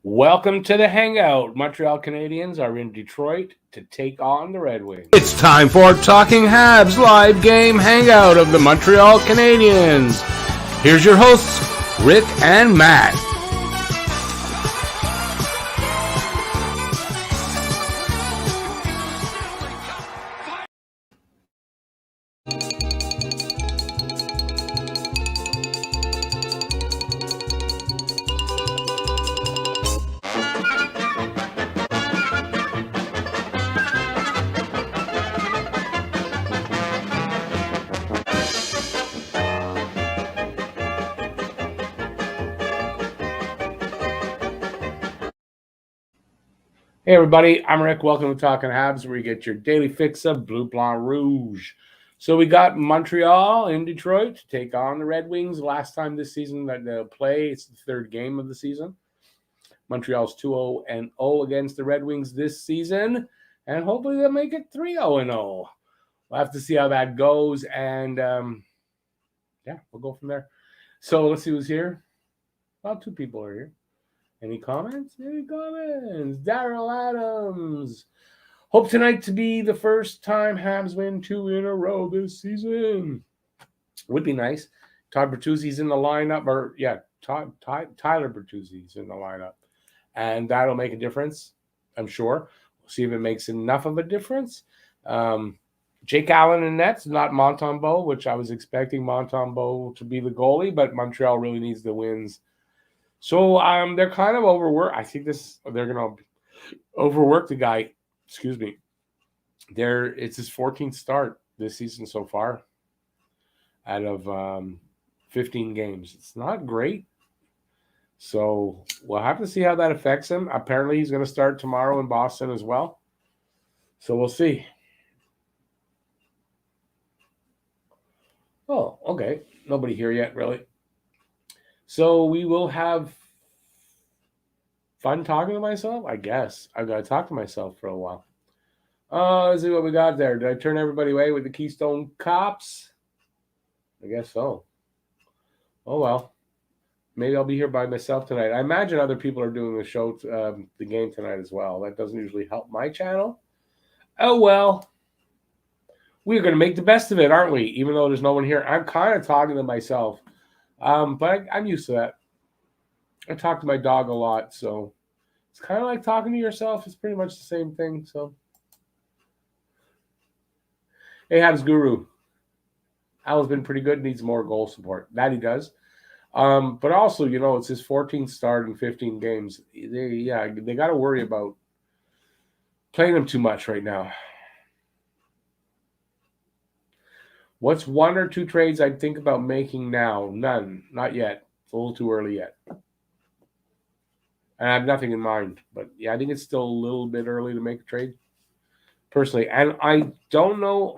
Welcome to the Hangout. Montreal Canadiens are in Detroit to take on the Red Wings. It's time for Talking Habs live game hangout of the Montreal Canadiens. Here's your hosts, Rick and Matt. Hey, everybody. I'm Rick. Welcome to Talking Habs, where you get your daily fix of Bleu Blanc Rouge. So we got Montreal in Detroit to take on the Red Wings. Last time this season that they'll play, it's the third game of the season. Montreal's 2-0 against the Red Wings this season, and hopefully they'll make it 3-0. We'll have to see how that goes, and we'll go from there. So let's see who's here. Well, two people are here. Any comments? Daryl Adams. Hope tonight to be the first time Habs win 2 in a row this season. Would be nice. Todd Bertuzzi's in the lineup, Tyler Bertuzzi's in the lineup. And that'll make a difference, I'm sure. We'll see if it makes enough of a difference. Jake Allen in nets, not Montembeault, which I was expecting Montembeault to be the goalie, but Montreal really needs the wins. So they're kind of overworked. I think they're going to overwork the guy. Excuse me. It's his 14th start this season so far out of 15 games. It's not great. So we'll have to see how that affects him. Apparently he's going to start tomorrow in Boston as well. So we'll see. Oh, okay. Nobody here yet, really. So we will have fun talking to myself, I guess. I've got to talk to myself for a while. Let's see what we got there. Did I turn everybody away with the Keystone Cops? I guess so. Oh, well. Maybe I'll be here by myself tonight. I imagine other people are doing the show, the game tonight as well. That doesn't usually help my channel. Oh, well. We're going to make the best of it, aren't we? Even though there's no one here. I'm kind of talking to myself. But I'm used to that. I talk to my dog a lot, so it's kind of like talking to yourself. It's pretty much the same thing. So, hey, Habs Guru. Al's been pretty good. Needs more goal support. That he does. But also, it's his 14th start in 15 games. They got to worry about playing him too much right now. What's one or two trades I'd think about making now? None. Not yet. It's a little too early yet. And I have nothing in mind. But, yeah, I think it's still a little bit early to make a trade, personally. And I don't know.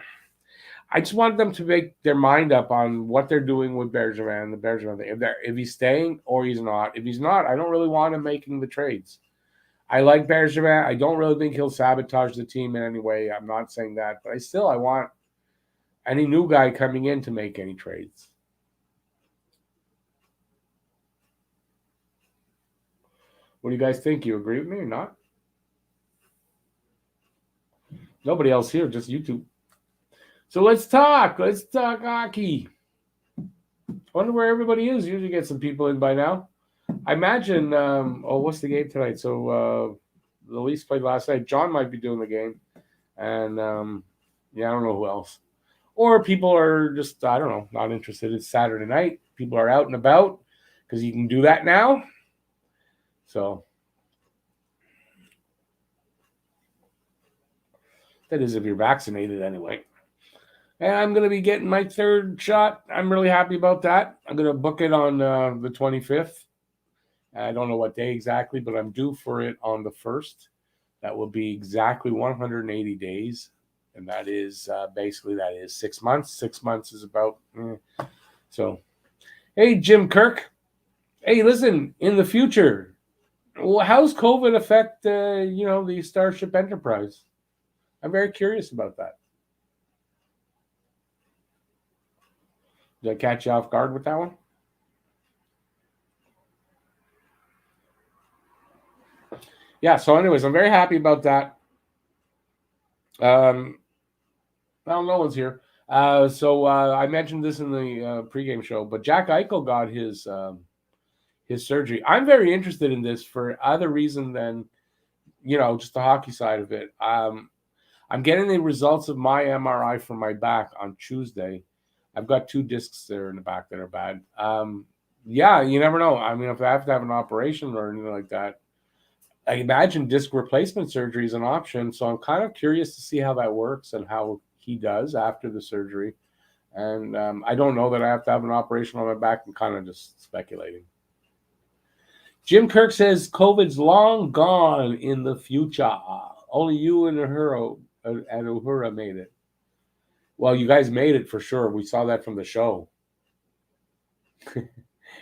I just want them to make their mind up on what they're doing with Bergevin, the Bergevin thing. If he's staying or he's not. If he's not, I don't really want him making the trades. I like Bergevin. I don't really think he'll sabotage the team in any way. I'm not saying that. But I want any new guy coming in to make any trades. What do you guys think? You agree with me or not? Nobody else here, just you two. So let's talk. Let's talk hockey. I wonder where everybody is. Usually get some people in by now. I imagine, what's the game tonight? So the Leafs played last night. John might be doing the game. And, I don't know who else. Or people are just, I don't know, not interested. It's Saturday night. People are out and about because you can do that now. So that is if you're vaccinated anyway. And I'm going to be getting my third shot. I'm really happy about that. I'm going to book it on the 25th. I don't know what day exactly, but I'm due for it on the 1st. That will be exactly 180 days. And that is basically 6 months. 6 months is about. So, hey, Jim Kirk. Hey, listen, in the future, how's COVID affect, the Starship Enterprise? I'm very curious about that. Did I catch you off guard with that one? Yeah. So, anyways, I'm very happy about that. Well, no one's here. I mentioned this in the pregame show, but Jack Eichel got his surgery. I'm very interested in this for other reason than just the hockey side of it. I'm getting the results of my MRI for my back on Tuesday. I've got 2 discs there in the back that are bad. Yeah, you never know. I mean, if I have to have an operation or anything like that, I imagine disc replacement surgery is an option. So I'm kind of curious to see how that works and how he does after the surgery. And I don't know that I have to have an operation on my back. I'm kind of just speculating. Jim Kirk says COVID's long gone in the future. Only you and Uhura made it. Well, you guys made it for sure. We saw that from the show.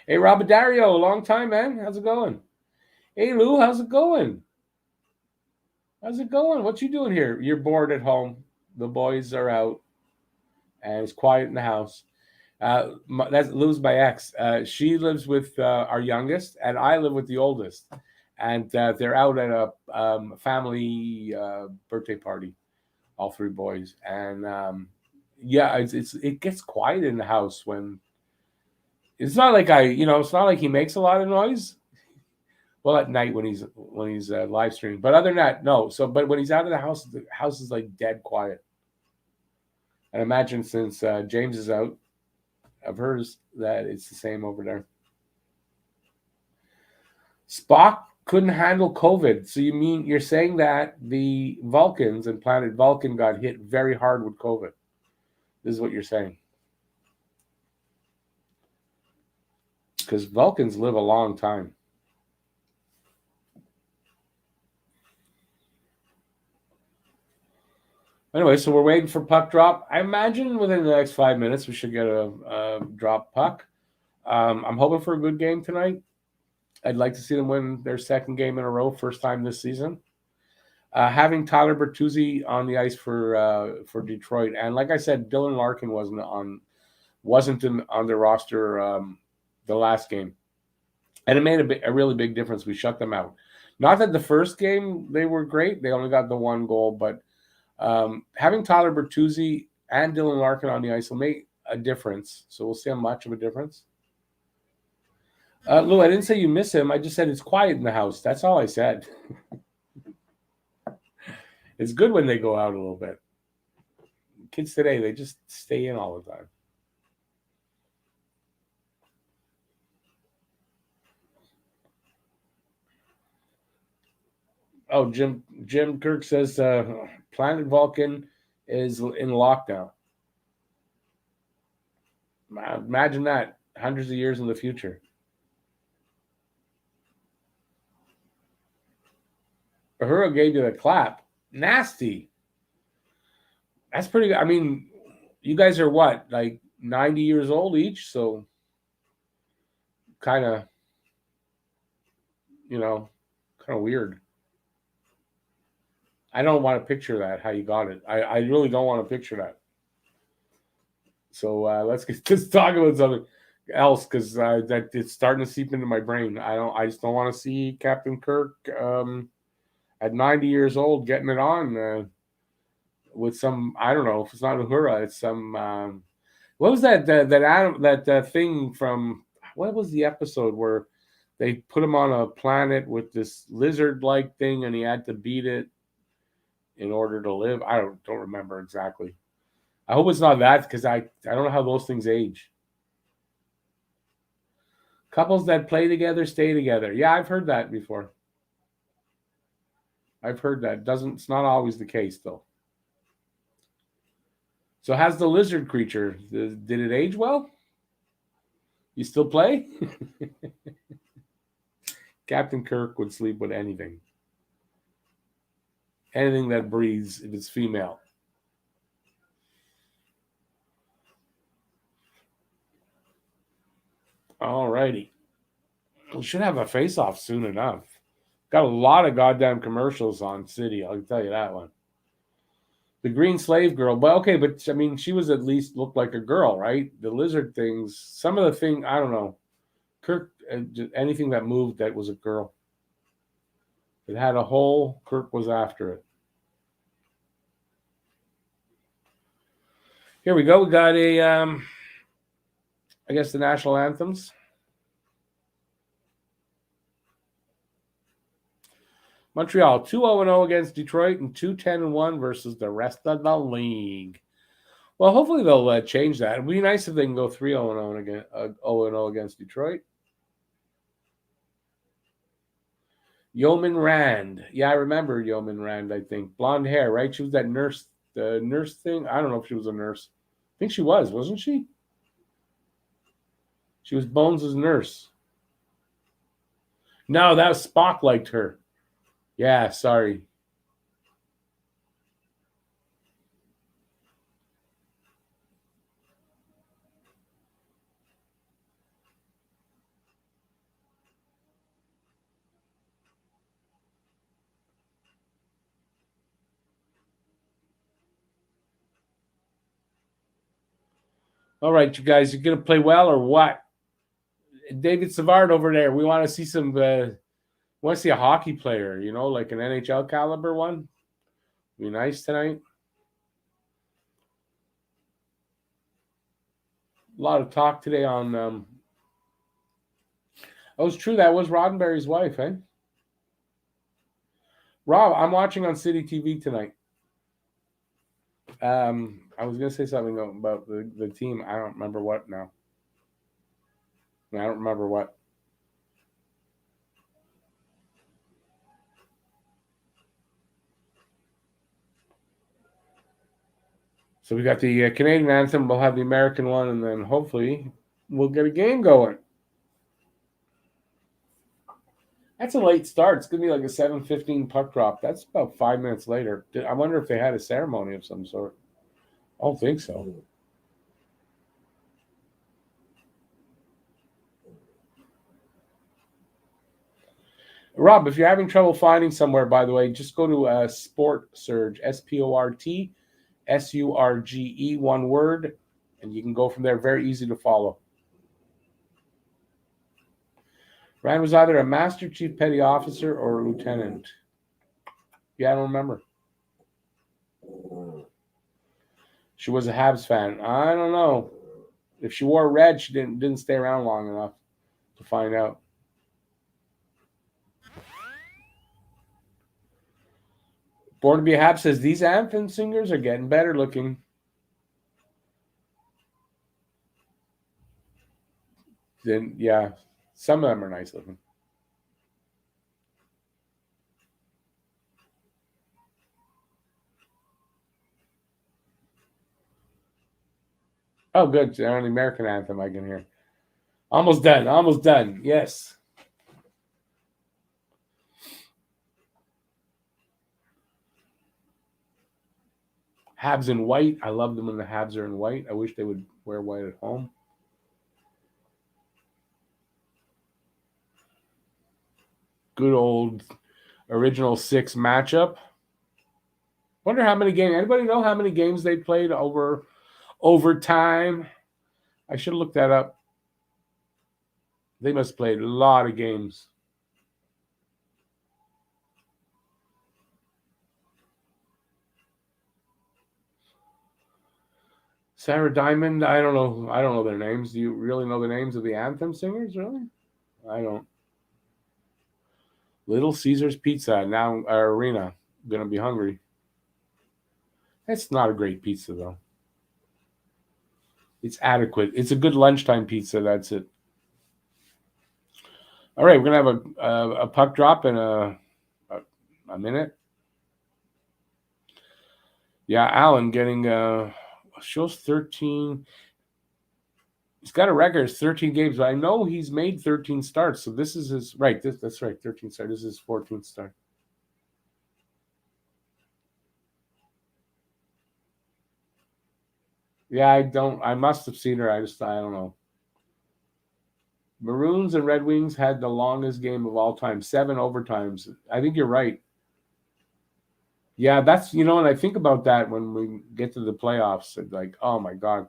Hey, Robert Dario, long time, man. How's it going? Hey, Lou, how's it going? How's it going? What you doing here? You're bored at home. The boys are out, and it's quiet in the house. That's Lou's my ex. She lives with our youngest, and I live with the oldest. And they're out at a family birthday party, all 3 boys. And yeah, it gets quiet in the house when it's not like it's not like he makes a lot of noise. Well, at night when he's live streaming, but other than that, no. So, but when he's out of the house is like dead quiet. And imagine since James is out of hers, that it's the same over there. Spock couldn't handle COVID. So you're saying that the Vulcans and planet Vulcan got hit very hard with COVID? This is what you're saying. Because Vulcans live a long time. Anyway, so we're waiting for puck drop. I imagine within the next 5 minutes we should get a drop puck. I'm hoping for a good game tonight. I'd like to see them win their second game in a row, first time this season. Having Tyler Bertuzzi on the ice for Detroit, and like I said, Dylan Larkin wasn't on the roster the last game, and it made a really big difference. We shut them out. Not that the first game they were great; they only got the 1 goal, but having Tyler Bertuzzi and Dylan Larkin on the ice will make a difference. So we'll see how much of a difference. Lou, I didn't say you miss him. I just said it's quiet in the house. That's all I said. It's good when they go out a little bit. Kids today, they just stay in all the time. Oh, Jim Kirk says Planet Vulcan is in lockdown. Imagine that, hundreds of years in the future. Uhura gave you the clap. Nasty. That's pretty good. I mean, you guys are what, like 90 years old each, so kind of, kind of weird. I don't want to picture that, how you got it. I really don't want to picture that. So let's talk about something else, because that it's starting to seep into my brain. I just don't want to see Captain Kirk at 90 years old getting it on with some, I don't know if it's not Uhura, it's some what was that thing from, what was the episode where they put him on a planet with this lizard-like thing and he had to beat it in order to live? I don't remember exactly. I hope it's not that, because I don't know how those things age. Couples that play together stay together. Yeah, I've heard that before. I've heard that. It's not always the case though. So how's the lizard creature? Did it age well? You still play? Captain Kirk would sleep with anything. Anything that breathes if it's female. All righty. We should have a face-off soon enough. Got a lot of goddamn commercials on City, I'll tell you that one. The green slave girl, but okay, but I mean, she was at least looked like a girl, right? The lizard things, some of the thing, I don't know. Kirk, anything that moved that was a girl. It had a hole. Kirk was after it. Here we go. We got I guess the national anthems. Montreal 2-0-0 against Detroit and 2-10-1 versus the rest of the league. Well, hopefully they'll change that. It'd be nice if they can go 3-0-0 against Detroit. Yeoman Rand. Yeah, I remember Yeoman Rand, I think. Blonde hair, right? She was that nurse, the nurse thing. I don't know if she was a nurse. I think she was, wasn't she? She was Bones' nurse. No, that was Spock liked her. Yeah, sorry. All right, you guys, you going to play well or what? David Savard over there. We want to see some. Want to see a hockey player, like an NHL caliber one. Be nice tonight. A lot of talk today on. Oh, it's true. That was Roddenberry's wife, eh? Rob, I'm watching on City TV tonight. I was going to say something about the team. I don't remember what now. I don't remember what. So we got the Canadian anthem. We'll have the American one, and then hopefully we'll get a game going. That's a late start. It's going to be like a 7:15 puck drop. That's about 5 minutes later. I wonder if they had a ceremony of some sort. I don't think so. Rob, if you're having trouble finding somewhere, by the way, just go to Sport Surge, SportSurge, one word, and you can go from there. Very easy to follow. Ryan was either a Master Chief Petty Officer or a Lieutenant. Yeah, I don't remember. She was a Habs fan. I don't know. If she wore red, she didn't stay around long enough to find out. Born to be a Habs says these anthem singers are getting better looking. Then yeah, some of them are nice looking. Oh, good. They're on the American anthem. I can hear. Almost done. Almost done. Yes. Habs in white. I love them when the Habs are in white. I wish they would wear white at home. Good old original 6 matchup. Wonder how many games. Anybody know how many games they played over time? I should look that up. They must have played a lot of games. Sarah Diamond, I don't know. I don't know their names. Do you really know the names of the anthem singers, really? I don't. Little Caesars Pizza, now our arena. Gonna be hungry. It's not a great pizza, though. It's adequate. It's a good lunchtime pizza. That's it. All right, we're gonna have a puck drop in a minute. Yeah, Allen getting shows 13. He's got a record of 13 games, but I know he's made 13 starts. So this is his right. That's right, 13 starts. This is his 14th start. Yeah, I must have seen her. I don't know. Maroons and Red Wings had the longest game of all time, 7 overtimes. I think you're right. Yeah, that's, and I think about that when we get to the playoffs. Like, oh my God.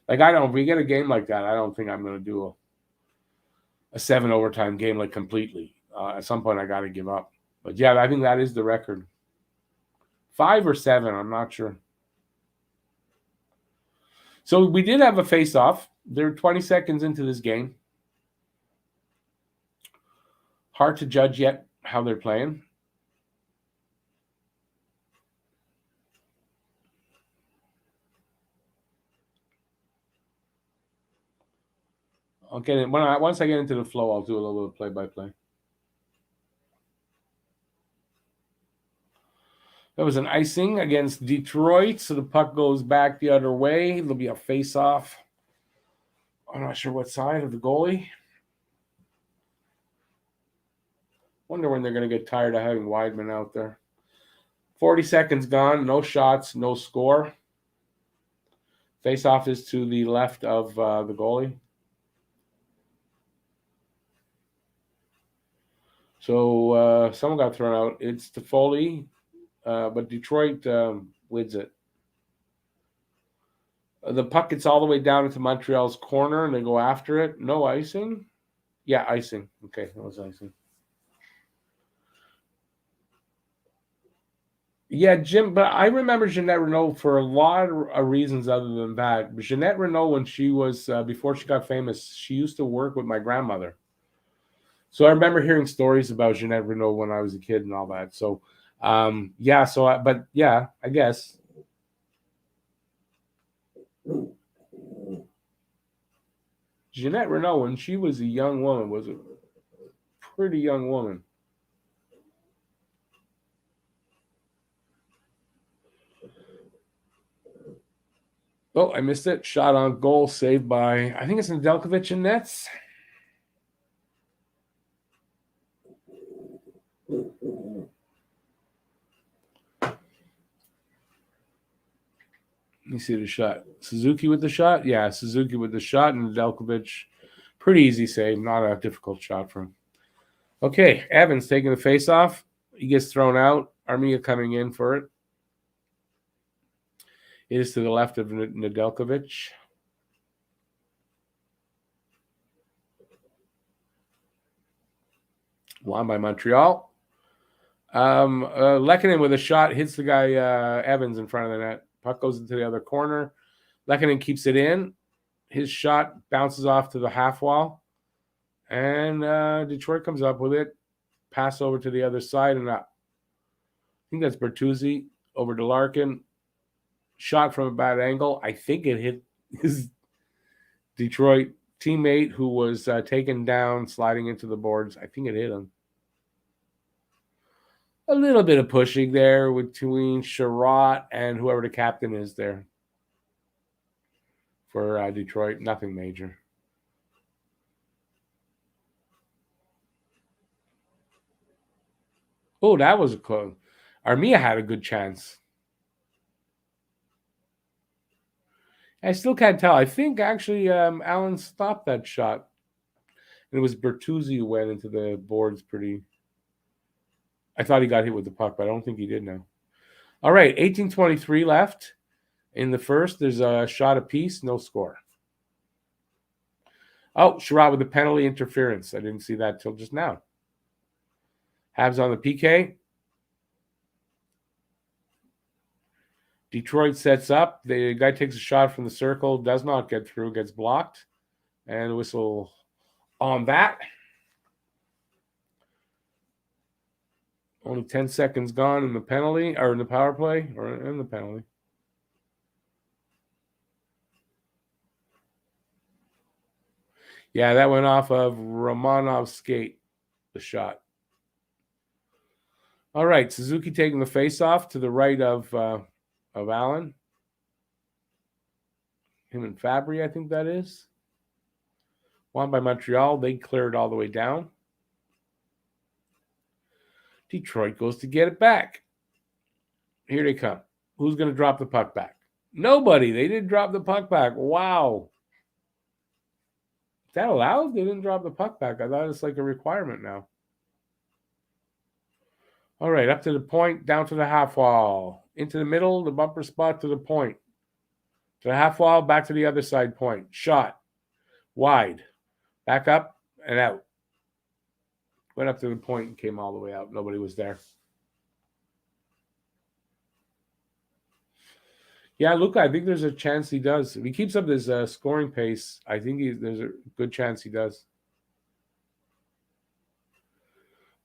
Like, if we get a game like that, I don't think I'm going to do a 7 overtime game like completely. At some point, I got to give up. But yeah, I think that is the record. 5 or 7, I'm not sure. So we did have a face-off. They're 20 seconds into this game. Hard to judge yet how they're playing. I'll get it once I get into the flow. I'll do a little bit of play-by-play. That was an icing against Detroit, so the puck goes back the other way. There'll be a face-off. I'm not sure what side of the goalie. Wonder when they're going to get tired of having Weidman out there. 40 seconds gone. No shots, no score. Face-off is to the left of the goalie. So someone got thrown out. It's Toffoli, but Detroit wins it. The puck gets all the way down into Montreal's corner, and they go after it. No icing? Yeah, icing. Okay, that was icing. Yeah, Jim, but I remember Jeanette Renault for a lot of reasons other than that. Jeanette Renault, when she was, before she got famous, she used to work with my grandmother. So I remember hearing stories about Jeanette Renault when I was a kid and all that. So, I guess. Jeanette Renault, when she was a young woman, was a pretty young woman. Oh, I missed it. Shot on goal, saved by, I think it's Nedeljkovic in nets. Let me see the shot. Suzuki with the shot? Yeah, Suzuki with the shot, and Nedeljkovic, pretty easy save. Not a difficult shot for him. Okay, Evans taking the face-off. He gets thrown out. Armia coming in for it. It is to the left of Nedeljkovic. Won by Montreal. Lehkonen with a shot hits the guy Evans in front of the net. Puck goes into the other corner. Lehkonen keeps it in. His shot bounces off to the half wall. And Detroit comes up with it. Pass over to the other side and up. I think that's Bertuzzi over to Larkin. Shot from a bad angle. I think it hit his Detroit teammate who was taken down, sliding into the boards. I think it hit him. A little bit of pushing there between Sherratt and whoever the captain is there for Detroit. Nothing major. Oh, that was a close. Armia had a good chance. I still can't tell. I think actually Allen stopped that shot. And it was Bertuzzi who went into the boards pretty. I thought he got hit with the puck, but I don't think he did now. All right, 18:23 left. In the first, there's a shot apiece, no score. Oh, Sherratt with the penalty interference. I didn't see that till just now. Habs on the PK. Detroit sets up. The guy takes a shot from the circle, does not get through, gets blocked. And whistle on that. Only 10 seconds gone in the penalty, or in the power play, or in the penalty. Yeah, that went off of Romanov's skate, the shot. All right, Suzuki taking the face-off to the right of Allen. Him and Fabry, I think that is. Won by Montreal. They cleared all the way down. Detroit goes to get it back. Here they come. Who's going to drop the puck back? Nobody. They didn't drop the puck back. Wow. Is that allowed? They didn't drop the puck back. I thought it's like a requirement now. All right, up to the point, down to the half wall. Into the middle, the bumper spot to the point. To the half wall, back to the other side point. Shot. Wide. Back up and out. Went up to the point and came all the way out. Nobody was there. Yeah, Luka, I think there's a chance he does. If he keeps up this scoring pace, I think there's a good chance he does.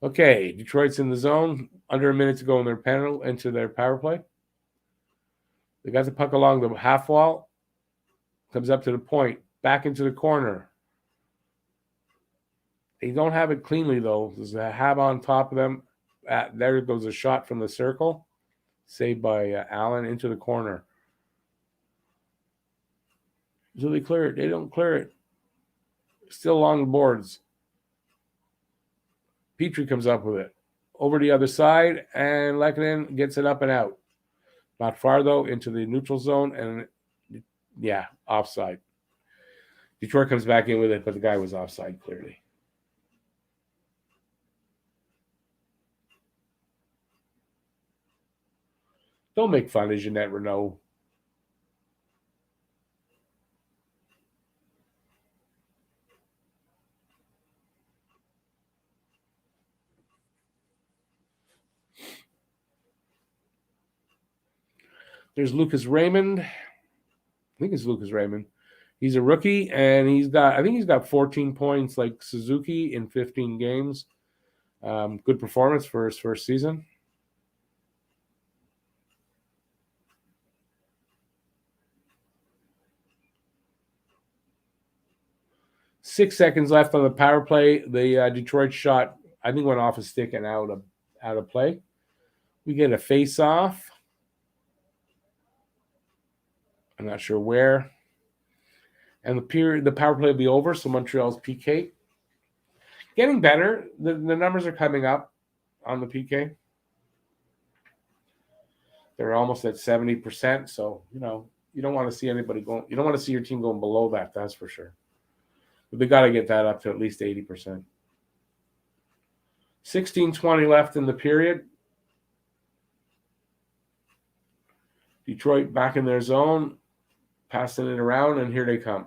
Okay, Detroit's in the zone. Under a minute to go in into their power play. They got the puck along the half wall. Comes up to the point. Back into the corner. They don't have it cleanly, though. There's a Hab on top of them. There goes a shot from the circle. Saved by Allen into the corner. So they clear it. They don't clear it. Still along the boards. Petrie comes up with it. Over the other side, and Lehkonen gets it up and out. Not far, though, into the neutral zone, and yeah, offside. Detroit comes back in with it, but the guy was offside, clearly. Don't make fun of Jeanette Renault. There's Lucas Raymond. I think it's Lucas Raymond. He's a rookie, and I think he's got 14 points like Suzuki in 15 games. Good performance for his first season. Six seconds left on the power play. The Detroit shot, I think, went off a stick and out of play. We get a face-off. I'm not sure where. And the power play will be over, so Montreal's PK. Getting better. The numbers are coming up on the PK. They're almost at 70%, so, you don't want to see anybody going. You don't want to see your team going below that, that's for sure. But they got to get that up to at least 80%. 16:20 left in the period. Detroit back in their zone, passing it around, and here they come.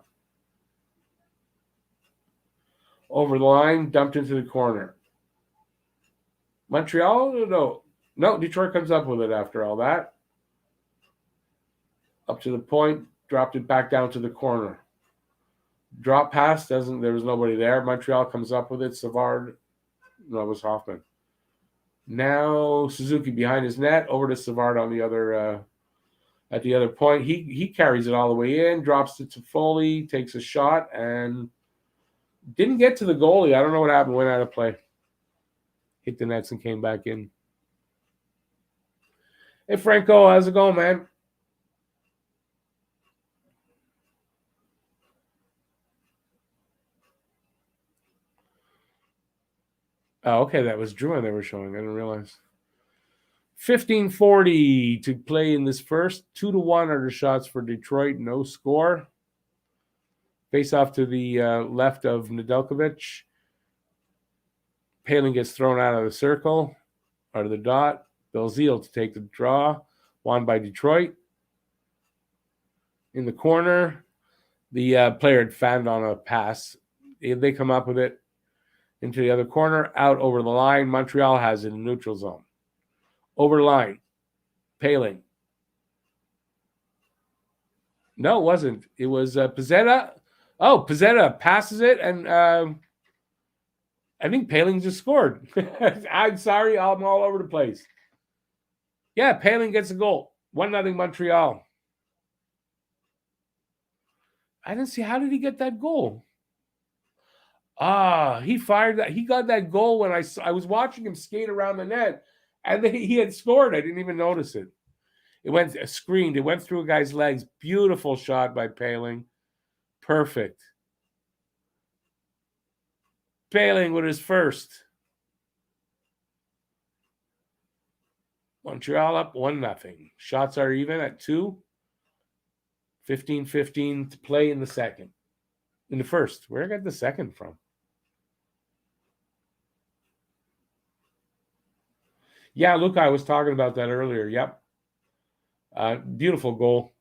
Over the line, dumped into the corner. Montreal? No, Detroit comes up with it after all that. Up to the point, dropped it back down to the corner. Drop pass, there was nobody there. Montreal comes up with it. Savard, no, it was Hoffman. Now Suzuki behind his net, over to Savard on the other at the other point. He carries it all the way in, drops it to Foley, takes a shot, and didn't get to the goalie. I don't know what happened. Went out of play. Hit the nets and came back in. Hey, Franco, how's it going, man? Oh, okay, that was Drew they were showing. I didn't realize. 15:40 to play in this first. 2-1 are the shots for Detroit. No score. Face off to the left of Nedeljkovic. Palin gets thrown out of the circle, out of the dot. Belzile to take the draw. Won by Detroit. In the corner, the player had fanned on a pass. They come up with it into the other corner, out over the line. Montreal has it in neutral zone. Over the line. Paling. No, it wasn't. It was Pizzetta. Oh, Pizzetta passes it, and I think Paling just scored. I'm sorry, I'm all over the place. Yeah, Paling gets a goal. 1-0 Montreal. I didn't see, how did he get that goal? He fired that. He got that goal when I was watching him skate around the net, and he had scored. I didn't even notice it. It went screened. It went through a guy's legs. Beautiful shot by Paling. Perfect. Paling with his first. Montreal up 1-0. Shots are even at 2. 15-15 to play in the second. In the first. Where I got the second from? Yeah, Luke, I was talking about that earlier. Yep. Beautiful goal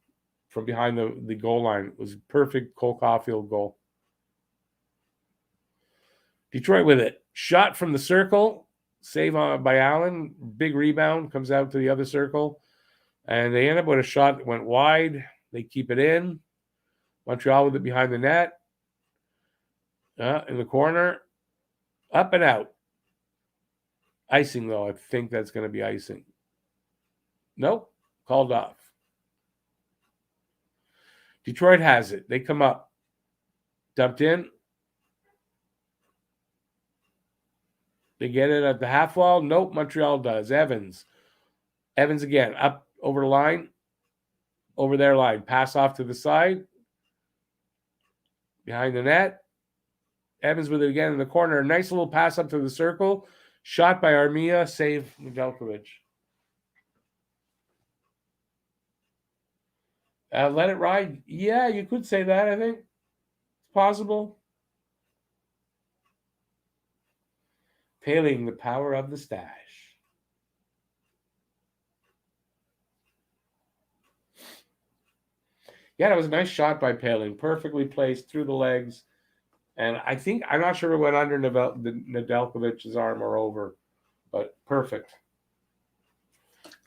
from behind the goal line. It was a perfect Cole Caulfield goal. Detroit with it. Shot from the circle. Save by Allen. Big rebound. Comes out to the other circle. And they end up with a shot that went wide. They keep it in. Montreal with it behind the net. In the corner. Up and out. Icing, though. I think that's going to be icing. Nope. Called off. Detroit has it. They come up. Dumped in. They get it at the half wall. Nope. Montreal does. Evans again. Up over the line. Over their line. Pass off to the side. Behind the net. Evans with it again in the corner. A nice little pass up to the circle. Shot by Armia. Save Nedeljkovic. Let it ride. Yeah, you could say that, I think. It's possible. Paling, the power of the stash. Yeah, that was a nice shot by Paling. Perfectly placed through the legs. And I'm not sure it went under Nedeljkovic's arm or over, but perfect.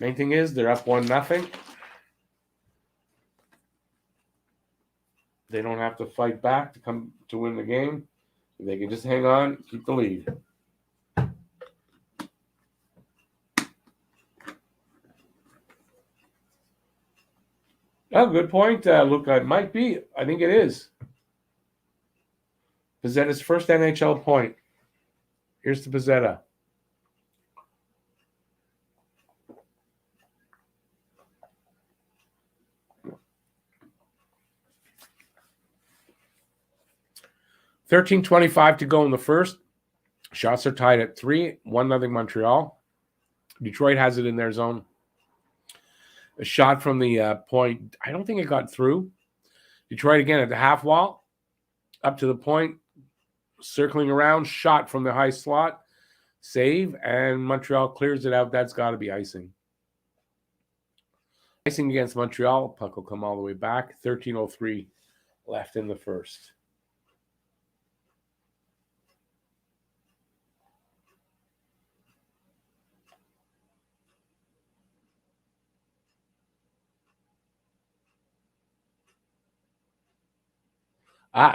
Main thing is they're up 1-0. They don't have to fight back to win the game. They can just hang on, keep the lead. Oh, good point, Luca. It might be. I think it is. Pizzetta's first NHL point. Here's to Pizzetta. $13:25 to go in the first. Shots are tied at 3, 1-0 Montreal. Detroit has it in their zone. A shot from the point. I don't think it got through. Detroit again at the half wall. Up to the point. Circling around. Shot from the high slot. Save. And Montreal clears it out. That's got to be icing. Icing against Montreal. Puck will come all the way back. 13:03 left in the first.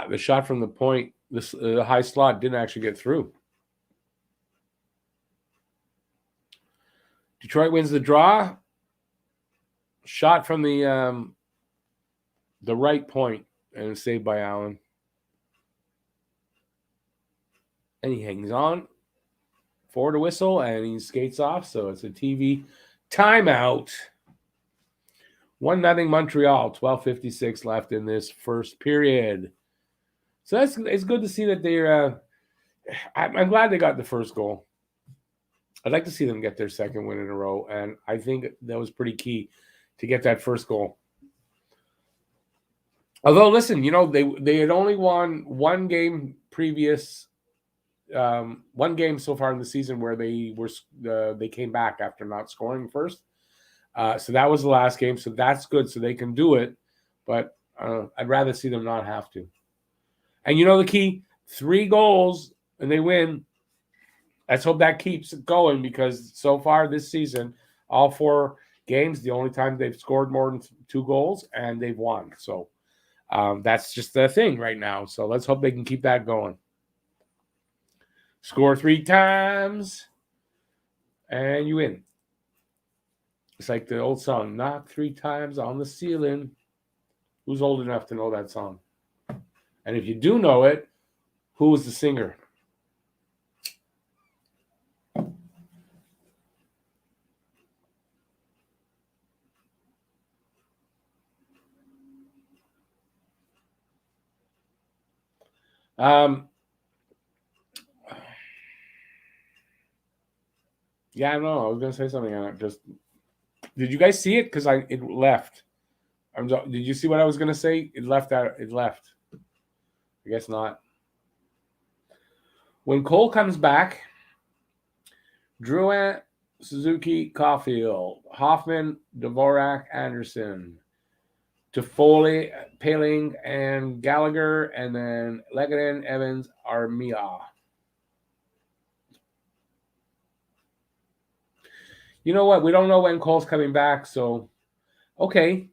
The shot from the point, the high slot didn't actually get through. Detroit wins the draw. Shot from the right point and saved by Allen. And he hangs on. Forward a whistle and he skates off. So it's a TV timeout. 1-0 Montreal. 12:56 left in this first period. So it's good to see that they're. I'm glad they got the first goal. I'd like to see them get their second win in a row, and I think that was pretty key to get that first goal. Although, listen, they had only won one game previous, one game so far in the season where they came back after not scoring first. So that was the last game. So that's good. So they can do it, but I'd rather see them not have to. And the key, 3 goals and they win. Let's hope that keeps going because so far this season, all 4 games, the only time they've scored more than 2 goals and they've won. So that's just the thing right now. So let's hope they can keep that going. Score 3 times and you win. It's like the old song, knock 3 times on the ceiling. Who's old enough to know that song? And if you do know it, who was the singer? Yeah, I don't know. I was going to say something on it. Did you guys see it? Because it left. Did you see what I was going to say? It left. I guess not. When Cole comes back, Drouin, Suzuki, Caulfield, Hoffman, Dvorak, Anderson, Toffoli, Paling, and Gallagher, and then Legatin, Evans, Armia. You know what? We don't know when Cole's coming back, so okay.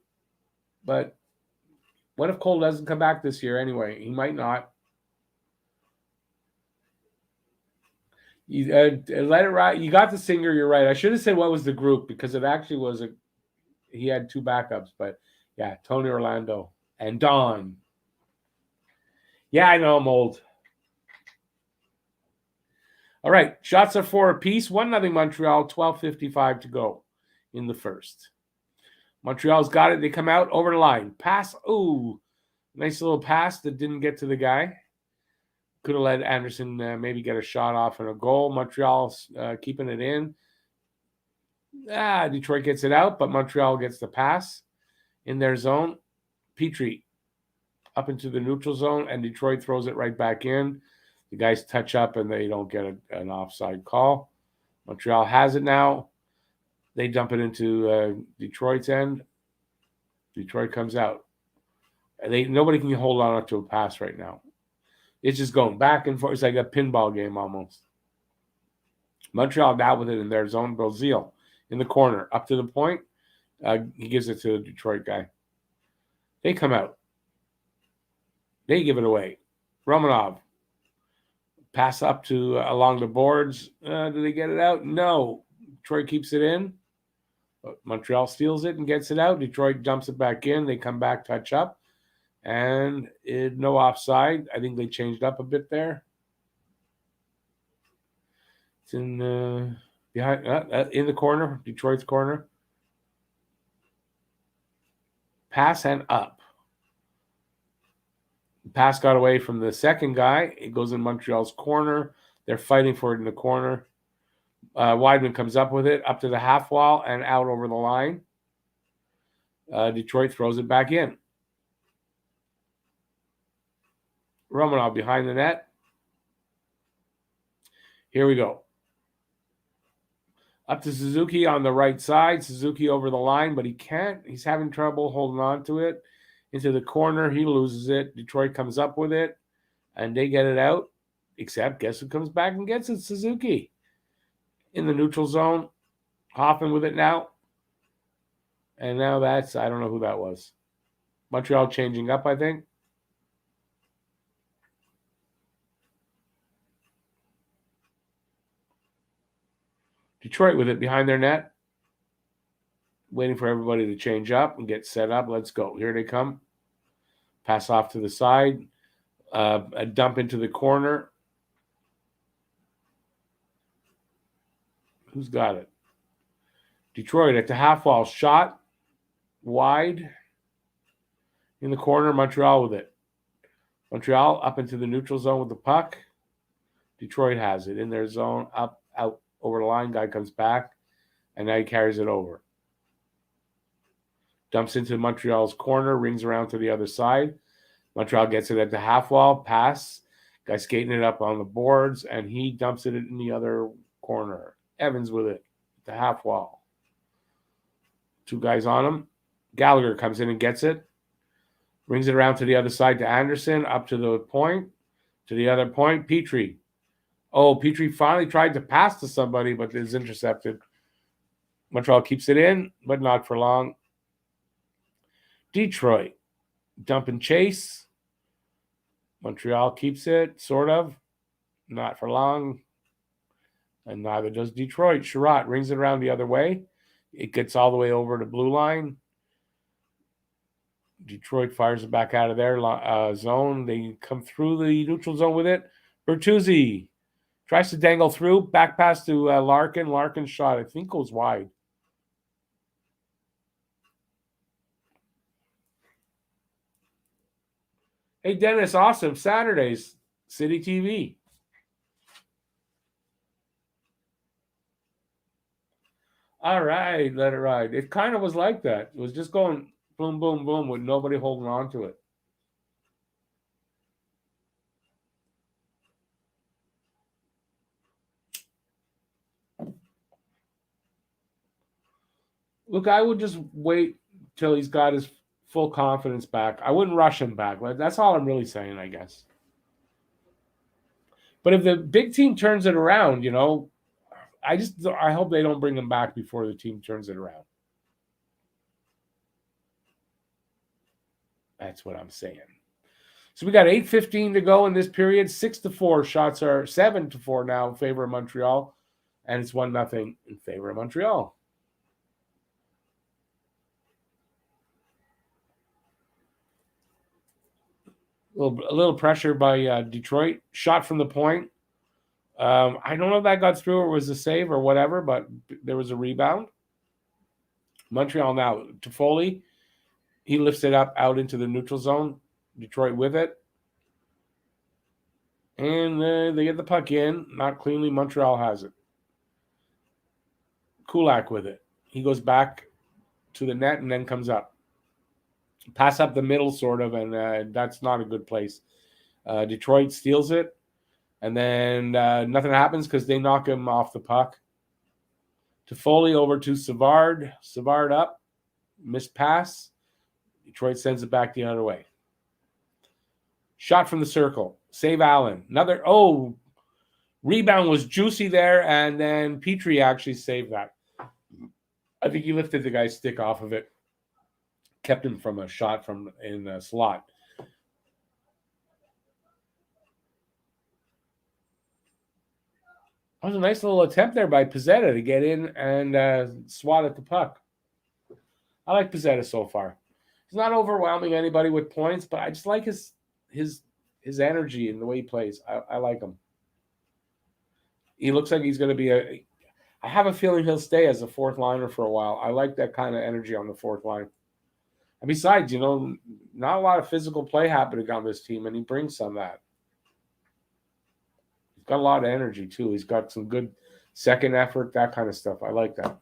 But what if Cole doesn't come back this year anyway? He might not. You let it ride. You got the singer. You're right. I should have said what was the group because it actually was he had two backups. But yeah, Tony Orlando and Don. Yeah, I know I'm old. All right, shots are 4 apiece. 1-0 Montreal. 12:55 to go in the first. Montreal's got it. They come out over the line. Pass. Ooh, nice little pass that didn't get to the guy. Could have let Anderson maybe get a shot off and a goal. Montreal's keeping it in. Detroit gets it out, but Montreal gets the pass in their zone. Petrie up into the neutral zone, and Detroit throws it right back in. The guys touch up, and they don't get an offside call. Montreal has it now. They dump it into Detroit's end. Detroit comes out. Nobody can hold on to a pass right now. It's just going back and forth. It's like a pinball game almost. Montreal now with it in their zone. Brazil in the corner, up to the point. He gives it to the Detroit guy. They come out. They give it away. Romanov. Pass up to along the boards. Do they get it out? No. Detroit keeps it in. But Montreal steals it and gets it out. Detroit dumps it back in. They come back, touch up. And no offside. I think they changed up a bit there. It's in behind in the corner, Detroit's corner. Pass and up. Pass got away from the second guy. It goes in Montreal's corner. They're fighting for it in the corner. Weidman comes up with it, up to the half wall and out over the line. Detroit throws it back in. Romanov behind the net. Here we go. Up to Suzuki on the right side. Suzuki over the line, but he can't. He's having trouble holding on to it. Into the corner. He loses it. Detroit comes up with it, and they get it out. Except, guess who comes back and gets it? Suzuki. In the neutral zone. Hoffman with it now. And now I don't know who that was. Montreal changing up, I think. Detroit with it behind their net. Waiting for everybody to change up and get set up. Let's go. Here they come. Pass off to the side. A dump into the corner. Who's got it? Detroit at the half wall. Shot. Wide. In the corner. Montreal with it. Montreal up into the neutral zone with the puck. Detroit has it in their zone. Up, out, over the line. Guy comes back. And now he carries it over. Dumps into Montreal's corner. Rings around to the other side. Montreal gets it at the half wall. Pass. Guy skating it up on the boards. And he dumps it in the other corner. Evans with it. At the half wall. Two guys on him. Gallagher comes in and gets it. Rings it around to the other side to Anderson. Up to the point. To the other point. Petrie. Oh, Petrie finally tried to pass to somebody, but is intercepted. Montreal keeps it in, but not for long. Detroit. Dump and chase. Montreal keeps it, sort of. Not for long. And neither does Detroit. Sherratt rings it around the other way. It gets all the way over the blue line. Detroit fires it back out of their zone. They come through the neutral zone with it. Bertuzzi tries to dangle through. Back pass to Larkin. Larkin's shot, I think, goes wide. Hey, Dennis, awesome. Saturdays, City TV. All right, let it ride. It kind of was like that. It was just going boom, boom, boom with nobody holding on to it. Look, I would just wait till he's got his full confidence back. I wouldn't rush him back. That's all I'm really saying, I guess. But if the big team turns it around, I hope they don't bring him back before the team turns it around. That's what I'm saying. So we got 8:15 to go in this period. 6-4 shots are 7-4 now in favor of Montreal, and it's 1-0 in favor of Montreal. A little pressure by Detroit. Shot from the point. I don't know if that got through or was a save or whatever, but there was a rebound. Montreal now. Toffoli, he lifts it up out into the neutral zone. Detroit with it. And they get the puck in. Not cleanly. Montreal has it. Kulak with it. He goes back to the net and then comes up. Pass up the middle, sort of, and that's not a good place. Detroit steals it, and then nothing happens because they knock him off the puck. Toffoli over to Savard. Savard up. Missed pass. Detroit sends it back the other way. Shot from the circle. Save Allen. Another, rebound was juicy there, and then Petrie actually saved that. I think he lifted the guy's stick off of it. Kept him from a shot from in the slot. That was a nice little attempt there by Pizzetta to get in and swat at the puck. I like Pizzetta so far. He's not overwhelming anybody with points, but I just like his energy and the way he plays. I like him. He looks like he's going to be I have a feeling he'll stay as a fourth liner for a while. I like that kind of energy on the fourth line. And besides, not a lot of physical play happening on this team, and he brings some of that. He's got a lot of energy, too. He's got some good second effort, that kind of stuff. I like that.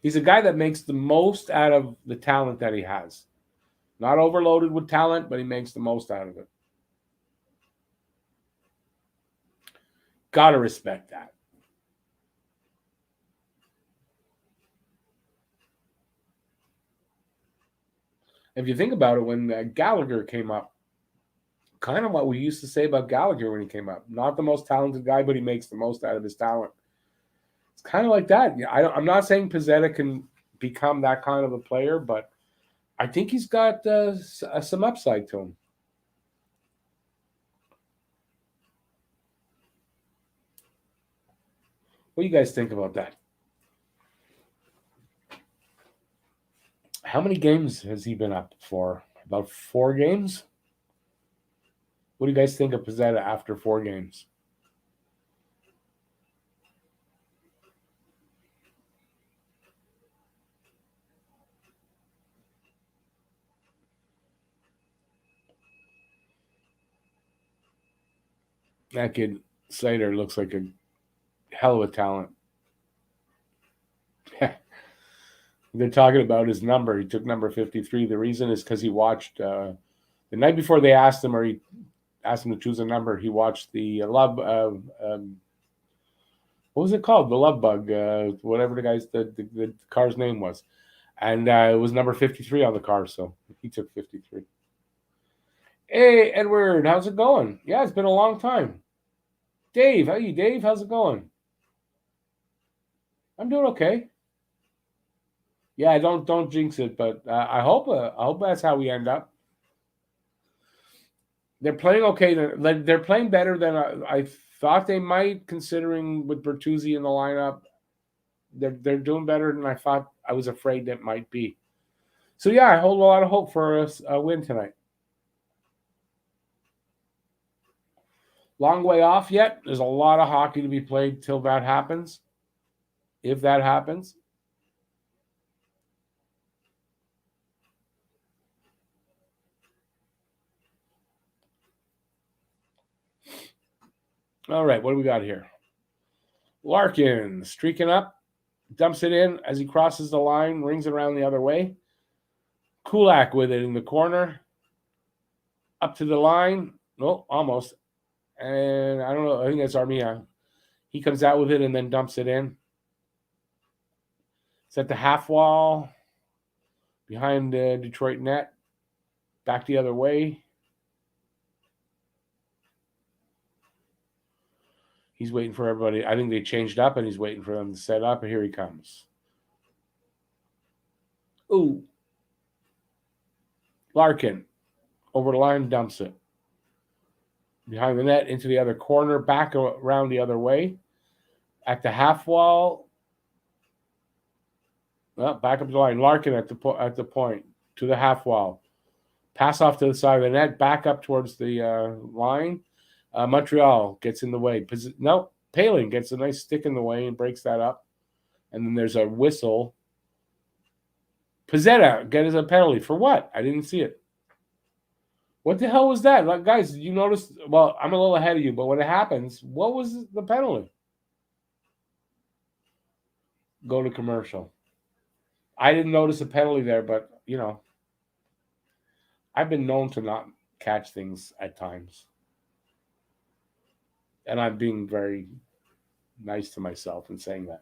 He's a guy that makes the most out of the talent that he has. Not overloaded with talent, but he makes the most out of it. Got to respect that. If you think about it, when Gallagher came up, kind of what we used to say about Gallagher when he came up. Not the most talented guy, but he makes the most out of his talent. It's kind of like that. I'm not saying Pizzetta can become that kind of a player, but I think he's got some upside to him. What do you guys think about that? How many games has he been up for? About 4 games? What do you guys think of Pizzetta after 4 games? That kid Slater looks like a hell of a talent. They're talking about his number. He took number 53. The reason is because he watched the night before they asked him, or he asked him to choose a number. He watched the Love. What was it called? The Love Bug. Whatever the car's name was, and it was number 53 on the car. So he took 53. Hey, Edward, how's it going? Yeah, it's been a long time. Dave, hey, Dave, how's it going? I'm doing okay. Yeah, don't jinx it, but I hope that's how we end up. They're playing okay. They're playing better than I thought they might, considering with Bertuzzi in the lineup. They're doing better than I thought. I was afraid that might be. So yeah, I hold a lot of hope for a win tonight. Long way off yet. There's a lot of hockey to be played till that happens. If that happens. All right, what do we got here? Larkin streaking up, dumps it in as he crosses the line, rings it around the other way. Kulak with it in the corner. Up to the line. No, almost. And I don't know. I think that's Armia. He comes out with it and then dumps it in. It's at the half wall behind the Detroit net. Back the other way. He's waiting for everybody. I think they changed up, and he's waiting for them to set up, and here he comes. Ooh. Larkin. Over the line, dumps it. Behind the net, into the other corner, back around the other way. At the half wall. Well, back up the line. Larkin at the point. To the half wall. Pass off to the side of the net. Back up towards the line. Montreal gets in the way. No, Palin gets a nice stick in the way and breaks that up. And then there's a whistle. Pizzetta gets a penalty. For what? I didn't see it. What the hell was that? Like, guys, did you notice? Well, I'm a little ahead of you, but when it happens, what was the penalty? Go to commercial. I didn't notice a penalty there, but, I've been known to not catch things at times. And I'm being very nice to myself in saying that.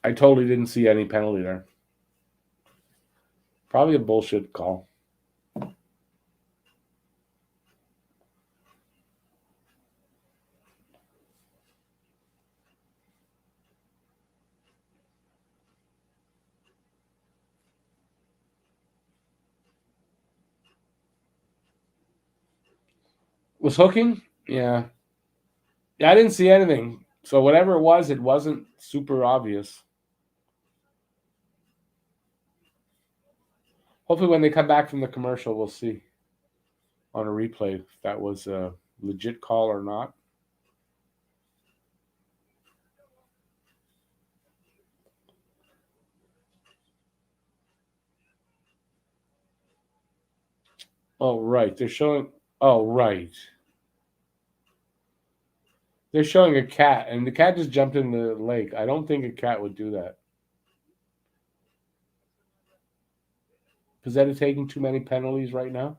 I totally didn't see any penalty there. Probably a bullshit call. Was hooking? Yeah. Yeah, I didn't see anything. So whatever it wasn't super obvious. Hopefully when they come back from the commercial, we'll see on a replay if that was a legit call or not. Oh, right. They're showing... Oh, right. They're showing a cat, and the cat just jumped in the lake. I don't think a cat would do that. Pizzetta taking too many penalties right now?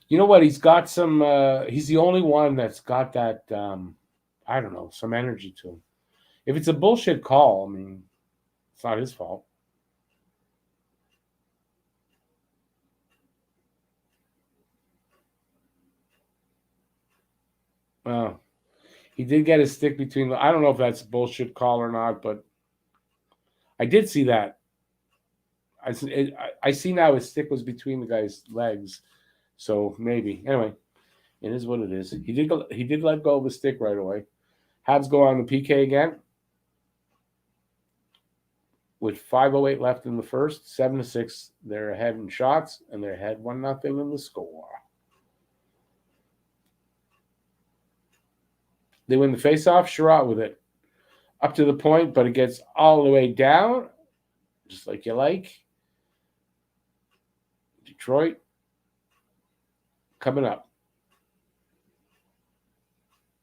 You know what? He's got some... he's the only one that's got that, I don't know, some energy to him. If it's a bullshit call, I mean, it's not his fault. Well, he did get his stick between the... I don't know if that's a bullshit call or not, but I did see that. I see now his stick was between the guy's legs, so maybe. Anyway, it is what it is. He did let go of the stick right away. Habs go on the PK again with 5:08 left in the first. 7-6, they're ahead in shots, and they're ahead 1-0 in the score. They win the faceoff. Sherratt with it up to the point, but it gets all the way down, just like you like. Detroit coming up.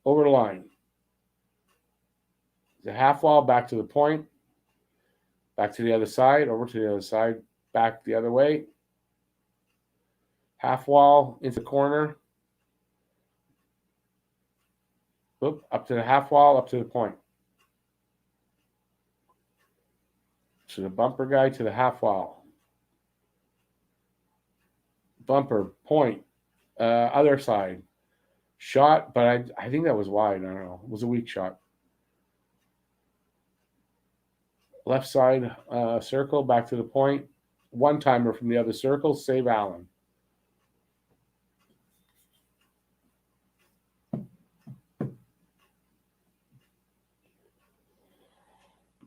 Over the line. The half wall, back to the point. Back to the other side, over to the other side, back the other way. Half wall, into the corner. Oop, up to the half wall, up to the point. To the bumper guy, to the half wall. Bumper, point, other side. Shot, but I think that was wide. I don't know. It was a weak shot. Left side circle, back to the point. One-timer from the other circle, save Allen.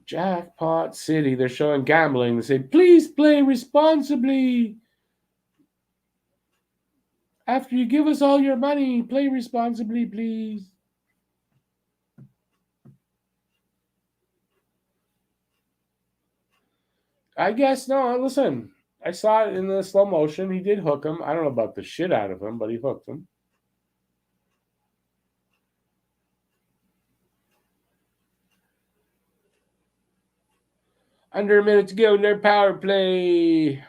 Jackpot City. They're showing gambling. They say, please play responsibly. After you give us all your money, play responsibly, please. I guess, no, listen. I saw it in the slow motion. He did hook him. I don't know about the shit out of him, but he hooked him. Under a minute to go in their power play.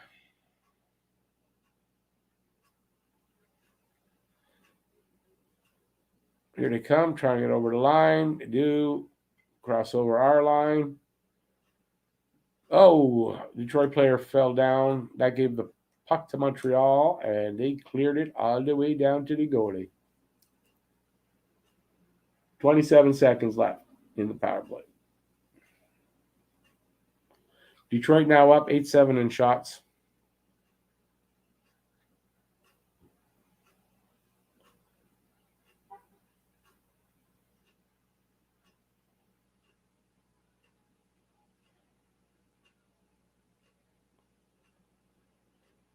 Here they come, trying to get over the line. They do. Cross over our line. Oh, Detroit player fell down. That gave the puck to Montreal, and they cleared it all the way down to the goalie. 27 seconds left in the power play. Detroit now up 8-7 in shots.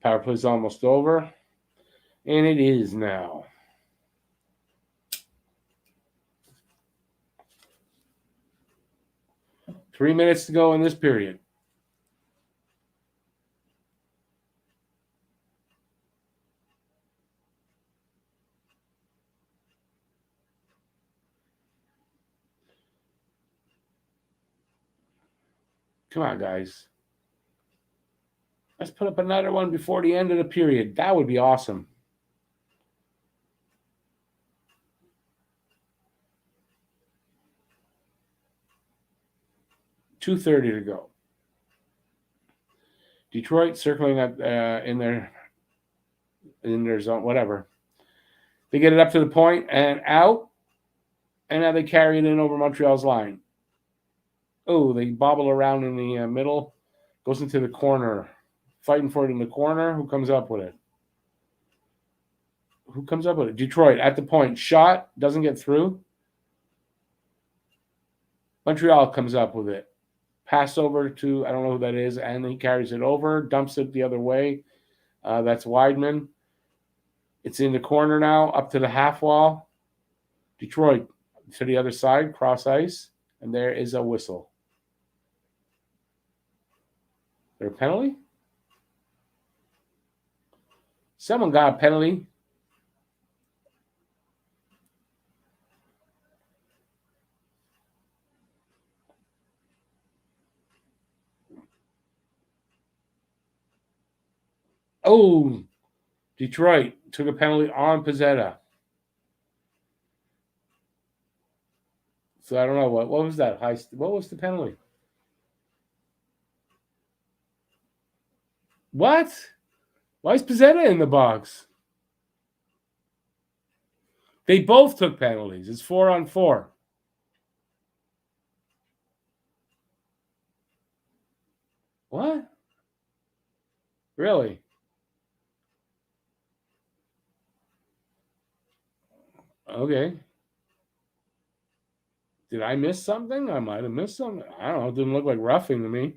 Power play's almost over. And it is now. Three minutes to go in this period. Come on, guys. Let's put up another one before the end of the period. That would be awesome. .230 to go. Detroit circling up in their zone, whatever. They get it up to the point and out, and now they carry it in over Montreal's line. Oh, they bobble around in the middle, goes into the corner, fighting for it in the corner. Who comes up with it? Detroit at the point. Shot, doesn't get through. Montreal comes up with it. Pass over to, I don't know who that is, and he carries it over, dumps it the other way. That's Weidman. It's in the corner now, up to the half wall. Detroit to the other side, cross ice, and there is a whistle. There a penalty? Someone got a penalty. Oh, Detroit took a penalty on Pizzetta. So I don't know what was that. What was the penalty? What? Why is Pizzetta in the box? They both took penalties. It's 4-on-4. What? Really? Okay. Did I miss something? I might have missed something. I don't know. It didn't look like roughing to me.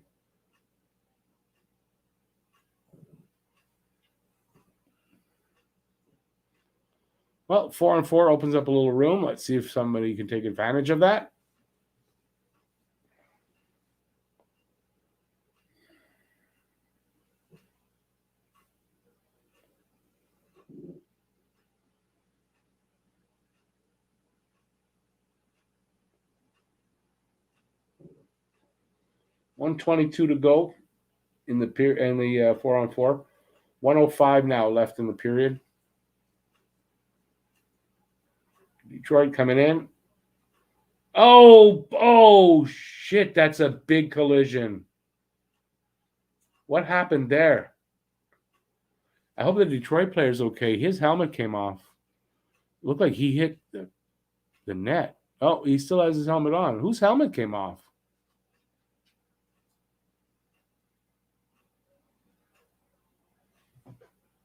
Well, 4-on-4 opens up a little room. Let's see if somebody can take advantage of that. .122 to go in the 4-on-4. 105 now left in the period. Detroit coming in. Oh, shit, that's a big collision. What happened there? I hope the Detroit player's okay. His helmet came off. It looked like he hit the net. Oh, he still has his helmet on. Whose helmet came off?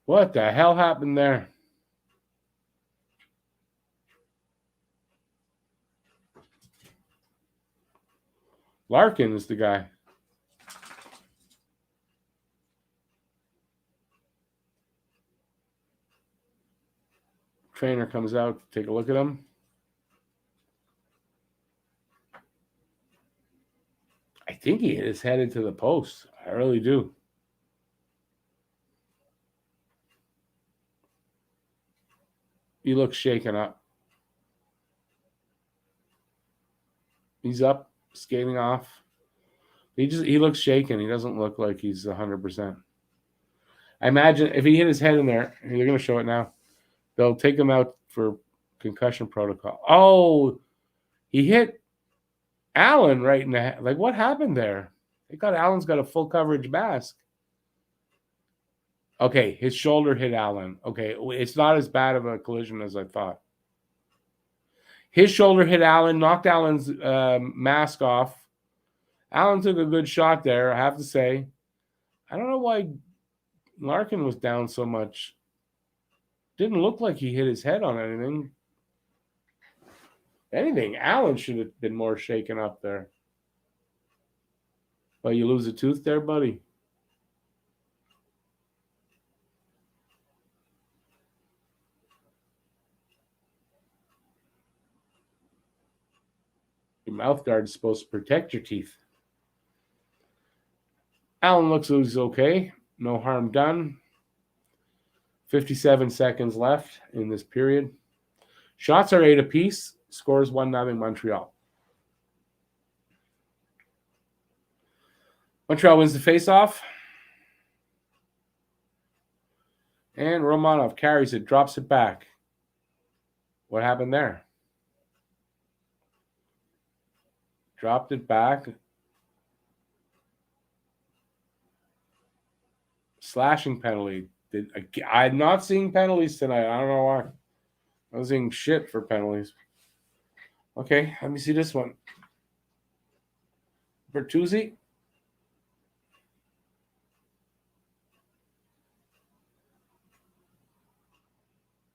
What the hell happened there? Larkin is the guy. Trainer comes out to take a look at him. I think he hit his head into the post. I really do. He looks shaken up. He's up, skating off. He looks shaken. He doesn't look like he's 100%. I imagine if he hit his head in there, they're going to show it now. They'll take him out for concussion protocol. Oh, he hit Allen right in the head. Like, what happened there? Allen's got a full coverage mask. Okay, his shoulder hit Allen. Okay, it's not as bad of a collision as I thought. His shoulder hit Allen, knocked Allen's mask off. Allen took a good shot there, I have to say. I don't know why Larkin was down so much. Didn't look like he hit his head on anything. Allen should have been more shaken up there. Well, you lose a tooth there, buddy? Your mouth guard is supposed to protect your teeth. Allen looks like he's okay. No harm done. 57 seconds left in this period. Shots are 8 apiece. Scores 1-0 Montreal. Montreal wins the faceoff. And Romanov carries it, drops it back. What happened there? Dropped it back. Slashing penalty. I'm not seeing penalties tonight. I don't know why. I was seeing shit for penalties. Okay, let me see this one. Bertuzzi.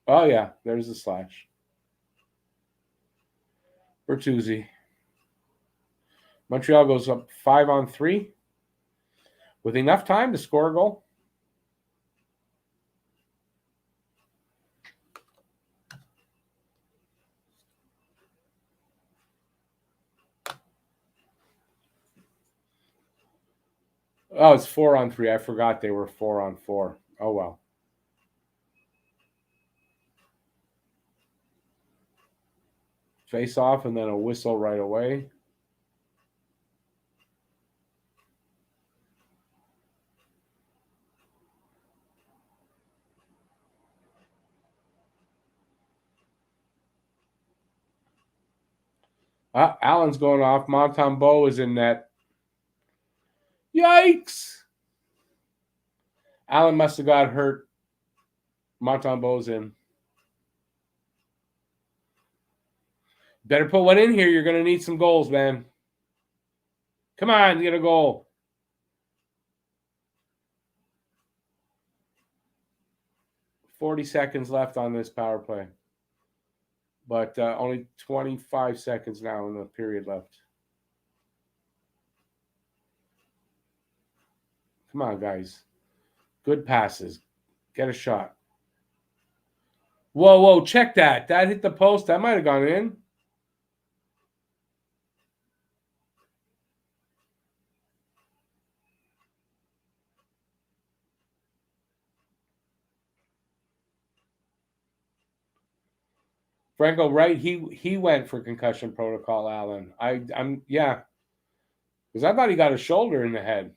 Oh, yeah, there's the slash. Bertuzzi. Montreal goes up 5-on-3 with enough time to score a goal. Oh, it's 4-on-3. I forgot they were 4-on-4. Oh, well. Face off and then a whistle right away. Allen's going off. Montembeault is in net. Yikes! Allen must have got hurt. Montembeault's in. Better put one in here. You're going to need some goals, man. Come on, get a goal. $40 seconds left on this power play. But only 25 seconds now in the period left. Come on, guys. Good passes. Get a shot. Whoa, check that. That hit the post. That might have gone in. Franco, right? He went for concussion protocol, Allen. Yeah. Because I thought he got a shoulder in the head.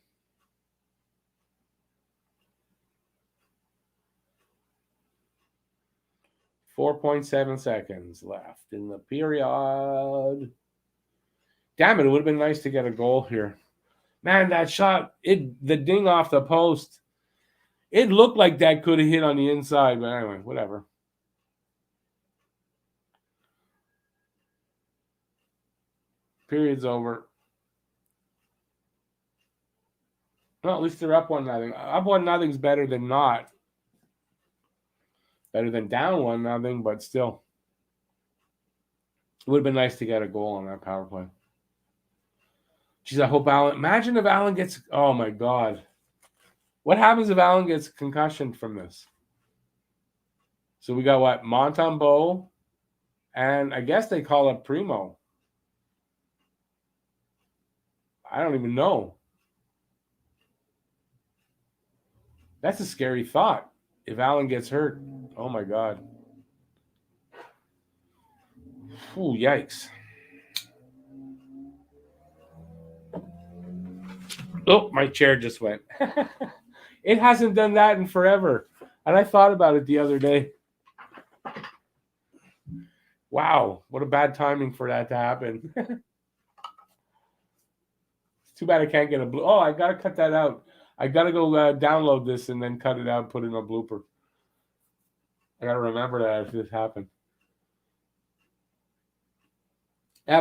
.7 seconds left in the period. Damn it, it would have been nice to get a goal here. Man, that shot, the ding off the post, it looked like that could have hit on the inside, but anyway, whatever. Period's over. Well, at least they're up 1-0. Up 1-0 is better than not. Better than down 1-0, but still. It would have been nice to get a goal on that power play. Jeez, I hope Allen. Imagine if Allen gets. Oh my God. What happens if Allen gets concussion from this? So we got what? Montembeault, and I guess they call it Primo. I don't even know. That's a scary thought. If Allen gets hurt, oh my God. Ooh, yikes. Oh, my chair just went. It hasn't done that in forever. And I thought about it the other day. Wow, what a bad timing for that to happen. It's too bad I can't get a blue. Oh, I got to cut that out. I got to go download this and then cut it out and put it in a blooper. I got to remember that if this happened.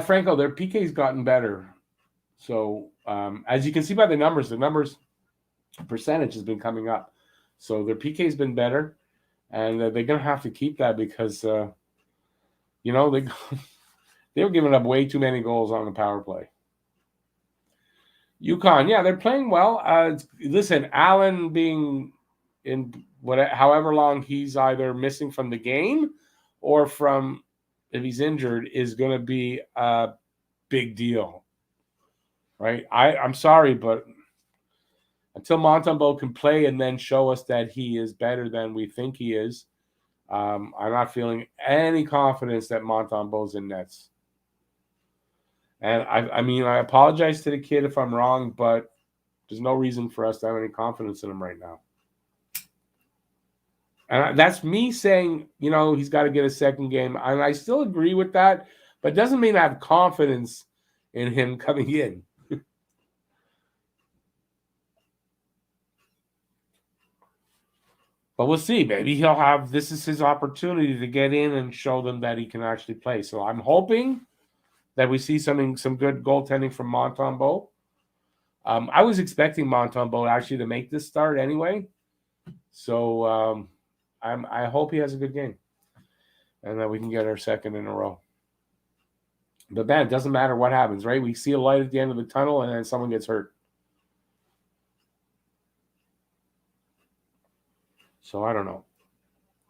Franco, their PK's gotten better. So as you can see by the numbers percentage has been coming up. So their PK's been better, and they're going to have to keep that because they they were giving up way too many goals on the power play. UConn, yeah, they're playing well. Listen, Allen being in however long he's either missing from the game or from if he's injured is going to be a big deal, right? I'm sorry, but until Montembeault can play and then show us that he is better than we think he is, I'm not feeling any confidence that Montembeault's in nets. And I mean, I apologize to the kid if I'm wrong, but there's no reason for us to have any confidence in him right now. And that's me saying, he's got to get a second game. And I still agree with that, but it doesn't mean I have confidence in him coming in. But we'll see. Maybe this is his opportunity to get in and show them that he can actually play. So I'm hoping that we see some good goaltending from Montembeault. I was expecting Montembeault actually to make this start anyway. So I hope he has a good game and that we can get our second in a row. But man, it doesn't matter what happens, right? We see a light at the end of the tunnel and then someone gets hurt. So I don't know.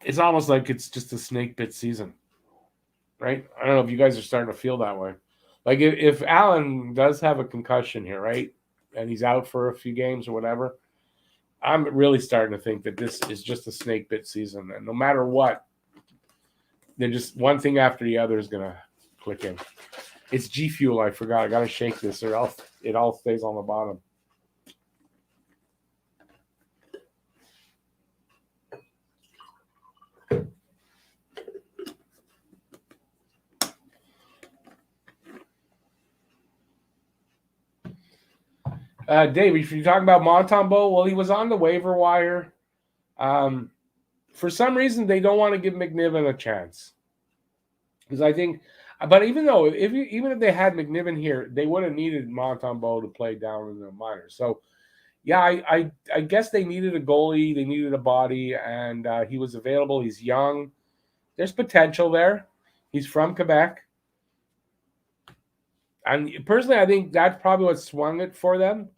It's almost like it's just a snake bit season, right? I don't know if you guys are starting to feel that way. Like if Allen does have a concussion here, right, and he's out for a few games or whatever, I'm really starting to think that this is just a snake bit season. And no matter what, they're just one thing after the other is going to click in. It's G Fuel. I forgot. I got to shake this or else it all stays on the bottom. Dave, if you're talking about Montembeault, well, he was on the waiver wire. For some reason, they don't want to give McNiven a chance. Because I think, but even if they had McNiven here, they would have needed Montembeault to play down in the minors. So, yeah, I guess they needed a goalie, they needed a body, and he was available. He's young. There's potential there. He's from Quebec. And personally, I think that's probably what swung it for them.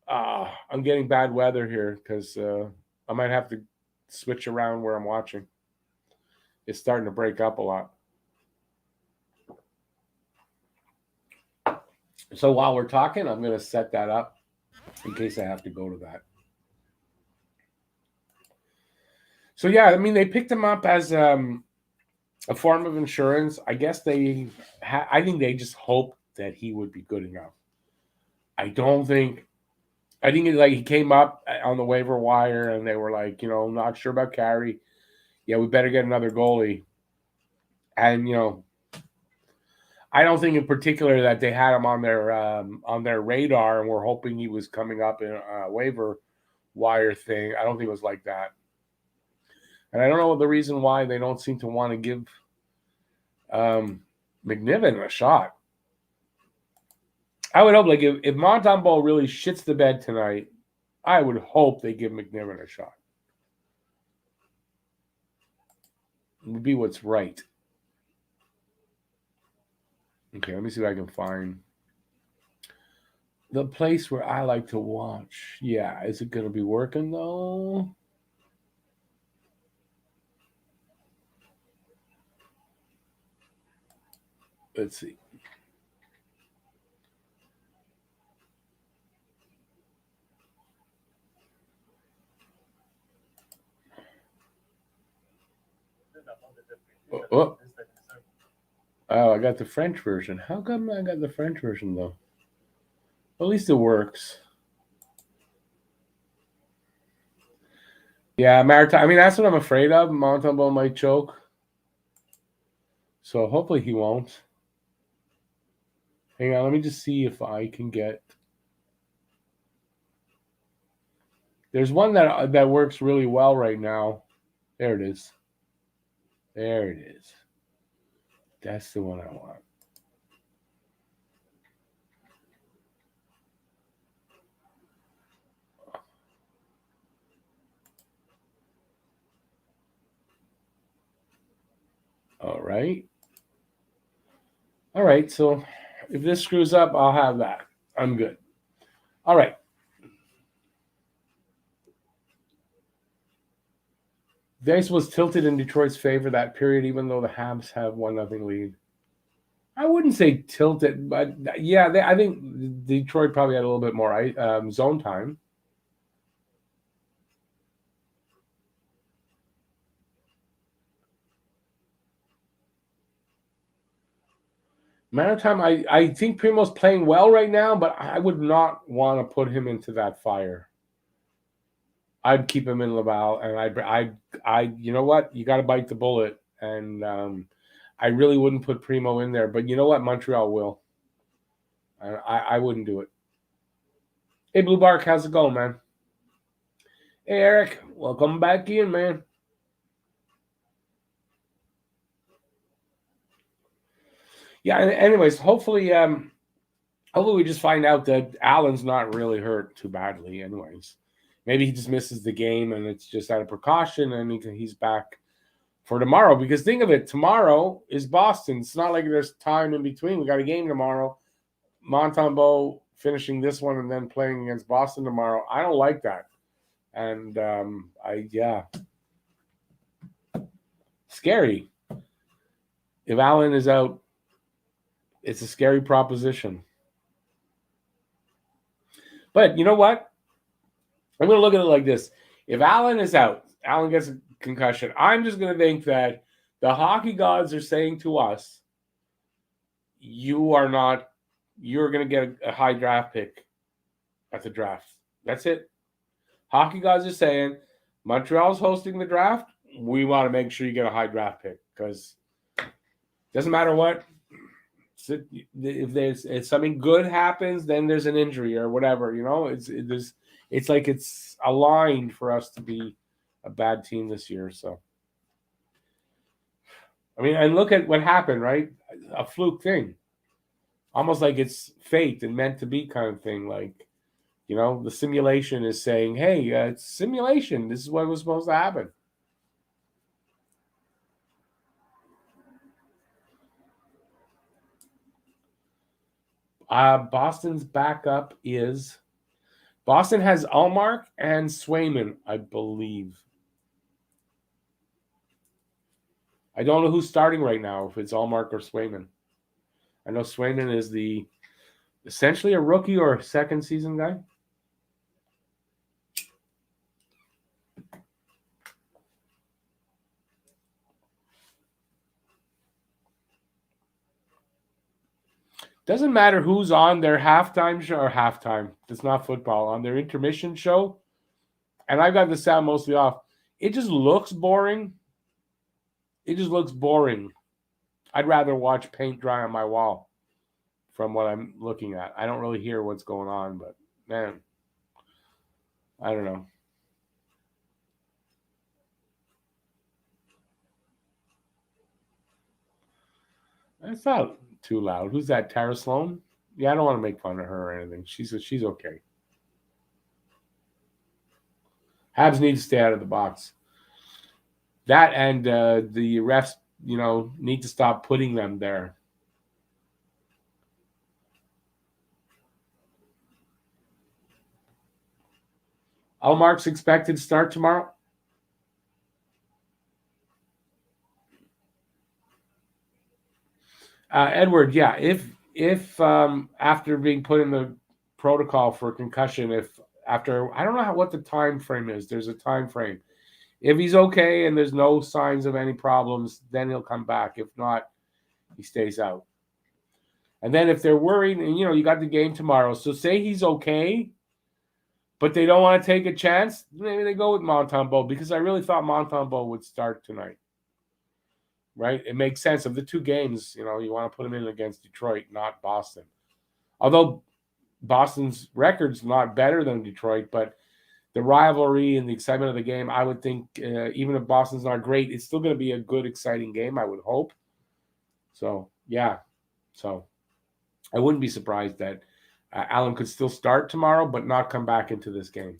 I'm getting bad weather here because I might have to switch around where I'm watching. It's starting to break up a lot. So while we're talking, I'm going to set that up in case I have to go to that. So, yeah, I mean, they picked him up as a form of insurance. I guess I think they just hoped that he would be good enough. I think he came up on the waiver wire and they were like, not sure about Carey. Yeah, we better get another goalie. And, I don't think in particular that they had him on their radar and were hoping he was coming up in a waiver wire thing. I don't think it was like that. And I don't know the reason why they don't seem to want to give McNiven a shot. I would hope, like, if Montembeault really shits the bed tonight, I would hope they give McNiven a shot. It would be what's right. Okay, let me see if I can find the place where I like to watch. Yeah, is it going to be working, though? Let's see. Oh, I got the French version. How come I got the French version, though? At least it works. Yeah, Maritime. I mean, that's what I'm afraid of. Montembeault might choke. So hopefully he won't. Hang on, let me just see if I can get... There's one that works really well right now. There it is. There it is. That's the one I want. All right. All right. So if this screws up, I'll have that. I'm good. All right. The ice was tilted in Detroit's favor that period, even though the Habs have 1-0 lead. I wouldn't say tilted, but yeah, I think Detroit probably had a little bit more zone time. Amount of time, I think Primo's playing well right now, but I would not want to put him into that fire. I'd keep him in Laval, and you know what? You got to bite the bullet, and I really wouldn't put Primo in there. But you know what? Montreal will. I wouldn't do it. Hey, Blue Bark, how's it going, man? Hey, Eric, welcome back in, man. Yeah. Anyways, hopefully we just find out that Allen's not really hurt too badly. Anyways, maybe he just misses the game, and it's just out of precaution, and he's back for tomorrow. Because think of it, tomorrow is Boston. It's not like there's time in between. We got a game tomorrow. Montembeault finishing this one and then playing against Boston tomorrow. I don't like that. And scary. If Allen is out, it's a scary proposition. But you know what? I'm going to look at it like this. If Allen is out, Allen gets a concussion, I'm just going to think that the hockey gods are saying to us, you're going to get a high draft pick at the draft. That's it. Hockey gods are saying, Montreal's hosting the draft. We want to make sure you get a high draft pick because it doesn't matter what. If something good happens, then there's an injury or whatever. You know, it's like it's aligned for us to be a bad team this year. So, I mean, and look at what happened, right? A fluke thing, almost like it's fate and meant to be kind of thing. Like, you know, the simulation is saying, "Hey, it's simulation. This is what was supposed to happen." Boston's backup is Boston has Allmark and Swayman, I believe. I don't know who's starting right now, if it's Allmark or Swayman. I know Swayman is essentially a rookie or a second season guy. Doesn't matter who's on their halftime show or halftime. It's not football. On their intermission show, and I got the sound mostly off. It just looks boring. It just looks boring. I'd rather watch paint dry on my wall from what I'm looking at. I don't really hear what's going on, but man, I don't know. It's not too loud. Who's that? Tara Sloan? Yeah, I don't want to make fun of her or anything. She's okay. Habs need to stay out of the box. That and the refs, need to stop putting them there. Allmark's expected to start tomorrow. Edward, yeah. If after being put in the protocol for concussion, I don't know what the time frame is. There's a time frame. If he's okay and there's no signs of any problems, then he'll come back. If not, he stays out. And then if they're worried, and you got the game tomorrow, so say he's okay, but they don't want to take a chance, maybe they go with Montembeault because I really thought Montembeault would start tonight. Right? It makes sense. Of the two games, you want to put him in against Detroit, not Boston. Although Boston's record's not better than Detroit, but the rivalry and the excitement of the game, I would think, even if Boston's not great, it's still going to be a good, exciting game, I would hope. So, yeah. So, I wouldn't be surprised that Allen could still start tomorrow, but not come back into this game.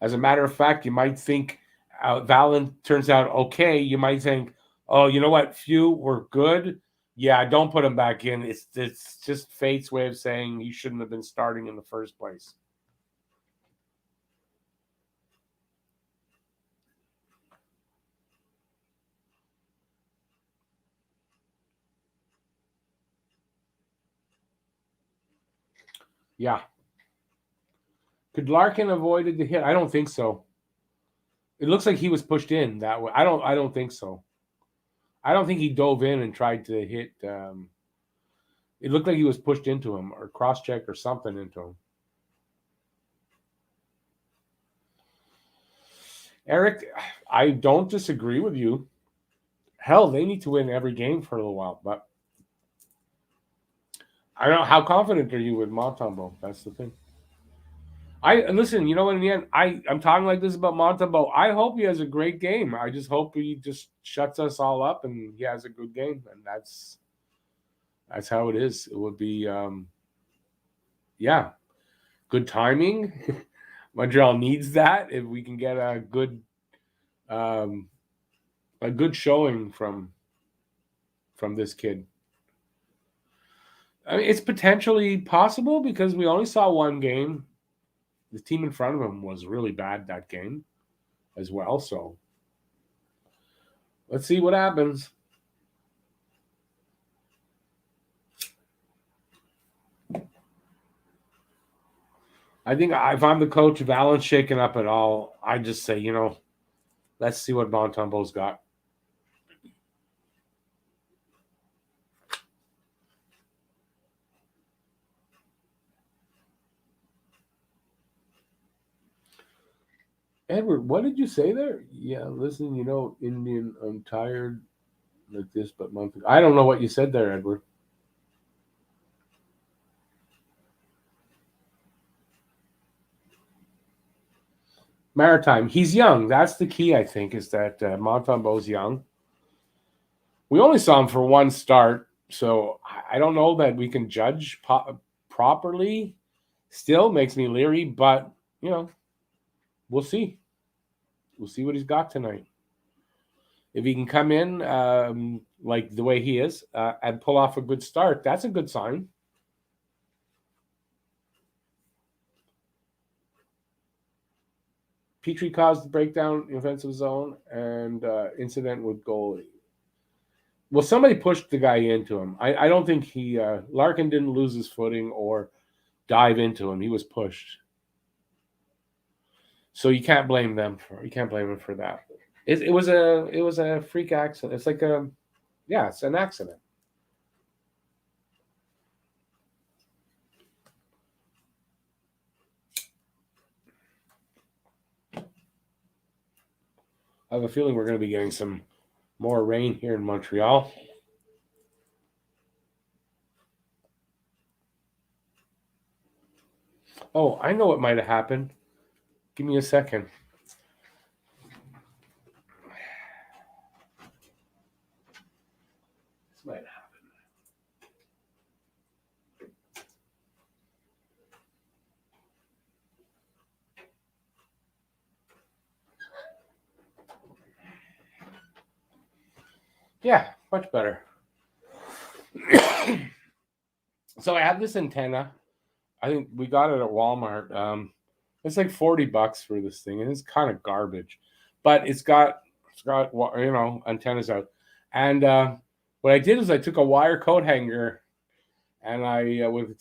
As a matter of fact, you might think Valen turns out okay. You might think, oh, you know what? Phew, we're good. Yeah, don't put him back in. It's just fate's way of saying he shouldn't have been starting in the first place. Yeah. Could Larkin avoided the hit? I don't think so. It looks like he was pushed in that way. I don't think so. I don't think he dove in and tried to hit. It looked like he was pushed into him or cross check or something into him. Eric, I don't disagree with you. Hell, they need to win every game for a little while, but I don't know how confident are you with Montembeault? That's the thing. I listen. You know what? In the end, I'm talking like this about Montembeault. I hope he has a great game. I just hope he just shuts us all up and he has a good game, and that's how it is. It would be, yeah, good timing. Montreal needs that. If we can get um, a good showing from this kid. I mean, it's potentially possible because we only saw one game. The team in front of him was really bad that game as well. So let's see what happens. I think if I'm the coach, if Allen's shaken up at all, I just say, let's see what Montembeault's got. Edward, what did you say there? Yeah, listen, Indian, I'm tired like this, but I don't know what you said there, Edward. Maritime, he's young. That's the key, I think, is that Montembeault's young. We only saw him for one start, so I don't know that we can judge properly. Still makes me leery, but, we'll see. We'll see what he's got tonight. If he can come in like the way he is and pull off a good start, that's a good sign. Petrie caused the breakdown in offensive zone and incident with goalie. Well, somebody pushed the guy into him. I don't think Larkin didn't lose his footing or dive into him. He was pushed. So you can't blame him for that. It was a freak accident. It's like it's an accident. I have a feeling we're going to be getting some more rain here in Montreal. Oh, I know what might have happened. Give me a second. This might have happened. Yeah, much better. So I have this antenna. I think we got it at Walmart. It's like $40 for this thing, and it's kind of garbage, but it's got antennas out. And what I did is I took a wire coat hanger, and I with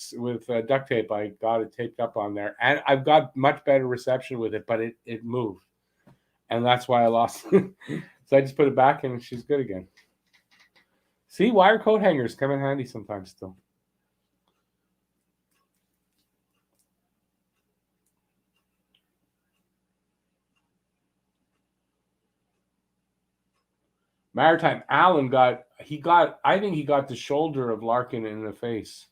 duct tape I got it taped up on there, and I've got much better reception with it, but it moved, and that's why I lost. So I just put it back, and she's good again. See, wire coat hangers come in handy sometimes still. Maritime Allen I think he got the shoulder of Larkin in the face.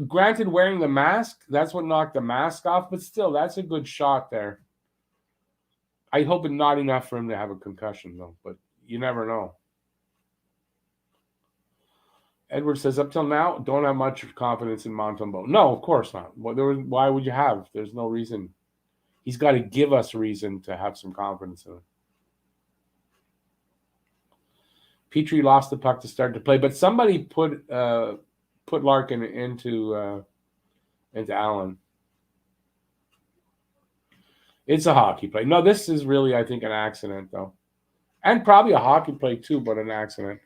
Granted, wearing the mask, that's what knocked the mask off, but still, that's a good shot there. I hope it's not enough for him to have a concussion, though, but you never know. Edward says, up till now, don't have much confidence in Montembeault. No, of course not. Why would you have? There's no reason. He's got to give us reason to have some confidence in him. Petrie lost the puck to start to play, but somebody put Larkin into Allen. It's a hockey play. No, this is really, I think, an accident, though. And probably a hockey play, too, but an accident.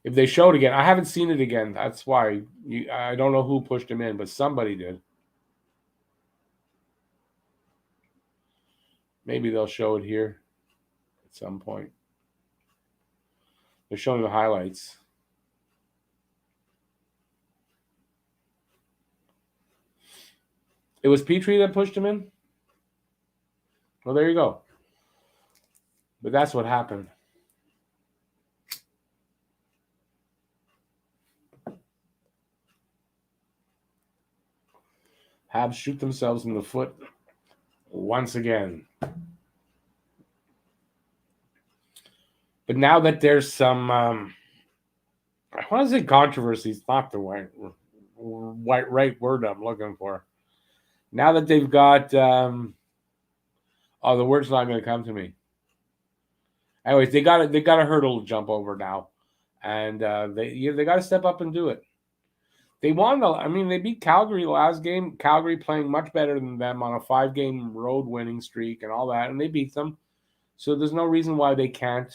If they show it again, I haven't seen it again. That's why. I don't know who pushed him in, but somebody did. Maybe they'll show it here at some point. They're showing the highlights. It was Petrie that pushed him in? Well, there you go. But that's what happened. Habs shoot themselves in the foot once again. But now that there's some, I want to say controversy is not the right word I'm looking for. Now that they've got, the word's not going to come to me. Anyways, they got a hurdle to jump over now, and they got to step up and do it. They won. They beat Calgary last game. Calgary playing much better than them on a 5-game road winning streak and all that, and they beat them. So there's no reason why they can't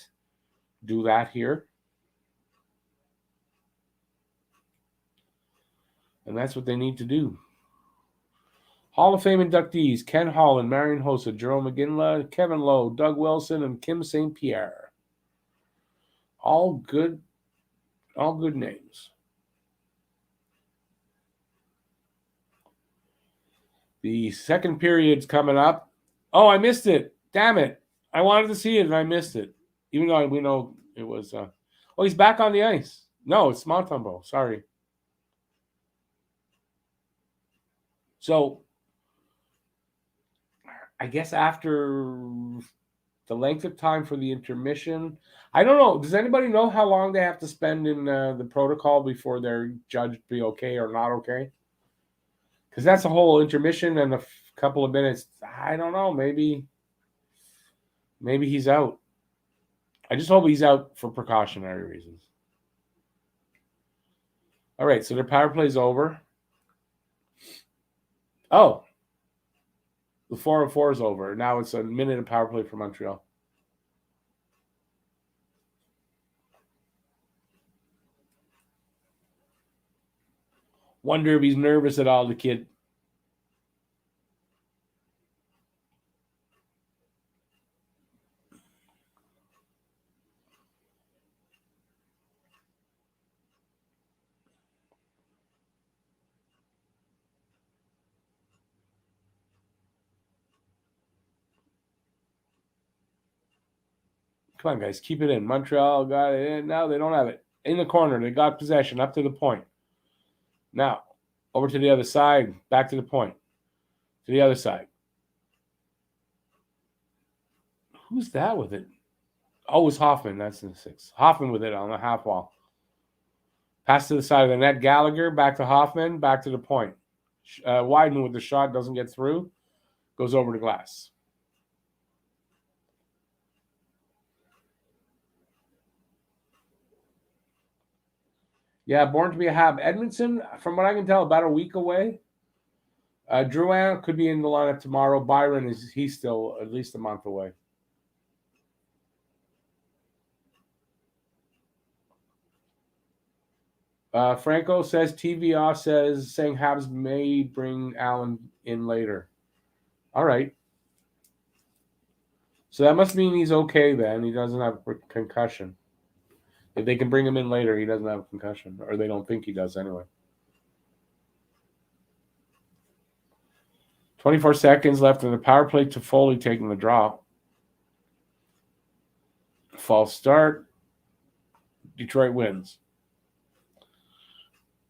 do that here. And that's what they need to do. Hall of Fame inductees: Ken Holland, Marion Hossa, Jerome McGinley, Kevin Lowe, Doug Wilson, and Kim St. Pierre. All good names. The second period's coming up. Oh, I missed it. Damn it. I wanted to see it and I missed it. Even though we know it was... he's back on the ice. No, it's Montembeault. Sorry. So, I guess after the length of time for the intermission, I don't know. Does anybody know how long they have to spend in the protocol before they're judged to be okay or not okay? Because that's a whole intermission and a couple of minutes. I don't know. Maybe he's out. I just hope he's out for precautionary reasons. All right, so their power play's over. Oh, the 4-on-4 is over. Now it's a minute of power play for Montreal. Wonder if he's nervous at all, the kid. Come on, guys. Keep it in. Montreal got it in. Now they don't have it. In the corner. They got possession up to the point. Now, over to the other side. Back to the point. To the other side. Who's that with it? Oh, it's Hoffman. That's in the 6. Hoffman with it on the half wall. Pass to the side of the net. Gallagher. Back to Hoffman. Back to the point. Wyden with the shot. Doesn't get through. Goes over the glass. Yeah, born to be a Hab. Edmondson, from what I can tell, about a week away. Drouin could be in the lineup tomorrow. Byron he's still at least a month away. Franco says TVR saying Habs may bring Allen in later. All right. So that must mean he's okay then. He doesn't have a concussion. If they can bring him in later, he doesn't have a concussion. Or they don't think he does anyway. 24 seconds left in the power play. Toffoli taking the drop. False start. Detroit wins.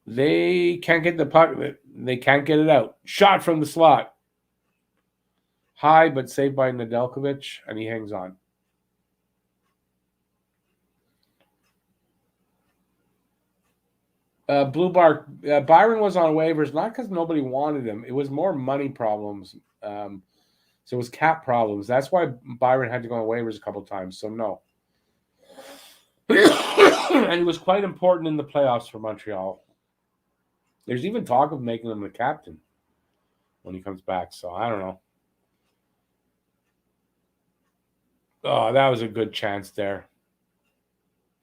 They can't get the puck. They can't get it out. Shot from the slot. High, but saved by Nedeljkovic, and he hangs on. Byron was on waivers, not because nobody wanted him. It was more money problems. So it was cap problems. That's why Byron had to go on waivers a couple times. So no. And he was quite important in the playoffs for Montreal. There's even talk of making him the captain when he comes back. So I don't know. Oh, that was a good chance there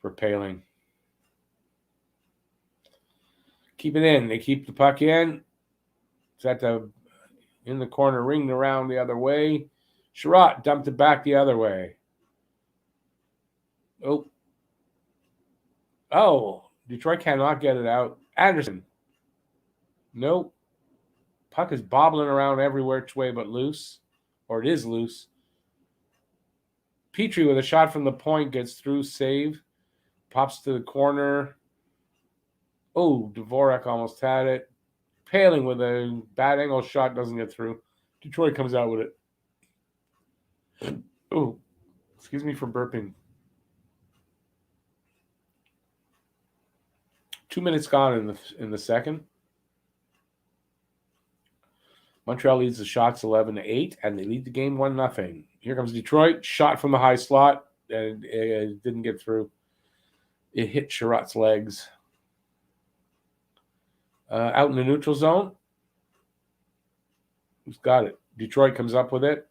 for Paling. Keep it in. They keep the puck in. It's at the in the corner, ringed around the other way. Sherratt dumped it back the other way. Oh, Detroit cannot get it out. Anderson. Nope. Puck is bobbling around everywhere which way but loose. Or it is loose. Petrie with a shot from the point gets through, save. Pops to the corner. Oh, Dvorak almost had it. Paling with a bad angle shot doesn't get through. Detroit comes out with it. Oh, excuse me for burping. 2 minutes gone in the second. Montreal leads the shots 11-8, and they lead the game 1-0. Here comes Detroit. Shot from the high slot, and it didn't get through. It hit Sherratt's legs. Out in the neutral zone. Who's got it? Detroit comes up with it.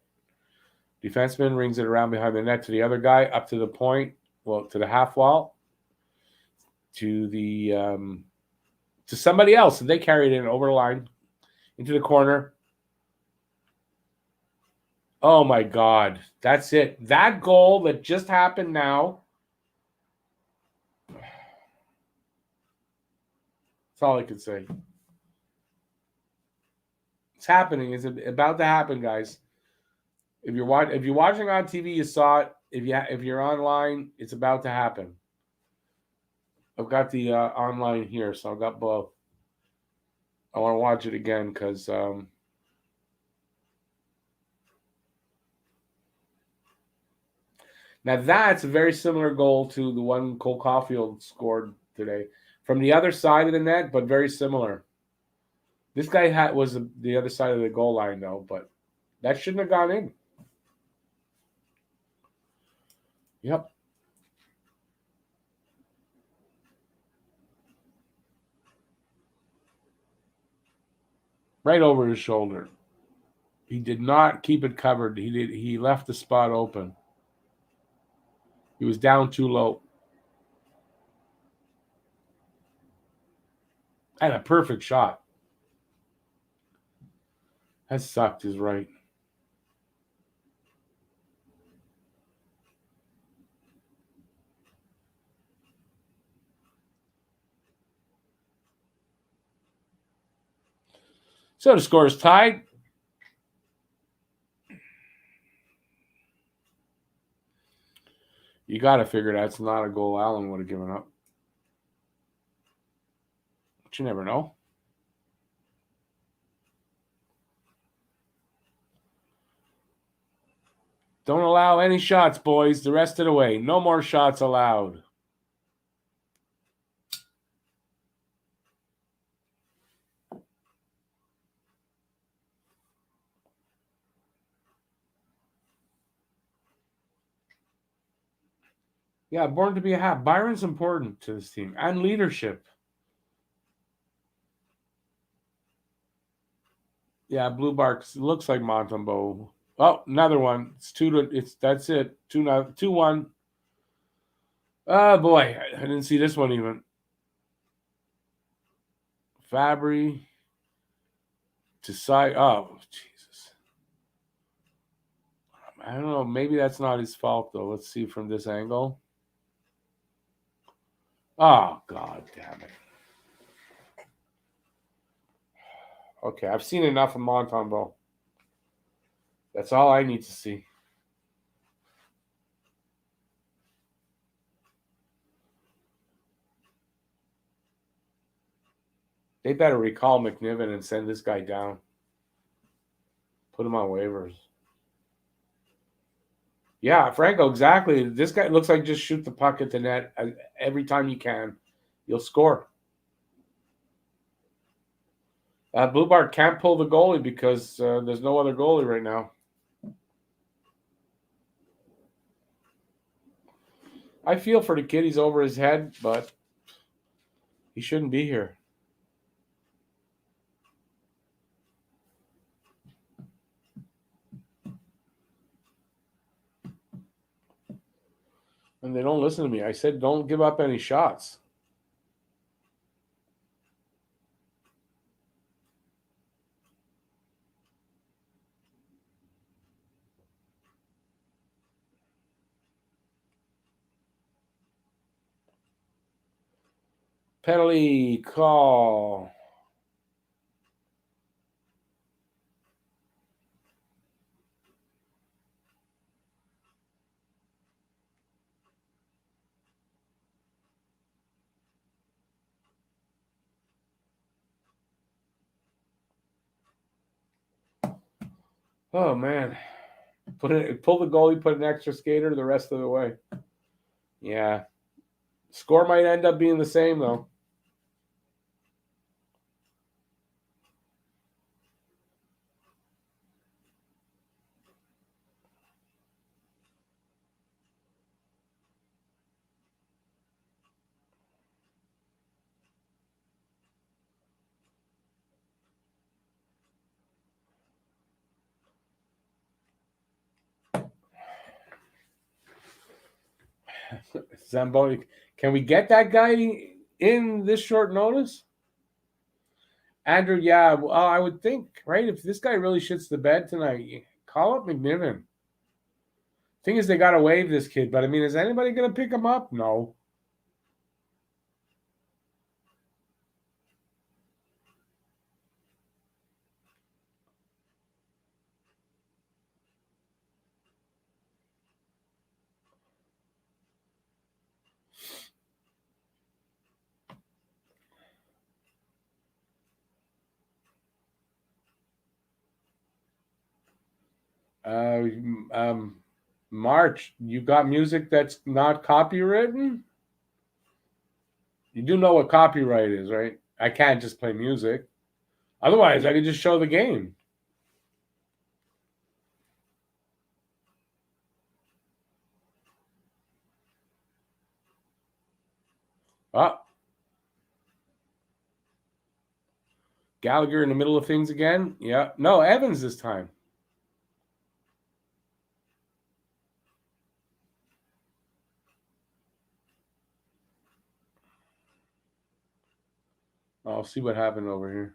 Defenseman rings it around behind the net to the other guy, up to the point, to the half wall, to somebody else. And they carry it in over the line, into the corner. Oh, my God. That's it. That goal that just happened now. That's all I could say. It's happening. It's about to happen, guys. If you're watching on TV, you saw it. If you're online, it's about to happen. I've got the online here, so I've got both. I want to watch it again because now that's a very similar goal to the one Cole Caulfield scored today from the other side of the net, but very similar. This guy was the other side of the goal line, though, but that shouldn't have gone in. Yep. Right over his shoulder. He did not keep it covered. He left the spot open. He was down too low. And a perfect shot. That sucked, is right. So the score is tied. You got to figure that's not a goal Allen would have given up. But you never know. Don't allow any shots, boys, the rest of the way. No more shots allowed. Yeah, born to be a Hab. Byron's important to this team and leadership. Yeah, Blue Barks looks like Montembeau. Oh, another one. That's it. 2-1. Oh boy, I didn't see this one even. Fabry to side. Oh, Jesus. I don't know. Maybe that's not his fault though. Let's see from this angle. Oh, God damn it. Okay, I've seen enough of Montembeau. That's all I need to see. They better recall McNiven and send this guy down. Put him on waivers. Yeah, Franco, exactly. This guy looks like just shoot the puck at the net every time you can. You'll score. Blue Bart can't pull the goalie because there's no other goalie right now. I feel for the kid. He's over his head, but he shouldn't be here. And they don't listen to me. I said don't give up any shots. Penalty call. Oh man. Pull the goalie, put an extra skater the rest of the way. Yeah. Score might end up being the same though. Zamboni, can we get that guy in this short notice? Andrew, yeah, well, I would think, right? If this guy really shits the bed tonight, call up McNiven. Thing is, they got to waive this kid, but I mean, is anybody going to pick him up? No. March, you got music that's not copywritten? You do know what copyright is, right? I can't just play music. Otherwise, I could just show the game. Oh. Gallagher in the middle of things again? Yeah. No, Evans this time. I'll see what happened over here.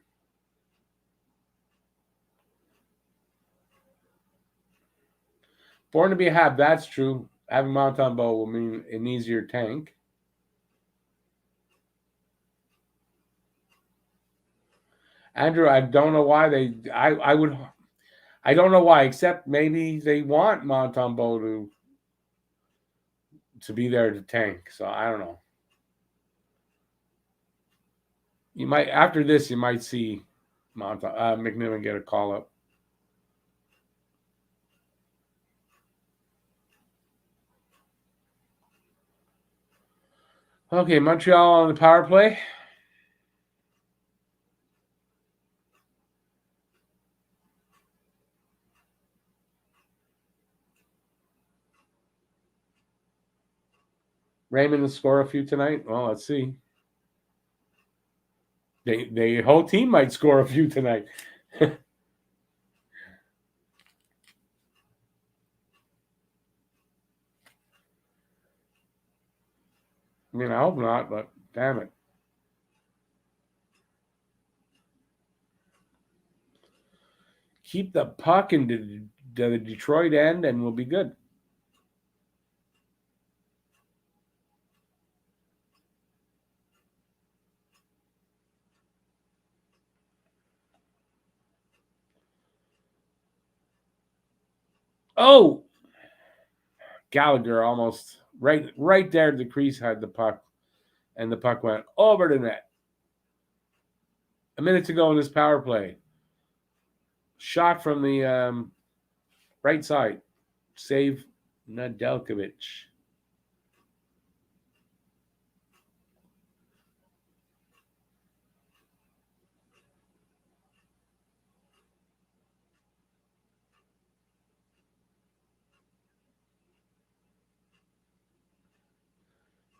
Born to be a Hab, that's true. Having Montembeault will mean an easier tank. Andrew, I don't know why I don't know why, except maybe they want Montembeault to be there to tank. So I don't know. You might after this, you might see McNiven get a call up. Okay, Montreal on the power play. Raymond will score a few tonight. Well, let's see. The whole team might score a few tonight. I mean, I hope not, but damn it. Keep the puck in the Detroit end and we'll be good. Oh! Gallagher almost right there at the crease had the puck, and the puck went over the net. A minute to go in this power play. Shot from the right side. Save Nedeljkovic.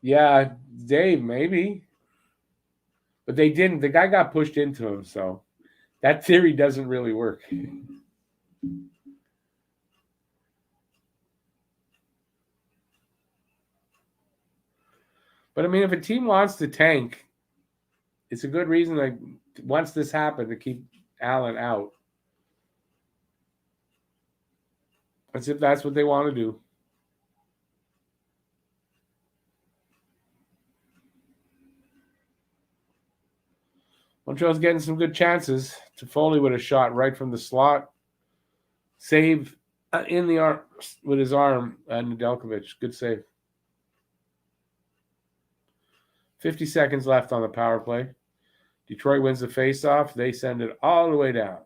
Yeah, Dave, maybe. But they didn't. The guy got pushed into him, so that theory doesn't really work. But I mean, if a team wants to tank, it's a good reason, like, once this happened, to keep Allen out. That's if that's what they want to do. Montreal's getting some good chances. Toffoli with a shot right from the slot. Save in the arm with his arm, Nedeljkovic. Good save. 50 seconds left on the power play. Detroit wins the faceoff. They send it all the way down.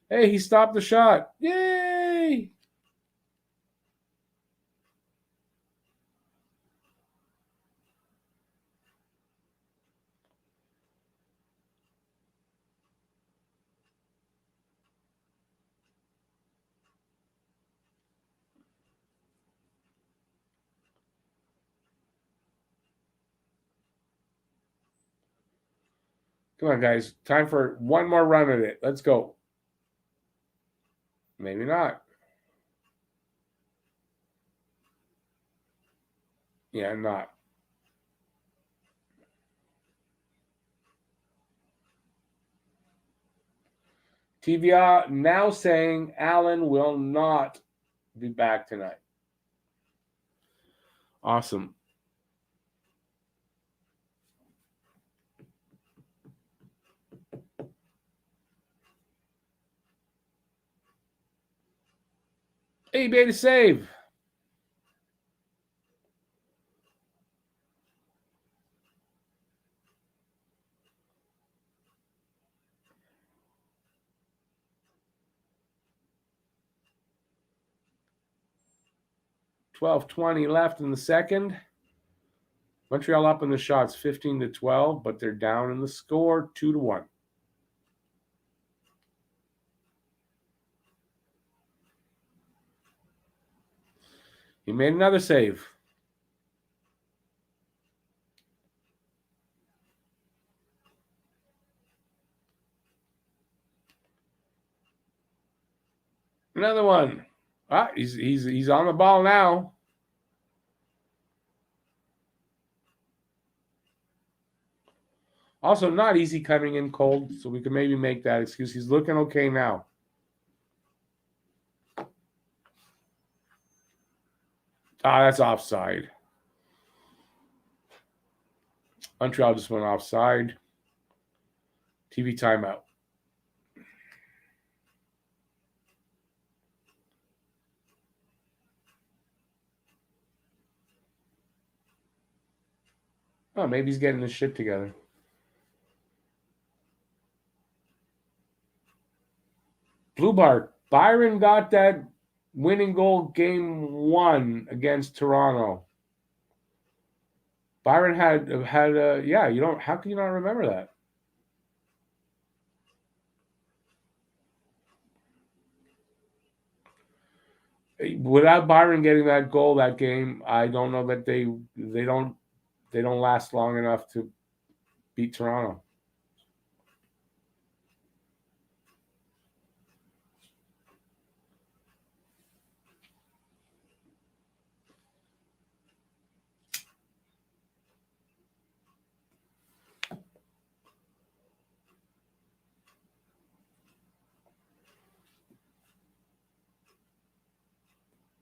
Hey, he stopped the shot. Yay! Come on, guys. Time for one more run at it. Let's go. Maybe not. Yeah, not. TVA now saying Allen will not be back tonight. Awesome. Hey, he made a save. $12:20 left in the second. Montreal up in the shots 15-12, but they're down in the score 2-1. He made another save. Another one. He's on the ball now. Also, not easy coming in cold, so we can maybe make that excuse. He's looking okay now. That's offside. Montreal just went offside. TV timeout. Oh, maybe he's getting his shit together. Blue Bar. Byron got that winning goal game 1 against Toronto. Byron had yeah, you don't, how can you not remember that? Without Byron getting that goal that game, I don't know that they don't last long enough to beat Toronto.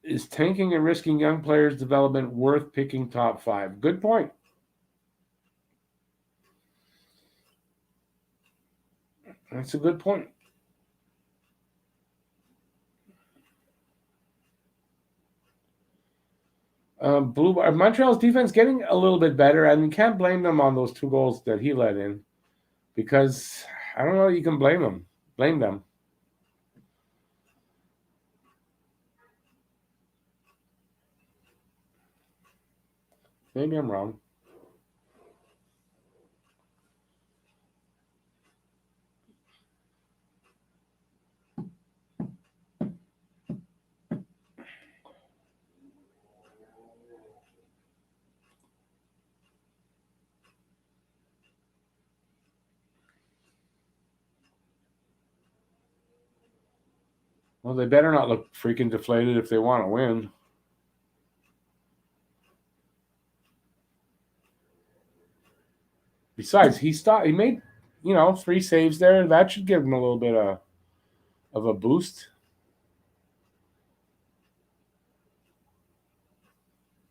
Is tanking and risking young players' development worth picking top 5? Good point. That's a good point. Montreal's defense getting a little bit better, and you can't blame them on those 2 goals that he let in, because I don't know you can blame them. Maybe I'm wrong. Well, they better not look freaking deflated if they want to win. Besides, he made, 3 saves there. That should give him a little bit of a boost.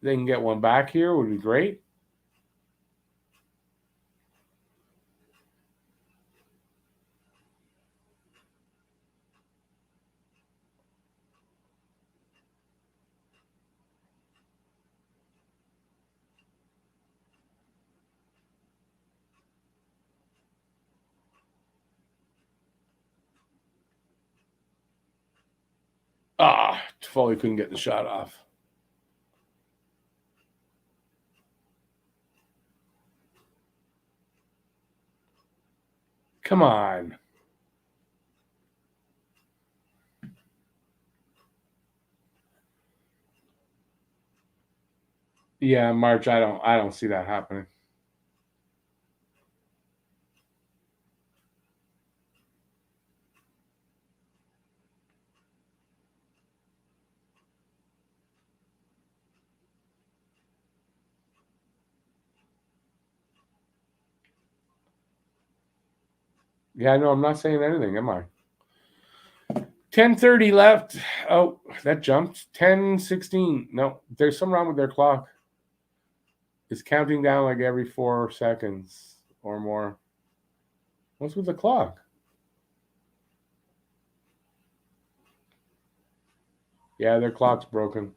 They can get one back here, would be great. Foley couldn't get the shot off. Come on. Yeah, March, I don't see that happening. Yeah, no, I'm not saying anything, am I? 10:30 left. Oh, that jumped. 10:16. No, there's something wrong with their clock. It's counting down like every 4 seconds or more. What's with the clock? Yeah, their clock's broken.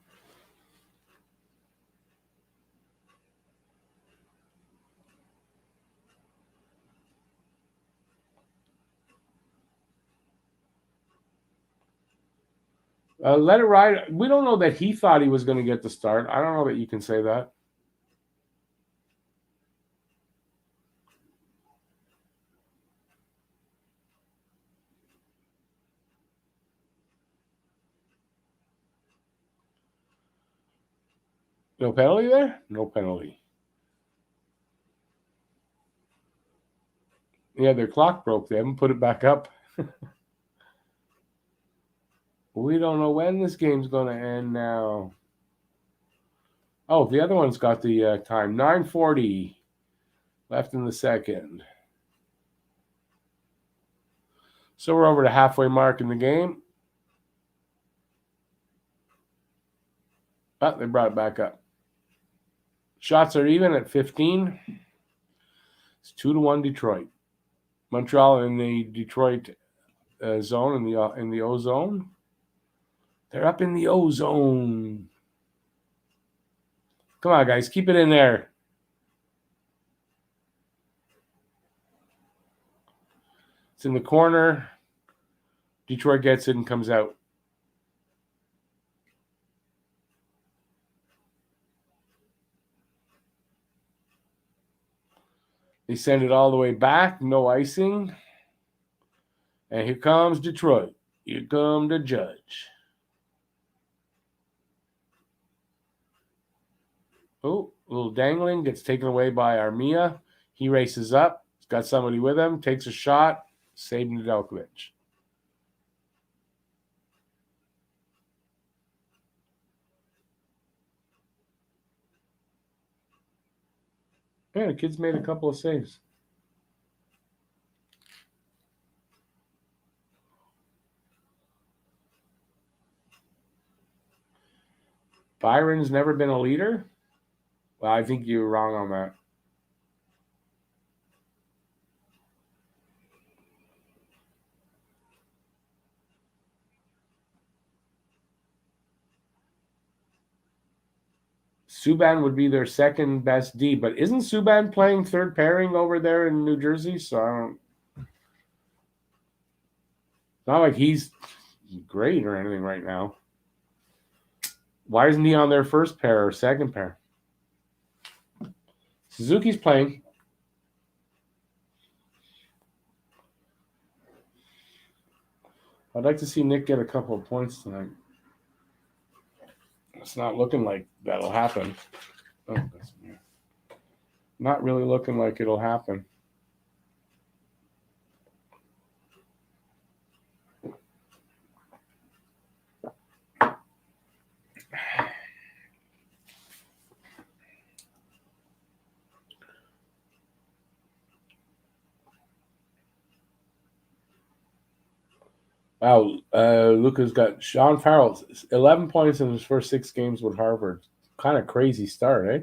Let it ride. We don't know that he thought he was going to get the start. I don't know that you can say that. No penalty there? No penalty. Yeah, their clock broke. They haven't put it back up. We don't know when this game's going to end now. Oh, the other one's got the time. 9:40 left in the second. So we're over the halfway mark in the game. Oh, they brought it back up. Shots are even at 15. It's 2-1 Detroit. Montreal in the Detroit zone, in the O zone. They're up in the O zone. Come on, guys, keep it in there. It's in the corner. Detroit gets it and comes out. They send it all the way back. No icing. And here comes Detroit. Here come the judge. Oh, a little dangling. Gets taken away by Armia. He races up. He's got somebody with him. Takes a shot. Saved Nedeljkovic. Yeah, the kid's made a couple of saves. Byron's never been a leader? Well, I think you were wrong on that. Subban would be their second best D, but isn't Subban playing third pairing over there in New Jersey? So I don't. It's not like he's great or anything right now. Why isn't he on their first pair or second pair? Suzuki's playing. I'd like to see Nick get a couple of points tonight. It's not looking like that'll happen. Oh, that's weird. Not really looking like it'll happen. Wow, Luca's got Sean Farrell, 11 points in his first 6 games with Harvard. Kind of crazy start, eh?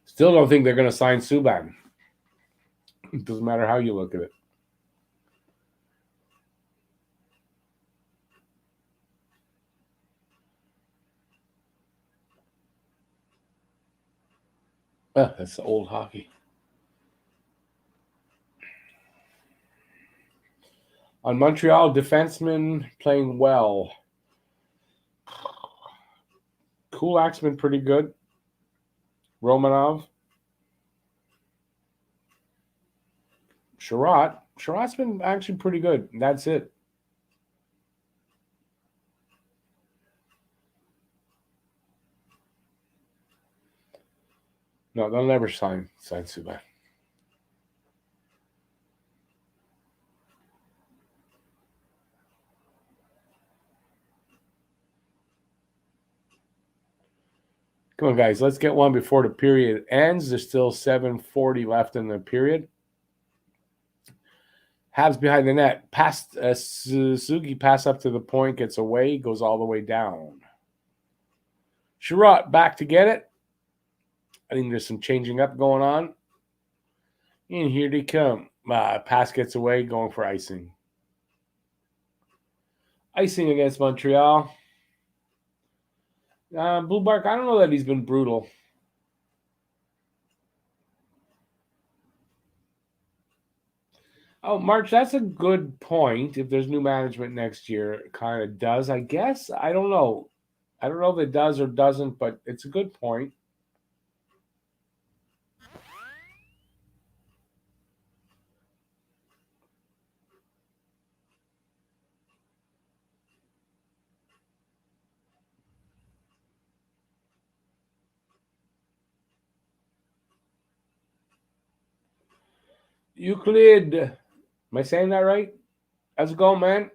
Still don't think they're going to sign Subban. It doesn't matter how you look at it. That's old hockey. On Montreal, defenseman playing well. Kulak's been pretty good. Romanov. Sherratt's been actually pretty good. That's it. No, they'll never sign Subban. Come on, guys. Let's get one before the period ends. There's still 7:40 left in the period. Habs behind the net. Suzuki pass up to the point, gets away, goes all the way down. Sherratt back to get it. I think there's some changing up going on. And here they come. Pass gets away, going for icing. Icing against Montreal. Blue Bark, I don't know that he's been brutal. Oh, March, that's a good point. If there's new management next year, it kind of does, I guess. I don't know. I don't know if it does or doesn't, but it's a good point. Euclid. Am I saying that right? How's it going, man?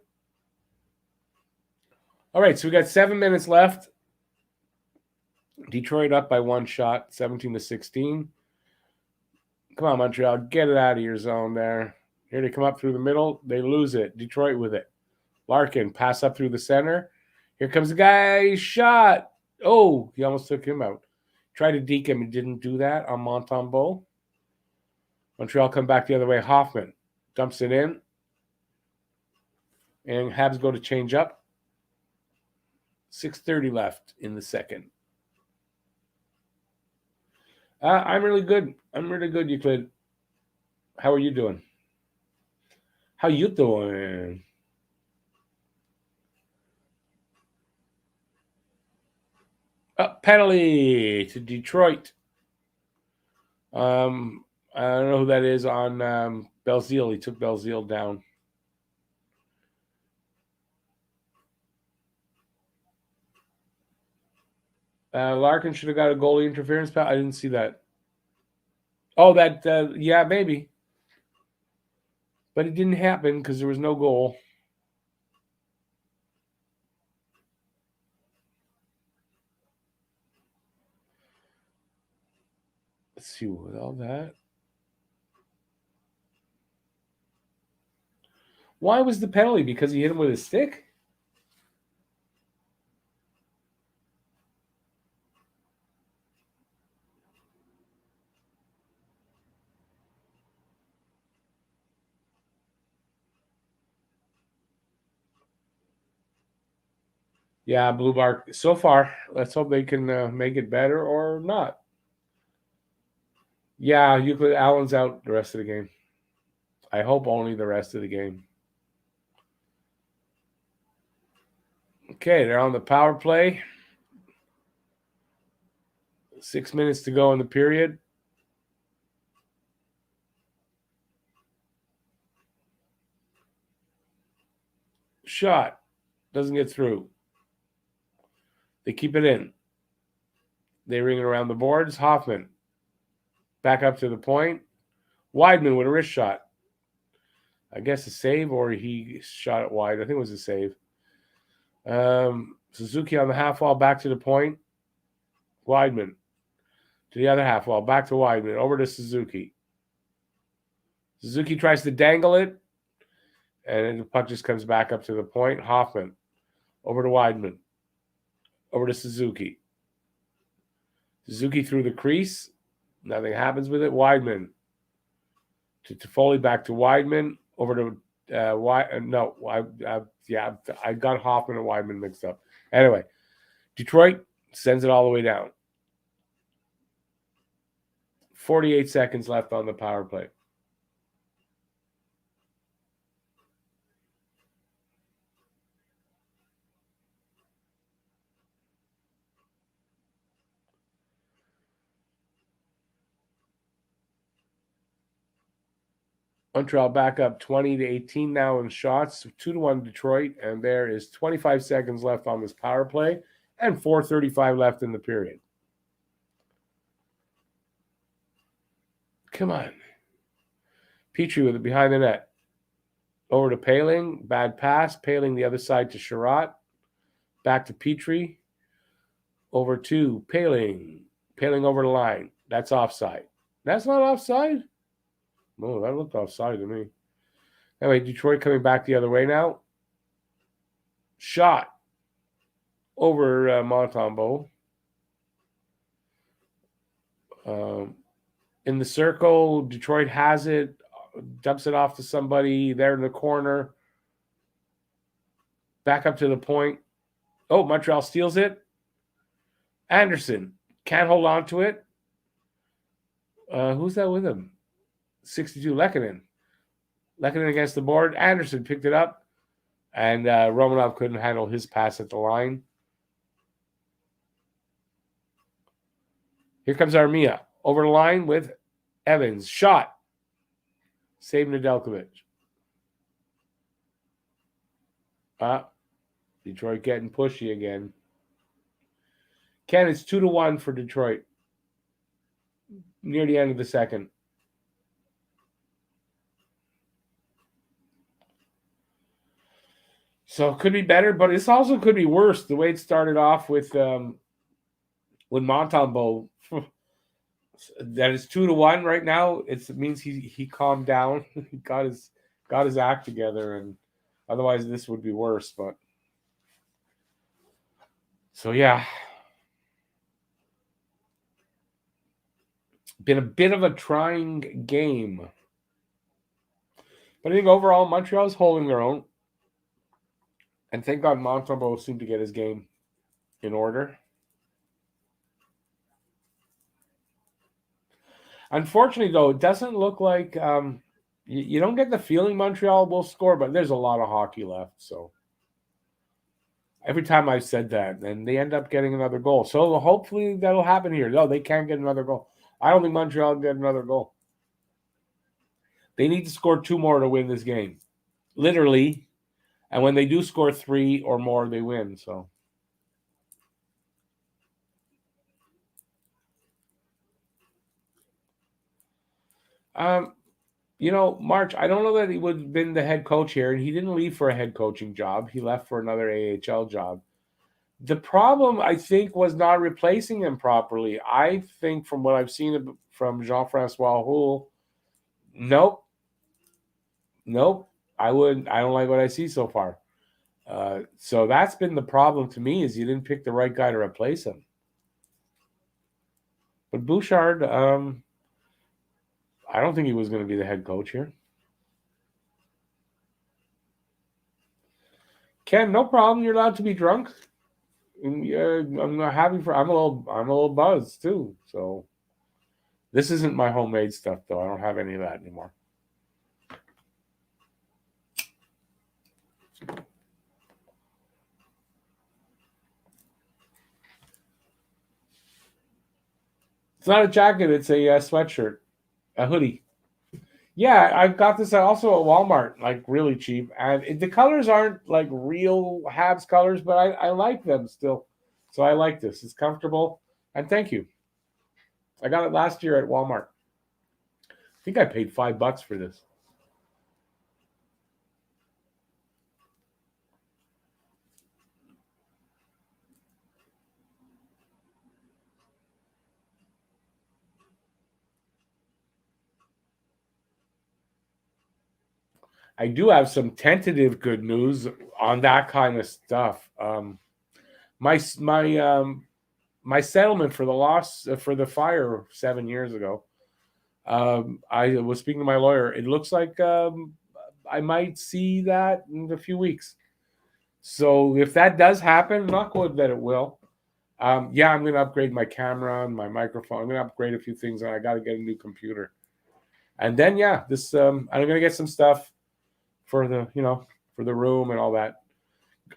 All right, so we got 7 minutes left. Detroit up by 1 shot, 17-16. Come on, Montreal, get it out of your zone there. Here they come up through the middle. They lose it. Detroit with it. Larkin, pass up through the center. Here comes the guy. Shot. Oh, he almost took him out. Tried to deke him. He didn't do that on Montembeault. Montreal come back the other way. Hoffman dumps it in. And Habs go to change up. 6:30 left in the second. I'm really good. I'm really good, Euclid. How are you doing? How you doing? Penalty to Detroit. I don't know who that is on Belzile. He took Belzile down. Larkin should have got a goalie interference. I didn't see that. Oh, yeah, maybe. But it didn't happen because there was no goal. Let's see with all that. Why was the penalty? Because he hit him with his stick? Yeah, Blue Bark. So far, let's hope they can make it better or not. Yeah, Euclid Allen's out the rest of the game. I hope only the rest of the game. Okay, they're on the power play. 6 minutes to go in the period. Shot. Doesn't get through. They keep it in. They ring it around the boards. Hoffman. Back up to the point. Weidman with a wrist shot. I guess a save, or he shot it wide. I think it was a save. Suzuki on the half wall, back to the point. Weidman. to the other half wall. Back to Weidman. Over to Suzuki. Suzuki tries to dangle it, and the puck just comes back up to the point. Hoffman. Over to Weidman. Over to Suzuki. Suzuki through the crease. Nothing happens with it. Weidman. To Toffoli, back to Weidman. Over to I got Hoffman and Weidman mixed up. Anyway, Detroit sends it all the way down. 48 seconds left on the power play. Montreal back up 20-18 now in shots, 2-1 Detroit, and there is 25 seconds left on this power play and 4:35 left in the period. Come on. Petrie with it behind the net. Over to Paling, bad pass. Paling the other side to Sherratt. Back to Petrie. Over to Paling. Paling over the line. That's offside. That's not offside? No, that looked offside to me. Anyway, Detroit coming back the other way now. Shot over Montembeault. In the circle, Detroit has it, dumps it off to somebody there in the corner. Back up to the point. Oh, Montreal steals it. Anderson can't hold on to it. Who's that with him? 62, Lehkonen. Lehkonen against the board. Anderson picked it up, and Romanov couldn't handle his pass at the line. Here comes Armia. Over the line with Evans. Shot. Save Nedeljkovic. Detroit getting pushy again. Ken, it's 2-1 for Detroit. Near the end of the second. So it could be better, but this also could be worse. The way it started off with Montembeault, that is 2-1 right now. It means he calmed down, he got his act together, and otherwise this would be worse. But so yeah, been a bit of a trying game, but I think overall Montreal's holding their own. And thank God Montembeault seemed to get his game in order. Unfortunately, though, it doesn't look like you don't get the feeling Montreal will score, but there's a lot of hockey left. So every time I've said that, and they end up getting another goal. So hopefully that'll happen here. No, they can't get another goal. I don't think Montreal will get another goal. They need to score 2 more to win this game. Literally. And when they do score 3 or more, they win. So, March, I don't know that he would have been the head coach here, and he didn't leave for a head coaching job. He left for another AHL job. The problem, I think, was not replacing him properly. I think from what I've seen from Jean-Francois Houle, nope. I don't like what I see so far. So that's been the problem to me, is you didn't pick the right guy to replace him. But Bouchard, I don't think he was going to be the head coach here. Ken, no problem. You're allowed to be drunk. I'm a little buzzed too. So this isn't my homemade stuff, though. I don't have any of that anymore. It's not a jacket. It's a sweatshirt, a hoodie. Yeah, I got this also at Walmart, like really cheap. And the colors aren't like real Habs colors, but I like them still. So I like this. It's comfortable. And thank you. I got it last year at Walmart. I think I paid $5 for this. I do have some tentative good news on that kind of stuff. My settlement for the loss for the fire 7 years ago. I was speaking to my lawyer. It looks like I might see that in a few weeks. So if that does happen, knock wood that it will. Yeah, I'm going to upgrade my camera and my microphone. I'm going to upgrade a few things, and I got to get a new computer. And then, yeah, this I'm going to get some stuff for the for the room and all that.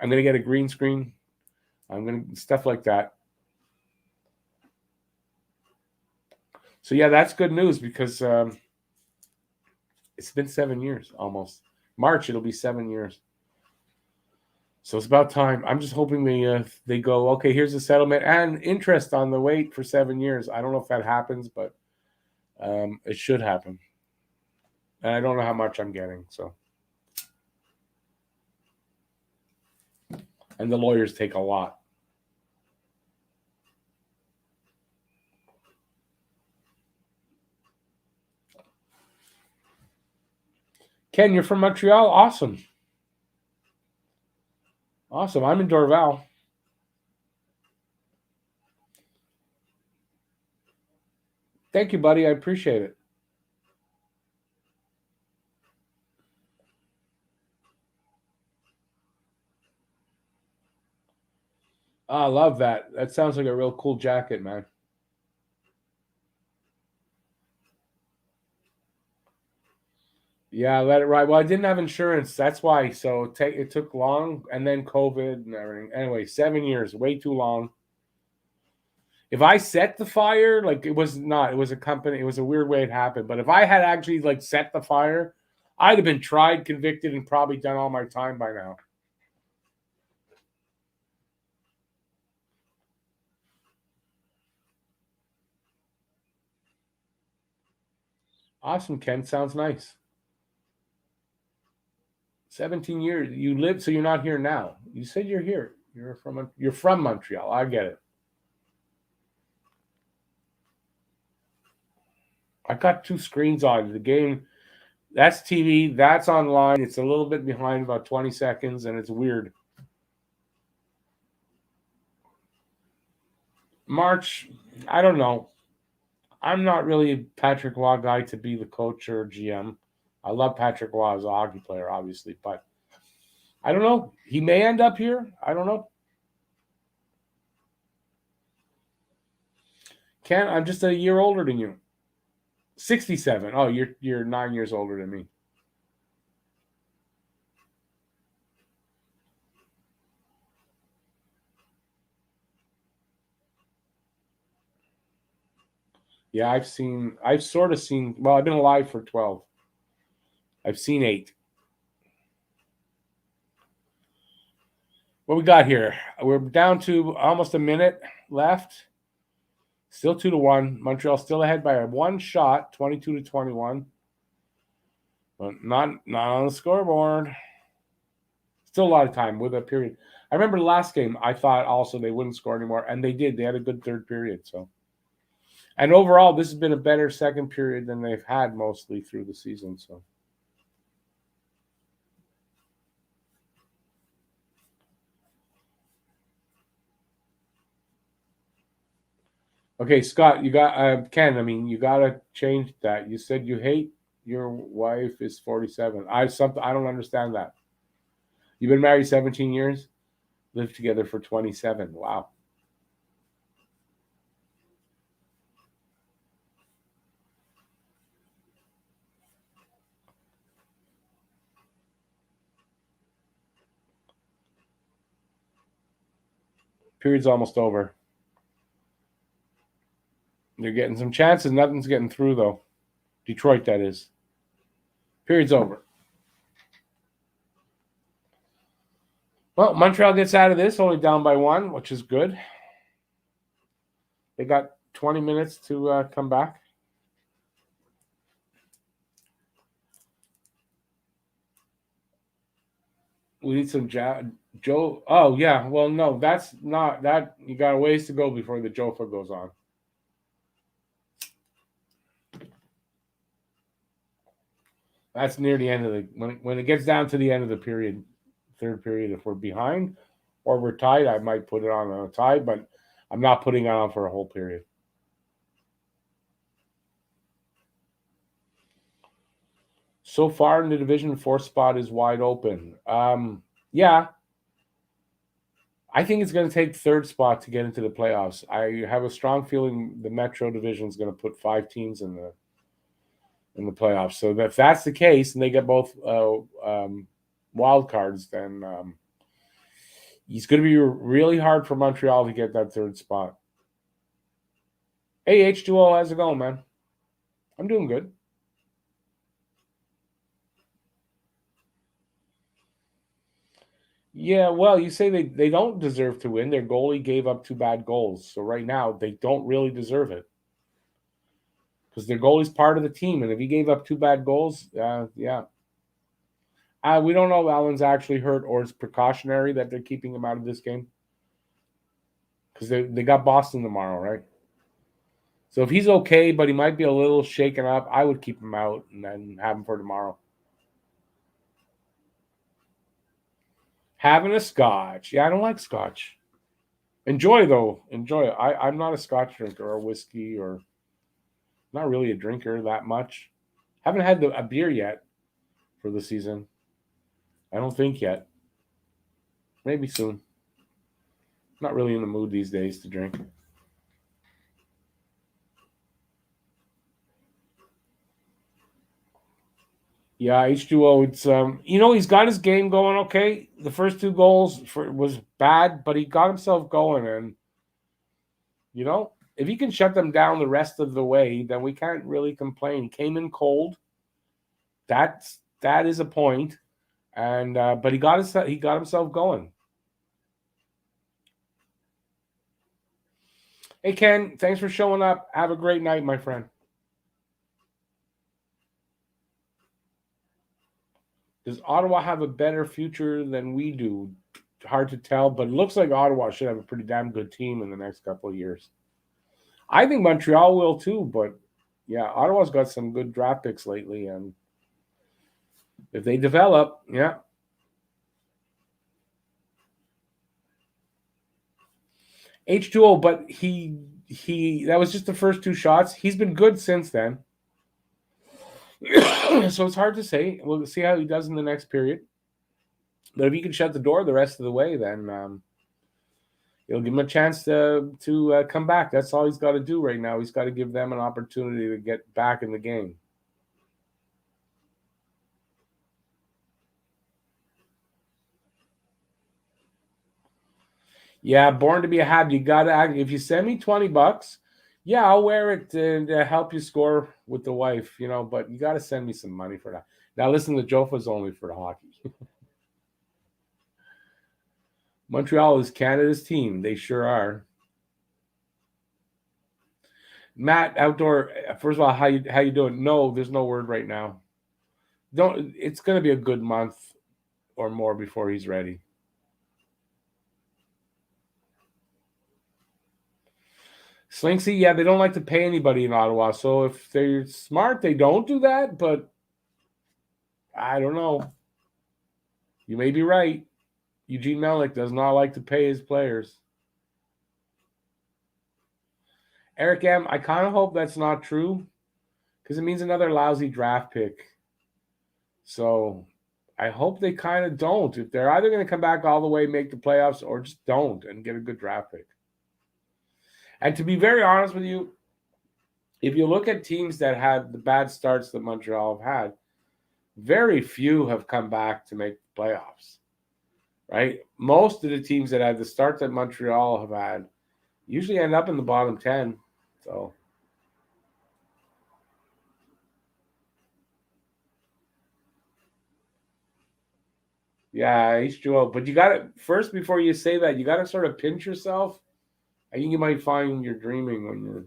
I'm going to get a green screen. I'm going to stuff like that. So yeah, that's good news because it's been 7 years almost. March it'll be 7 years. So it's about time. I'm just hoping they go, okay, here's the settlement and interest on the wait for 7 years. I don't know if that happens, but it should happen. And I don't know how much I'm getting. So, and the lawyers take a lot. Ken, you're from Montreal? Awesome. Awesome. I'm in Dorval. Thank you, buddy. I appreciate it. I love that. That sounds like a real cool jacket, man. Yeah, let it ride. Well, I didn't have insurance. That's why. So it took long, and then COVID and everything. Anyway, 7 years, way too long. If I set the fire, like it was not, it was a company. It was a weird way it happened. But if I had actually like set the fire, I'd have been tried, convicted, and probably done all my time by now. Awesome, Ken. Sounds nice. 17 years. You lived, so you're not here now. You said you're here. You're from Montreal. I get it. I got two screens on the game. That's TV. That's online. It's a little bit behind, about 20 seconds, and it's weird. March, I don't know. I'm not really a Patrick Waugh guy to be the coach or GM. I love Patrick Waugh as a hockey player, obviously, but I don't know. He may end up here. I don't know. Ken, I'm just a year older than you. 67. Oh, you're 9 years older than me. Yeah, I've sort of seen, well, I've been alive for 12. I've seen 8. What we got here? We're down to almost a minute left. Still 2-1. Montreal still ahead by one shot, 22-21. But not on the scoreboard. Still a lot of time with a period. I remember the last game, I thought also they wouldn't score anymore, and they did. They had a good third period. So, and overall, this has been a better second period than they've had mostly through the season. So, okay, Scott, you got Ken. I mean, you got to change that. You said you hate your wife is 47. I don't understand that. You've been married 17 years, lived together for 27. Wow. Period's almost over. They're getting some chances. Nothing's getting through, though. Detroit, that is. Period's over. Well, Montreal gets out of this, only down by 1, which is good. They got 20 minutes to come back. We need some Joe. Oh, yeah. Well, no, that's not that. You got a ways to go before the Jofa goes on. That's near the end of the when it gets down to the end of the period, third period. If we're behind or we're tied, I might put it on a tie, but I'm not putting it on for a whole period. So far in the division, fourth spot is wide open. Yeah, I think it's going to take third spot to get into the playoffs. I have a strong feeling the Metro division is going to put 5 teams in the playoffs. So if that's the case, and they get both wild cards, then it's going to be really hard for Montreal to get that third spot. Hey, H2O, how's it going, man? I'm doing good. Yeah, well, you say they don't deserve to win. Their goalie gave up 2 bad goals. So right now, they don't really deserve it. Because their goalie's part of the team. And if he gave up 2 bad goals, yeah. We don't know if Allen's actually hurt or it's precautionary that they're keeping him out of this game. Because they got Boston tomorrow, right? So if he's okay, but he might be a little shaken up, I would keep him out and then have him for tomorrow. Having a scotch. Yeah, I don't like scotch. Enjoy, though. Enjoy it. I'm not a scotch drinker or whiskey or not really a drinker that much. Haven't had a beer yet for the season. I don't think yet. Maybe soon. Not really in the mood these days to drink. Yeah, H2O. It's he's got his game going okay. The first 2 goals was bad, but he got himself going, and if he can shut them down the rest of the way, then we can't really complain. He came in cold. That is a point, and but he got himself going. Hey Ken, thanks for showing up. Have a great night, my friend. Does Ottawa have a better future than we do? Hard to tell, but it looks like Ottawa should have a pretty damn good team in the next couple of years. I think Montreal will too, but yeah, Ottawa's got some good draft picks lately, and if they develop, yeah. H2O, but he that was just the first 2 shots. He's been good since then. So it's hard to say. We'll see how he does in the next period. But if he can shut the door the rest of the way, then it'll give him a chance to come back. That's all he's got to do right now. He's got to give them an opportunity to get back in the game. Yeah, born to be a Hab. You got to act. If you send me $20, yeah, I'll wear it to help you score with the wife, but you got to send me some money for that. Now, listen, the Jofa's only for the hockey. Montreal is Canada's team. They sure are. Matt, outdoor. First of all, how you doing? No, there's no word right now. Don't. It's going to be a good month or more before he's ready. Slinksy, yeah, they don't like to pay anybody in Ottawa. So if they're smart, they don't do that. But I don't know. You may be right. Eugene Melnyk does not like to pay his players. Eric M., I kind of hope that's not true because it means another lousy draft pick. So I hope they kind of don't. If they're either going to come back all the way, make the playoffs, or just don't and get a good draft pick. And to be very honest with you, if you look at teams that had the bad starts that Montreal have had, very few have come back to make the playoffs, right? Most of the teams that had the start that Montreal have had usually end up in the bottom 10. So, yeah, H2O. But you got to, first, before you say that, you got to sort of pinch yourself. I think you might find you're dreaming when you're.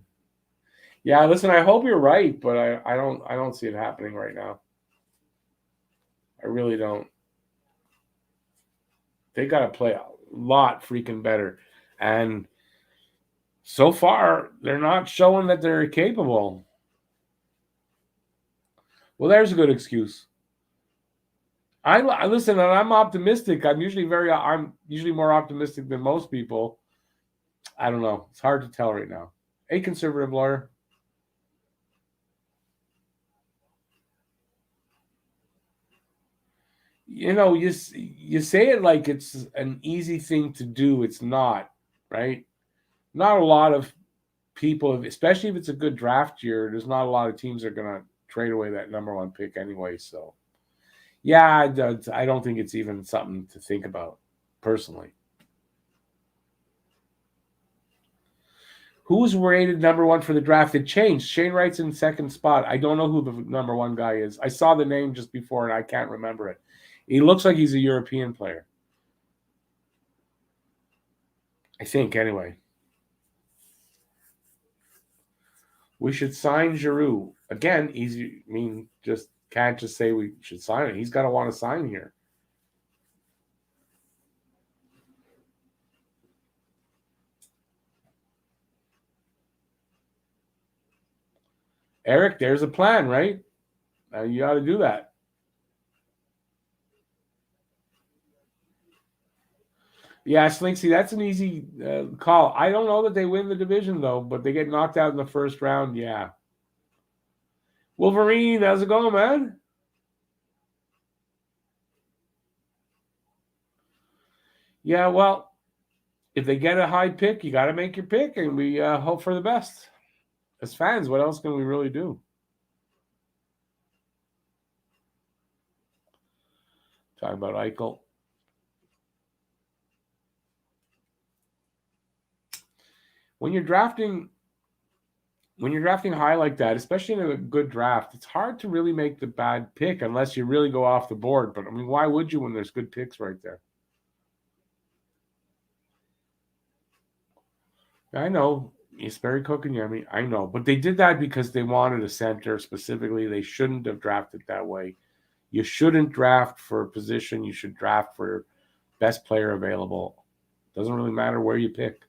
Yeah, listen, I hope you're right, but I don't see it happening right now. I really don't. They got to play a lot freaking better. And so far, they're not showing that they're capable. Well, there's a good excuse. I listen, and I'm optimistic. I'm usually more optimistic than most people. I don't know. It's hard to tell right now. A conservative lawyer. You say it like it's an easy thing to do. It's not, right? Not a lot of people, especially if it's a good draft year. There's not a lot of teams that are going to trade away that number one pick anyway. So, yeah, I don't think it's even something to think about personally. Who's rated number one for the draft? It changed. Shane Wright's in second spot. I don't know who the number one guy is. I saw the name just before, and I can't remember it. He looks like he's a European player. I think, anyway. We should sign Giroux. Again, easy. I mean, just can't just say we should sign it. He's got to want to sign here. Eric, there's a plan, right? You got to do that. Yeah, Slinksy, that's an easy call. I don't know that they win the division, though, but they get knocked out in the first round. Yeah. Wolverine, how's it going, man? Yeah, well, if they get a high pick, you got to make your pick, and we hope for the best. As fans, what else can we really do? Talking about Eichel. When you're drafting high like that, especially in a good draft, it's hard to really make the bad pick unless you really go off the board. But I mean, why would you when there's good picks right there? I know it's Barry Cook and Yemi. I know, but they did that because they wanted a center specifically. They shouldn't have drafted that way. You shouldn't draft for a position. You should draft for best player available. Doesn't really matter where you pick.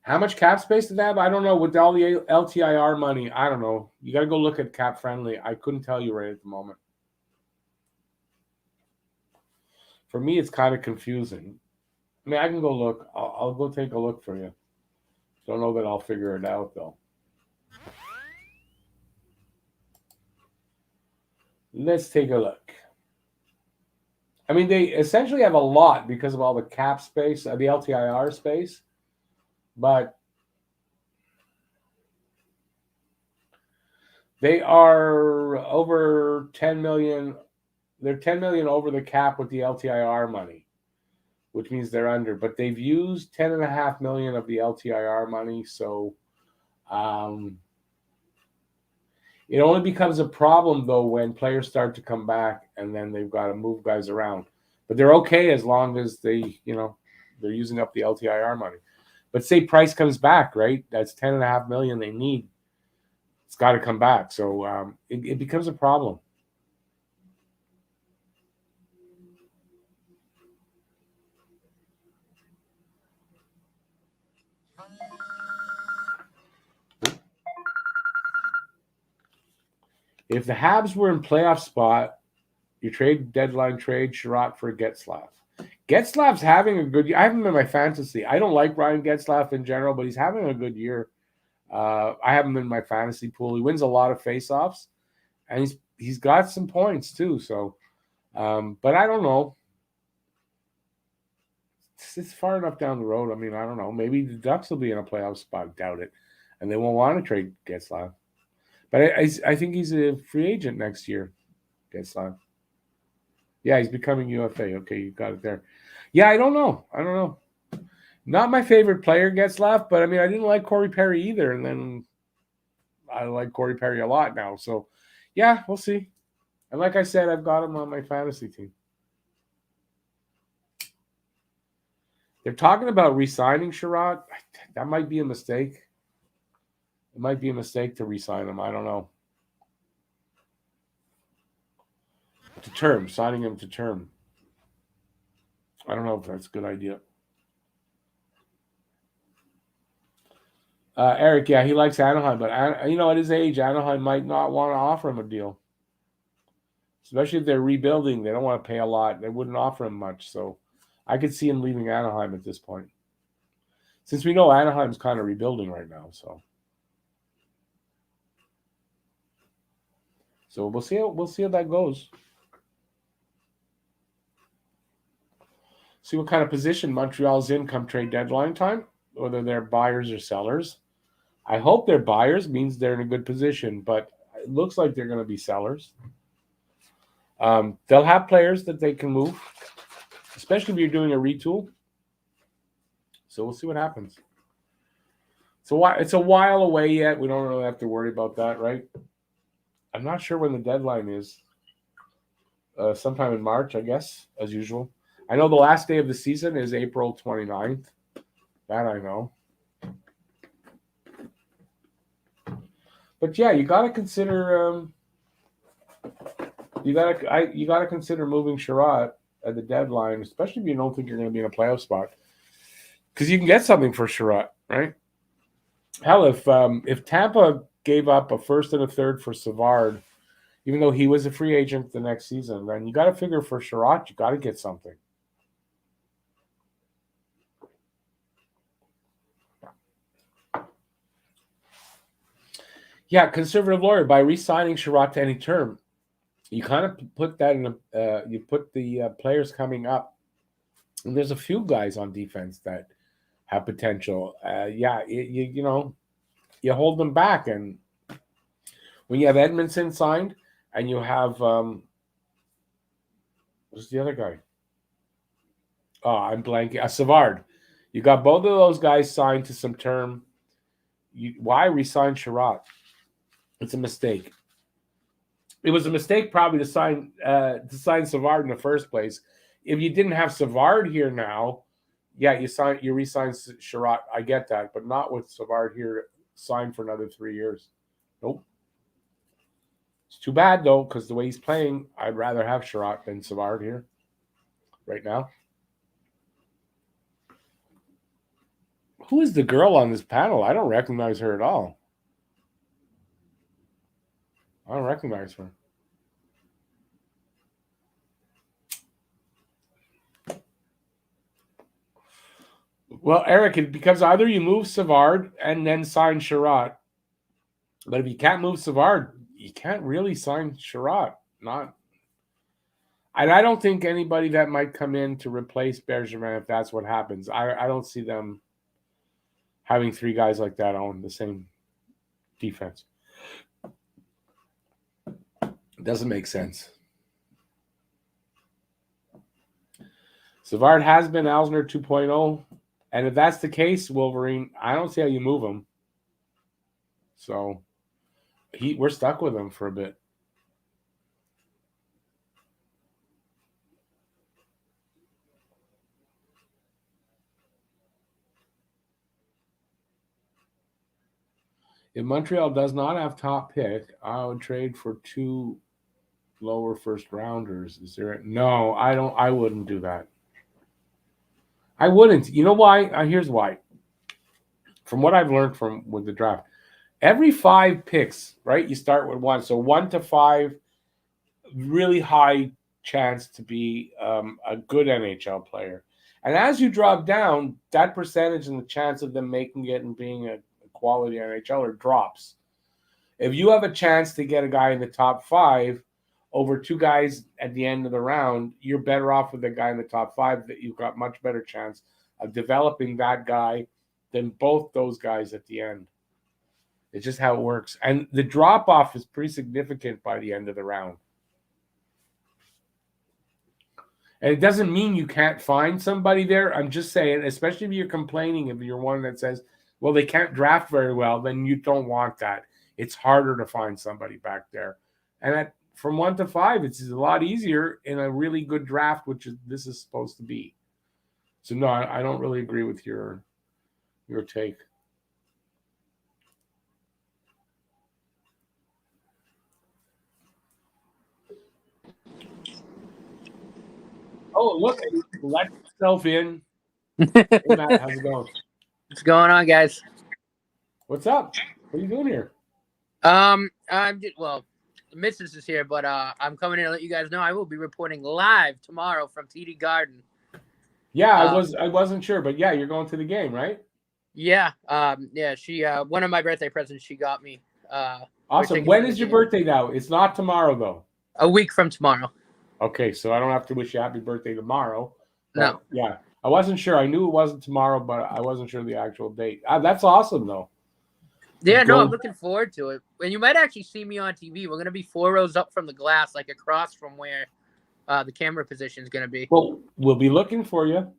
How much cap space did they have? I don't know. With all the LTIR money, I don't know. You got to go look at Cap Friendly. I couldn't tell you right at the moment. For me, it's kind of confusing. I mean, I can go look. I'll go take a look for you. Don't know that I'll figure it out, though. Let's take a look. I mean, they essentially have a lot because of all the cap space, the LTIR space, but they are over 10 million. They're 10 million over the cap with the LTIR money, which means they're under. But they've used 10.5 million of the LTIR money, so it only becomes a problem though when players start to come back and then they've got to move guys around. But they're okay as long as they're using up the LTIR money. But say Price comes back, right? That's 10.5 million they need. It's got to come back, so it becomes a problem. If the Habs were in playoff spot, you deadline trade Sherratt for Getzlaf. Getzlaf's having a good year. I have him in my fantasy. I don't like Ryan Getzlaf in general, but he's having a good year. I have him in my fantasy pool. He wins a lot of faceoffs, and he's got some points too. So, but I don't know. It's far enough down the road. I mean, I don't know. Maybe the Ducks will be in a playoff spot. Doubt it, and they won't want to trade Getzlaf. But I think he's a free agent next year. Getzlaf. Yeah, he's becoming UFA. Okay, you got it there. Yeah, I don't know. Not my favorite player, Getzlaf, but I mean, I didn't like Corey Perry either, and then I like Corey Perry a lot now. So, yeah, we'll see. And like I said, I've got him on my fantasy team. They're talking about re-signing Sherratt. That might be a mistake. It might be a mistake to re-sign him. I don't know. To term, signing him to term. I don't know if that's a good idea. Eric, yeah, he likes Anaheim, but at his age, Anaheim might not want to offer him a deal, especially if they're rebuilding. They don't want to pay a lot. They wouldn't offer him much, so I could see him leaving Anaheim at this point. Since we know Anaheim's kind of rebuilding right now, so we'll see how that goes. See what kind of position Montreal's in come trade deadline time, whether they're buyers or sellers. I hope they're buyers, means they're in a good position, but it looks like they're going to be sellers. They'll have players that they can move, especially if you're doing a retool. So we'll see what happens. So it's a while away yet. We don't really have to worry about that, right? I'm not sure when the deadline is. Sometime in March, I guess, as usual. I know the last day of the season is April 29th. That I know. But yeah, you got to consider. You got to consider moving Sherratt at the deadline, especially if you don't think you're going to be in a playoff spot, because you can get something for Sherratt, right? Hell, if Tampa gave up a first and a third for Savard, even though he was a free agent the next season, then you got to figure for Sherratt, you got to get something. Yeah, conservative lawyer, by re-signing Sherratt to any term, you kind of put that in you put the players coming up, and there's a few guys on defense that have potential. You hold them back, and when you have Edmondson signed, and you have what's the other guy? Oh, I'm blanking. Savard. You got both of those guys signed to some term. Why re-sign Sherratt? It's a mistake. It was a mistake probably to sign Savard in the first place. If you didn't have Savard here now, yeah, you re-sign Sherratt. I get that, but not with Savard here signed for another 3 years. Nope. It's too bad though, because the way he's playing, I'd rather have Sherratt than Savard here right now. Who is the girl on this panel? I don't recognize her at all. I don't recognize her. Well, Eric, it becomes either you move Savard and then sign Sherratt. But if you can't move Savard, you can't really sign Sherratt. And I don't think anybody that might come in to replace Bergevin, if that's what happens, I don't see them having three guys like that on the same defense. It doesn't make sense. Savard has been Alzner 2.0. And if that's the case, Wolverine, I don't see how you move him. So we're stuck with him for a bit. If Montreal does not have top pick, I would trade for 2 lower first rounders. Is there? No, I don't. I wouldn't do that. I wouldn't. You know why? Here's why. From what I've learned with the draft, every 5 picks, right? You start with 1, so 1 to 5, really high chance to be a good NHL player. And as you drop down, that percentage and the chance of them making it and being a quality NHLer drops. If you have a chance to get a guy in the top 5 over 2 guys at the end of the round, you're better off with the guy in the top 5. That you've got much better chance of developing that guy than both those guys at the end. It's just how it works. And the drop-off is pretty significant by the end of the round. And it doesn't mean you can't find somebody there. I'm just saying, especially if you're complaining, if you're one that says, well, they can't draft very well, then you don't want that. It's harder to find somebody back there. And from 1 to 5, it's a lot easier in a really good draft, which this is supposed to be. So, no, I don't really agree with your take. Oh, look, let yourself in. Hey, Matt, how's it going? What's going on, guys? What's up? What are you doing here? Well, the missus is here, but I'm coming in to let you guys know I will be reporting live tomorrow from TD Garden. Yeah, I wasn't sure, but yeah, you're going to the game, right? Yeah. She one of my birthday presents she got me. Awesome. When is your birthday now? It's not tomorrow though. A week from tomorrow. Okay, so I don't have to wish you happy birthday tomorrow. No. Yeah, I wasn't sure. I knew it wasn't tomorrow, but I wasn't sure the actual date. That's awesome though. Yeah, no, I'm looking forward to it. And you might actually see me on TV. We're going to be 4 rows up from the glass, like across from where the camera position is going to be. Well, we'll be looking for you.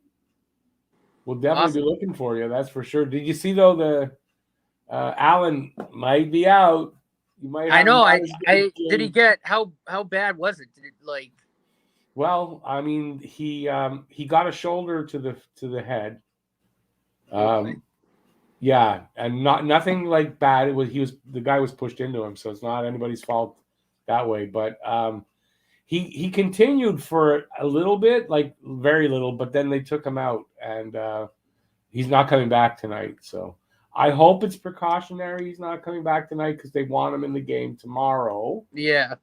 We'll definitely be looking for you. That's for sure. Did you see though the Allen might be out? You might. I know. Did he get how bad was it? Did it like? Well, I mean, he got a shoulder to the head. Yeah, and nothing like bad. The guy was pushed into him, so it's not anybody's fault that way. But he continued for a little bit, like very little, but then they took him out, and he's not coming back tonight. So I hope it's precautionary. He's not coming back tonight because they want him in the game tomorrow. Yeah,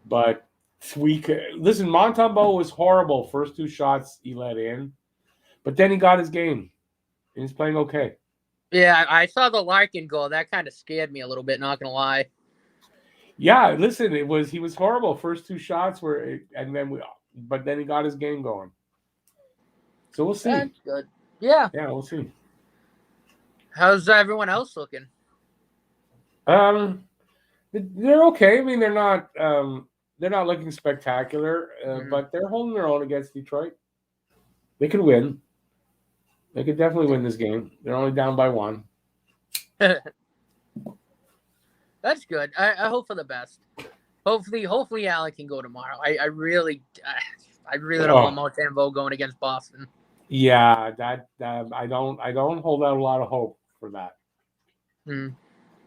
but listen. Montembeault was horrible. First 2 shots he let in, but then he got his game, and he's playing okay. Yeah, I saw the Larkin goal. That kind of scared me a little bit. Not gonna lie. Yeah, listen, he was horrible. First 2 shots but then he got his game going. So we'll see. That's good. Yeah. Yeah, we'll see. How's everyone else looking? They're okay. I mean, they're not looking spectacular, but they're holding their own against Detroit. They could win. They could definitely win this game. They're only down by 1. That's good. I hope for the best. Hopefully Allen can go tomorrow. I really don't want Montembeault going against Boston. Yeah, that I don't hold out a lot of hope for that.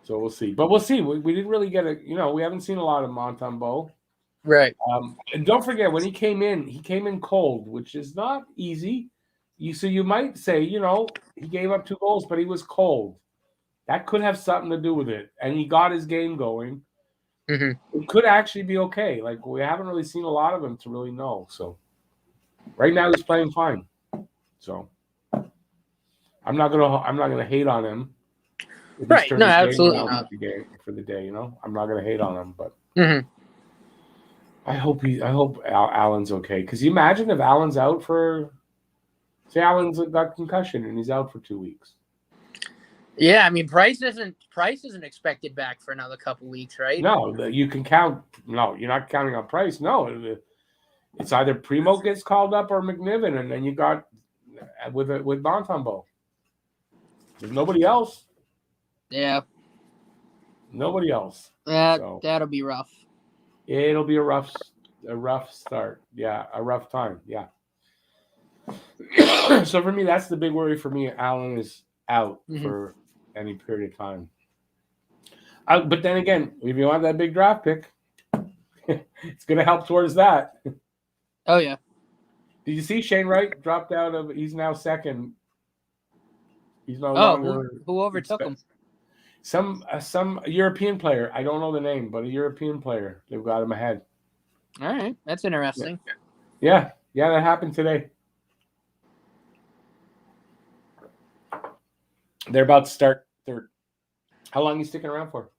So we'll see. But we'll see. We didn't really get we haven't seen a lot of Montembeault. Right. And don't forget, when he came in cold, which is not easy. So you might say, he gave up 2 goals, but he was cold. That could have something to do with it. And he got his game going. Mm-hmm. It could actually be okay. Like, we haven't really seen a lot of him to really know. So right now he's playing fine. So I'm not gonna hate on him. Right. No, absolutely not. For the day, I'm not gonna hate on him, but I hope Allen's okay. Because you imagine if Allen's out say Allen's got concussion and he's out for 2 weeks. Yeah, I mean Price isn't expected back for another couple weeks, right? No, you can count. No, you're not counting on Price. No, it's either Primo gets called up or McNiven, and then you got with Montembeault. There's nobody else. Yeah. Nobody else. That'll be rough. It'll be a rough start. Yeah, a rough time. Yeah. So for me, that's the big worry for me. Allen is out for any period of time. But then again, if you want that big draft pick, it's going to help towards that. Oh, yeah. Did you see Shane Wright dropped out of? He's now second. He's no longer. Who overtook him? Some European player. I don't know the name, but a European player. They've got him ahead. All right, that's interesting. Yeah, that happened today. They're about to start third. How long are you sticking around for?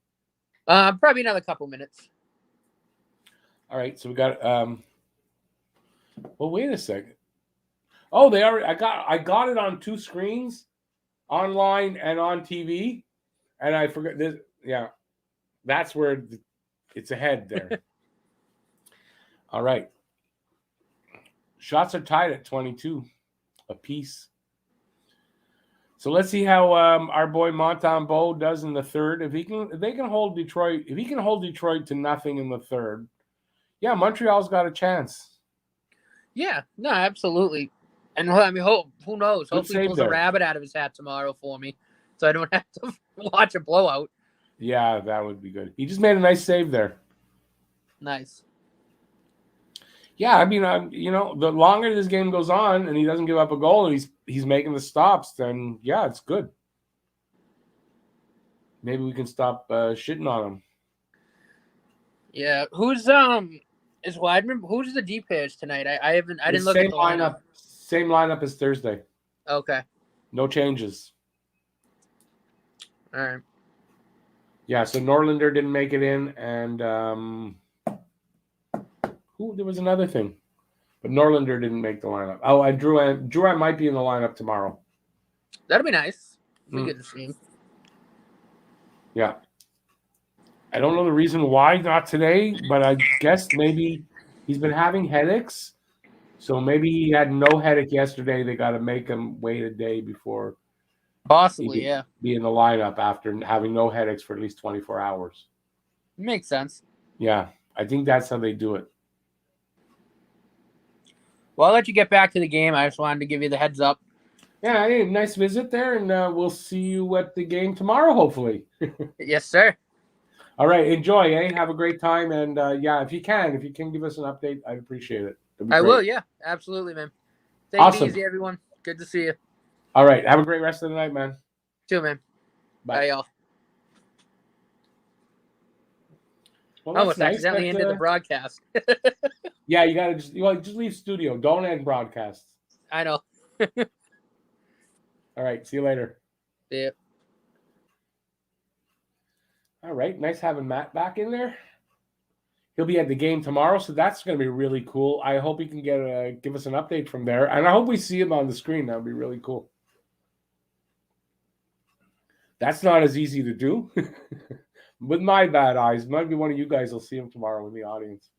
Probably another couple minutes. All right, so we got. Well, wait a second. Oh, they already. I got it on 2 screens, online and on TV, and I forgot this. Yeah, that's where it's ahead there. All right. Shots are tied at 22 apiece. So let's see how our boy Montembeault does in the third. If he can hold Detroit to nothing in the third, yeah, Montreal's got a chance. Yeah, no, absolutely. And I mean, who knows? Hopefully he pulls a rabbit out of his hat tomorrow for me, so I don't have to watch a blowout. Yeah, that would be good. He just made a nice save there. Nice. Yeah, I mean, the longer this game goes on and he doesn't give up a goal and he's making the stops, then yeah, it's good. Maybe we can stop shitting on him. Yeah. Who's is Weidman? Who's the D pairs tonight? I didn't look at the lineup. Same lineup as Thursday. Okay. No changes. All right. Yeah, so Norlinder didn't make it in, and there was another thing, but Norlinder didn't make the lineup. Oh, and Drew might be in the lineup tomorrow. That'd be nice. We get to see him. Yeah. I don't know the reason why not today, but I guess maybe he's been having headaches. So maybe he had no headache yesterday. They got to make him wait a day before possibly, yeah, be in the lineup after having no headaches for at least 24 hours. Makes sense. Yeah, I think that's how they do it. Well, I'll let you get back to the game. I just wanted to give you the heads up. Yeah, hey, nice visit there, and we'll see you at the game tomorrow, hopefully. Yes, sir. All right, enjoy, eh? Have a great time, and yeah, if you can give us an update, I'd appreciate it. I will, yeah, absolutely, man. Take awesome. it easy, everyone. Good to see you. All right, have a great rest of the night, man. Too, man. Bye y'all. Well, it's accidentally ended the broadcast. Yeah, you gotta just leave studio. Don't end broadcast. I know. All right, see you later. Yeah. All right, nice having Matt back in there. He'll be at the game tomorrow, so that's going to be really cool. I hope he can give us an update from there, and I hope we see him on the screen. That would be really cool. That's not as easy to do. With my bad eyes, maybe one of you guys will see him tomorrow in the audience.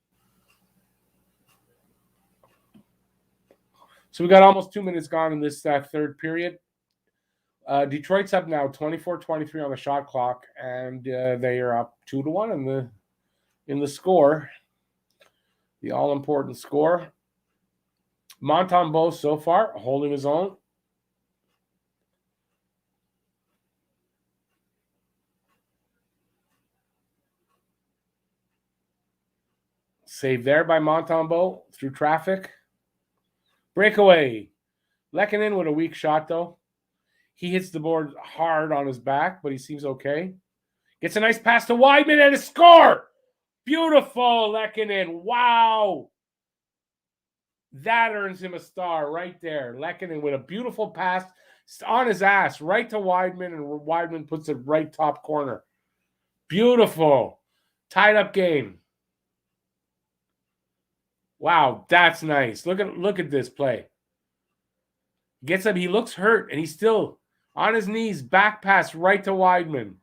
So we got almost 2 minutes gone in this third period. Detroit's up now 24-23 on the shot clock, and they are up 2-1 in the score, the all-important score. Montembeault so far holding his own. Save there by Montembeault through traffic. Breakaway. Lehkonen with a weak shot, though. He hits the board hard on his back, but he seems okay. Gets a nice pass to Weidman and a score. Beautiful, Lehkonen. Wow. That earns him a star right there. Lehkonen with a beautiful pass on his ass right to Weidman, and Weidman puts it right top corner. Beautiful. Tied up game. Wow, that's nice. Look at this play. Gets up, he looks hurt, and he's still on his knees, back pass right to Weidman.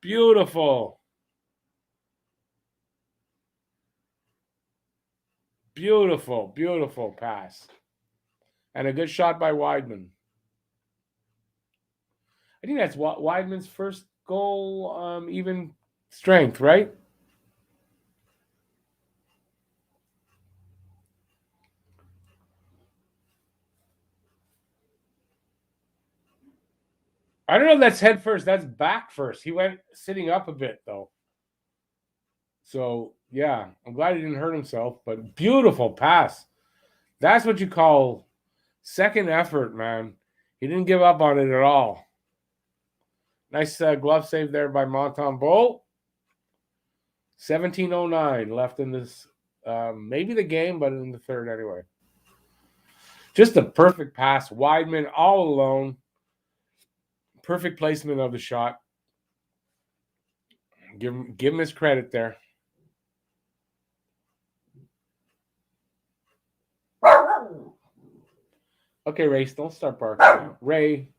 Beautiful. Beautiful, beautiful pass. And a good shot by Weidman. I think that's Weidman's first goal, even strength, right? I don't know if that's head first. That's back first. He went sitting up a bit, though. So, yeah, I'm glad he didn't hurt himself, but beautiful pass. That's what you call second effort, man. He didn't give up on it at all. Nice glove save there by Montembeault. 17:09 left in this, maybe the game, but in the third anyway. Just a perfect pass. Weidman all alone. Perfect placement of the shot. Give him his credit there. Okay, Ray, don't start barking now. Ray,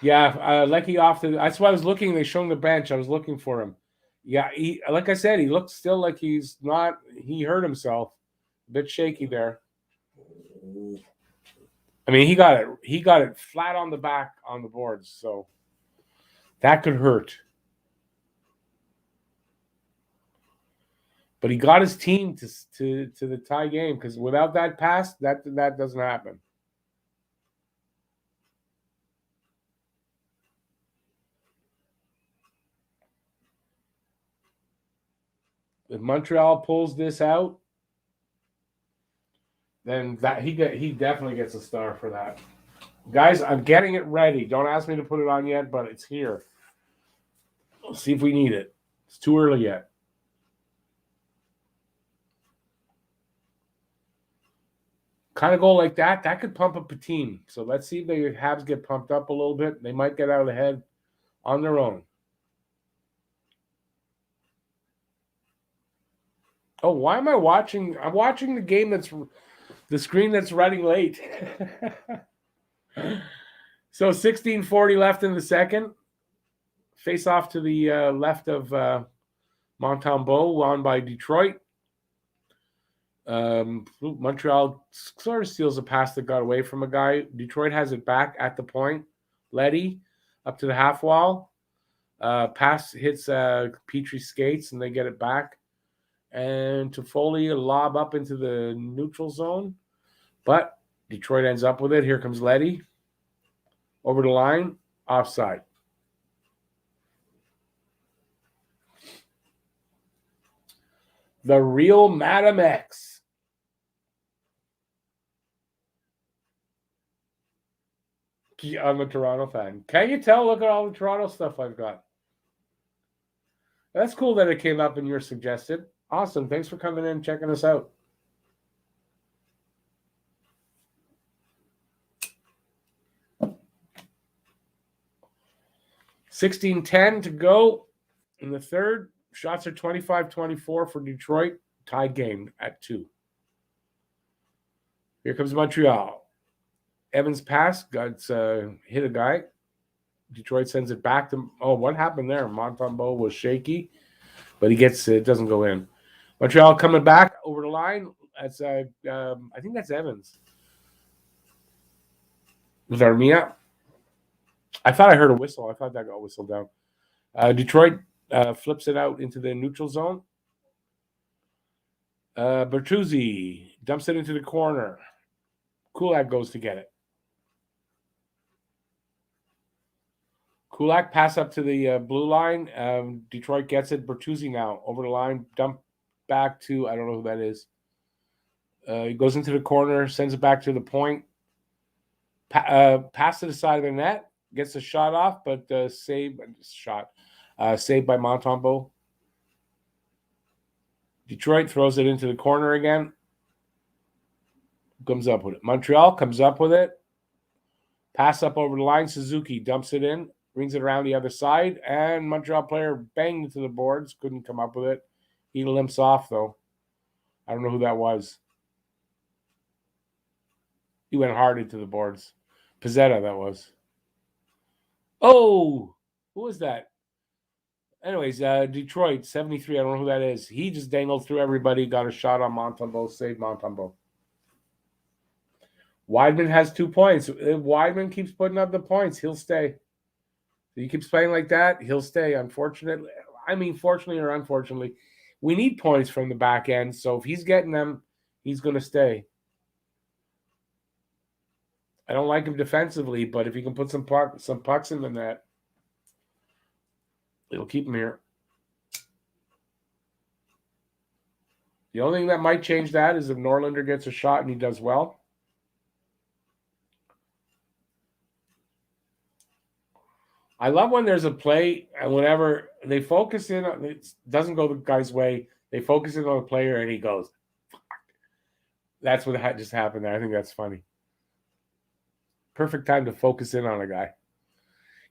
yeah, Lecky off to. That's why I was looking. They showing the bench. I was looking for him. Yeah, like I said, he looks still like he's not. He hurt himself. A bit shaky there. I mean, he got it flat on the back on the boards, so that could hurt. But he got his team to the tie game, because without that pass, that doesn't happen. If Montreal pulls this out, then he definitely gets a star for that. Guys, I'm getting it ready. Don't ask me to put it on yet, but it's here. Let's see if we need it. It's too early yet. Kind of goal like that could pump up a team. So let's see if the Habs get pumped up a little bit. They might get out ahead on their own. Oh, why am I watching? I'm watching the game the screen that's running late. So 16:40 left in the second. Face off to the left of Montembeault, won by Detroit. Montreal sort of steals a pass that got away from a guy. Detroit has it back at the point. Leddy up to the half wall. Pass hits Petrie's skates, and they get it back. And Toffoli, a lob up into the neutral zone. But Detroit ends up with it. Here comes Leddy. Over the line. Offside. The real Madam X. I'm a Toronto fan. Can you tell? Look at all the Toronto stuff I've got. That's cool that it came up and you're suggested. Awesome. Thanks for coming in and checking us out. $16:10 to go in the third. Shots are 25-24 for Detroit. Tied game at 2. Here comes Montreal. Evans pass, hit a guy. Detroit sends it back to. Oh, what happened there? Montembeault was shaky, but he gets it. Doesn't go in. Montreal coming back over the line. That's I think that's Evans. Was Armia? I thought I heard a whistle. I thought that got whistled down. Detroit flips it out into the neutral zone. Bertuzzi dumps it into the corner. Kulak goes to get it. Kulak pass up to the blue line. Detroit gets it. Bertuzzi now over the line. Dump back to, I don't know who that is. He goes into the corner, sends it back to the point. Pass to the side of the net. Gets a shot off, but saved by Montembeault. Detroit throws it into the corner again. Comes up with it. Montreal comes up with it. Pass up over the line. Suzuki dumps it in. Brings it around the other side. And Montreal player banged into the boards. Couldn't come up with it. He limps off, though. I don't know who that was. He went hard into the boards. Pizzetta, that was. Oh! Who was that? Anyways, Detroit, 73. I don't know who that is. He just dangled through everybody. Got a shot on Montembeault. Saved Montembeault. Weidman has 2 points. If Weidman keeps putting up the points, he'll stay. If he keeps playing like that, he'll stay. Unfortunately, fortunately or unfortunately, we need points from the back end. So if he's getting them, he's going to stay. I don't like him defensively, but if he can put some pucks in the net, it'll keep him here. The only thing that might change that is if Norlinder gets a shot and he does well. I love when there's a play and whenever they focus in, it doesn't go the guy's way. They focus in on the player and he goes, fuck. That's what just happened there. I think that's funny. Perfect time to focus in on a guy.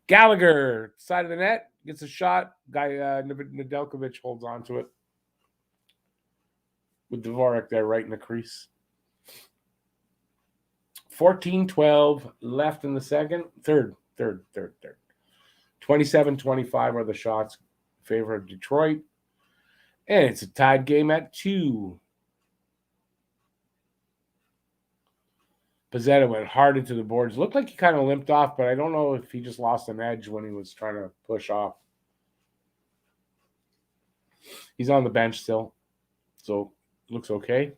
Gallagher, side of the net, gets a shot. Guy Nedeljkovic holds on to it. With Dvorak there right in the crease. 14-12 left in the second. Third. 27-25 are the shots in favor of Detroit. And it's a tied game at 2. Pizzetta went hard into the boards. Looked like he kind of limped off, but I don't know if he just lost an edge when he was trying to push off. He's on the bench still, so looks okay.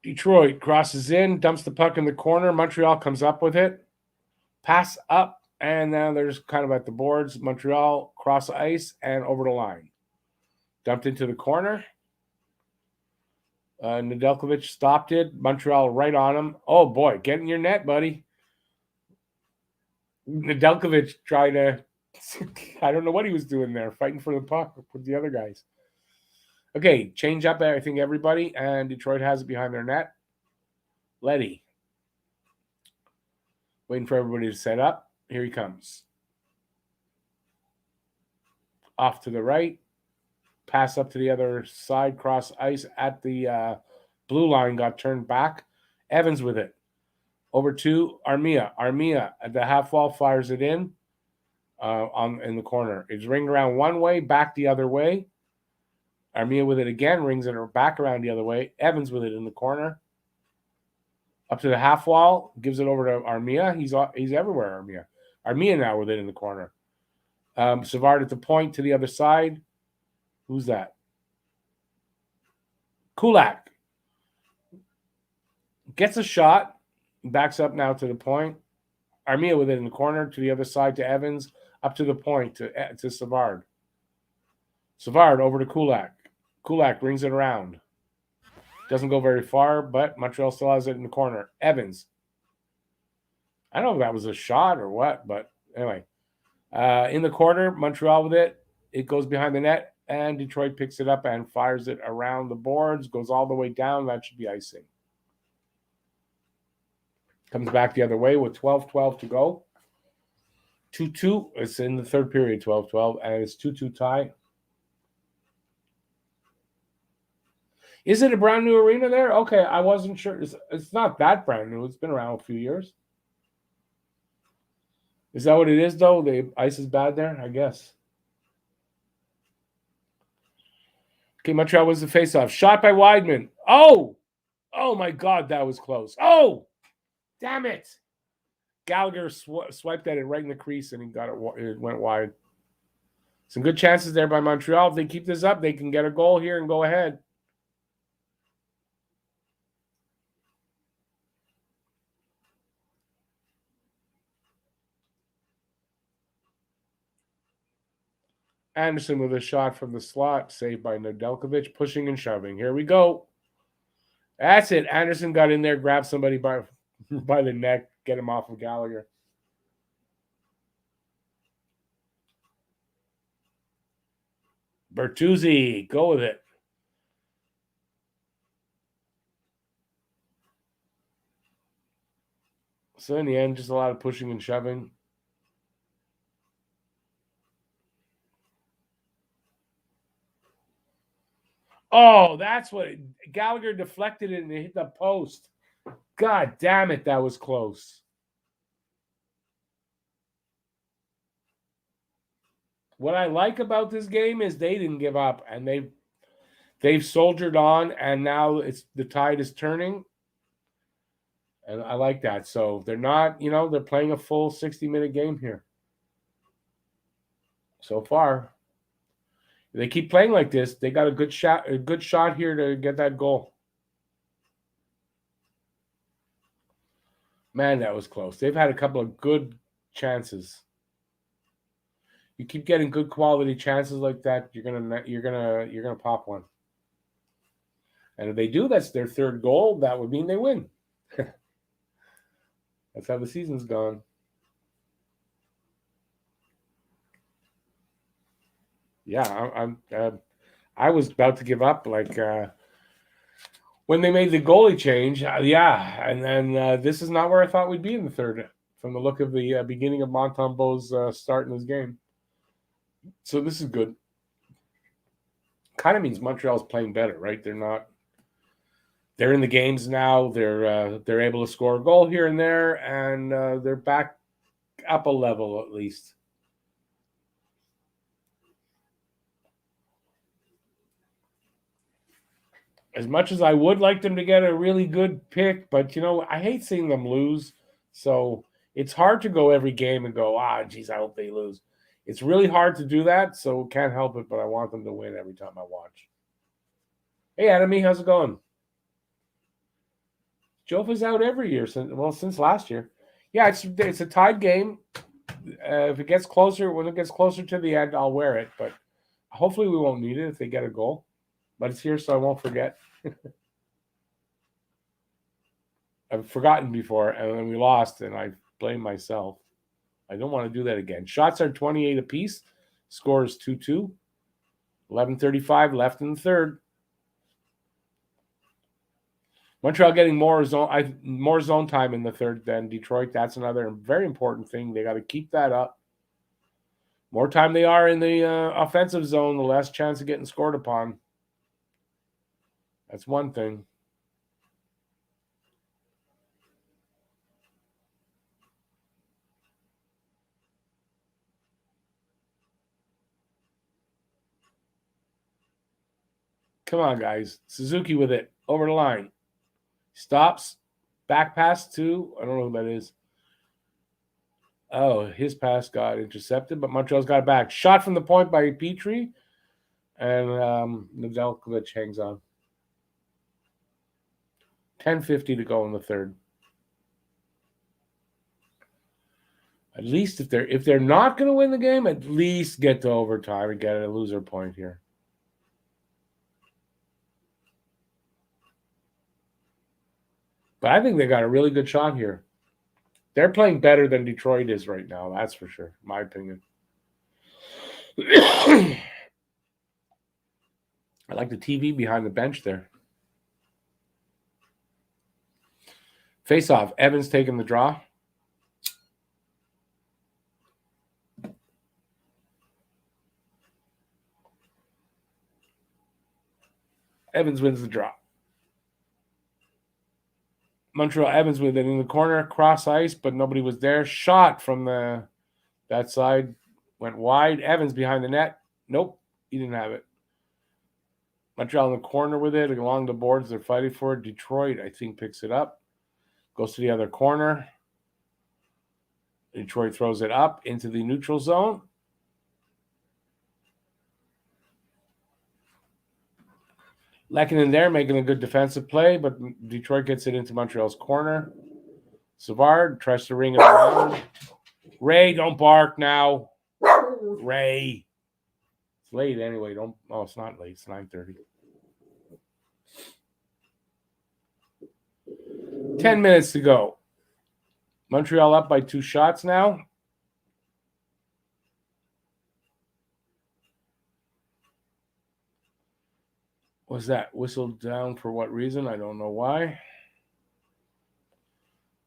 Detroit crosses in, dumps the puck in the corner. Montreal comes up with it. Pass up And now there's kind of at the boards. Montreal cross ice and over the line. Dumped into the corner. Nedeljkovic stopped it. Montreal right on him. Oh, boy. Get in your net, buddy. Nedeljkovic tried to... I don't know what he was doing there. Fighting for the puck with the other guys. Okay, change up, I think, everybody. And Detroit has it behind their net. Letty. Waiting for everybody to set up. Here he comes. Off to the right. Pass up to the other side. Cross ice at the blue line. Got turned back. Evans with it. Over to Armia. Armia at the half wall fires it in the corner. It's ringed around one way, back the other way. Armia with it again, rings it back around the other way. Evans with it in the corner. Up to the half wall, gives it over to Armia. He's everywhere, Armia. Armia now with it in the corner. Savard at the point to the other side. Who's that? Kulak. Gets a shot. Backs up now to the point. Armia with it in the corner to the other side to Evans. Up to the point to Savard. Savard over to Kulak. Kulak brings it around. Doesn't go very far, but Montreal still has it in the corner. Evans. I don't know if that was a shot or what, but anyway. In the corner, Montreal with it. It goes behind the net, and Detroit picks it up and fires it around the boards. Goes all the way down. That should be icing. Comes back the other way with 12-12 to go. 2-2. It's in the third period, 12-12, and it's 2-2 tie. Is it a brand new arena there? Okay, I wasn't sure. It's not that brand new. It's been around a few years. Is that what it is, though? The ice is bad there, I guess. Okay, Montreal wins the faceoff. Shot by Weidman. Oh! Oh, my God, that was close. Oh! Damn it! Gallagher swiped at it right in the crease, and he got it. It went wide. Some good chances there by Montreal. If they keep this up, they can get a goal here and go ahead. Anderson with a shot from the slot, saved by Nedeljkovic, pushing and shoving. Here we go. That's it. Anderson got in there, grabbed somebody by the neck, get him off of Gallagher. Bertuzzi, go with it. So in the end, just a lot of pushing and shoving. Oh, that's what Gallagher deflected it and it hit the post. God damn it, that was close. What I like about this game is they didn't give up and they've soldiered on, and now the tide is turning. And I like that. So they're not, they're playing a full 60-minute game here. So far. If they keep playing like this, they got a good shot here to get that goal. Man, that was close. They've had a couple of good chances. You keep getting good quality chances like that, you're gonna pop one. And if they do, that's their third goal. That would mean they win. That's how the season's gone. Yeah, I was about to give up when they made the goalie change. And then this is not where I thought we'd be in the third from the look of the beginning of Montembeault's start in this game. So this is good. Kind of means Montreal's playing better, right? They're in the games now. They're able to score a goal here and there, and they're back up a level at least. As much as I would like them to get a really good pick, but I hate seeing them lose. So it's hard to go every game and go, geez, I hope they lose. It's really hard to do that, so can't help it, but I want them to win every time I watch. Hey, Adamy, how's it going? Jofa's out every year since last year. Yeah, it's a tied game. if it gets closer, when it gets closer to the end, I'll wear it. But hopefully we won't need it if they get a goal. But it's here, so I won't forget. I've forgotten before, and then we lost, and I blame myself. I don't want to do that again. Shots are 28 apiece. Score is 2-2. 11:35 left in the third. Montreal getting more zone time in the third than Detroit. That's another very important thing. They got to keep that up. More time they are in the offensive zone, the less chance of getting scored upon. That's one thing. Come on, guys. Suzuki with it. Over the line. Stops. Back pass to, I don't know who that is. Oh, his pass got intercepted, but Montreal's got it back. Shot from the point by Petrie. And Nedeljkovic hangs on. 10:50 to go in the third. At least if they're not going to win the game, at least get to overtime and get a loser point here. But I think they got a really good shot here. They're playing better than Detroit is right now, that's for sure, in my opinion. I like the TV behind the bench there. Face-off. Evans taking the draw. Evans wins the draw. Montreal Evans with it in the corner, cross ice, but nobody was there. Shot from that side, went wide. Evans behind the net. Nope, he didn't have it. Montreal in the corner with it, along the boards. They're fighting for it. Detroit, I think, picks it up. Goes to the other corner. Detroit throws it up into the neutral zone. Lehkonen there making a good defensive play, but Detroit gets it into Montreal's corner. Savard tries to ring it around. Ray, don't bark now. Ray. It's late anyway. It's not late. It's 9:30. 10 minutes to go. Montreal up by 2 shots now. Was that whistled down for what reason? I don't know why.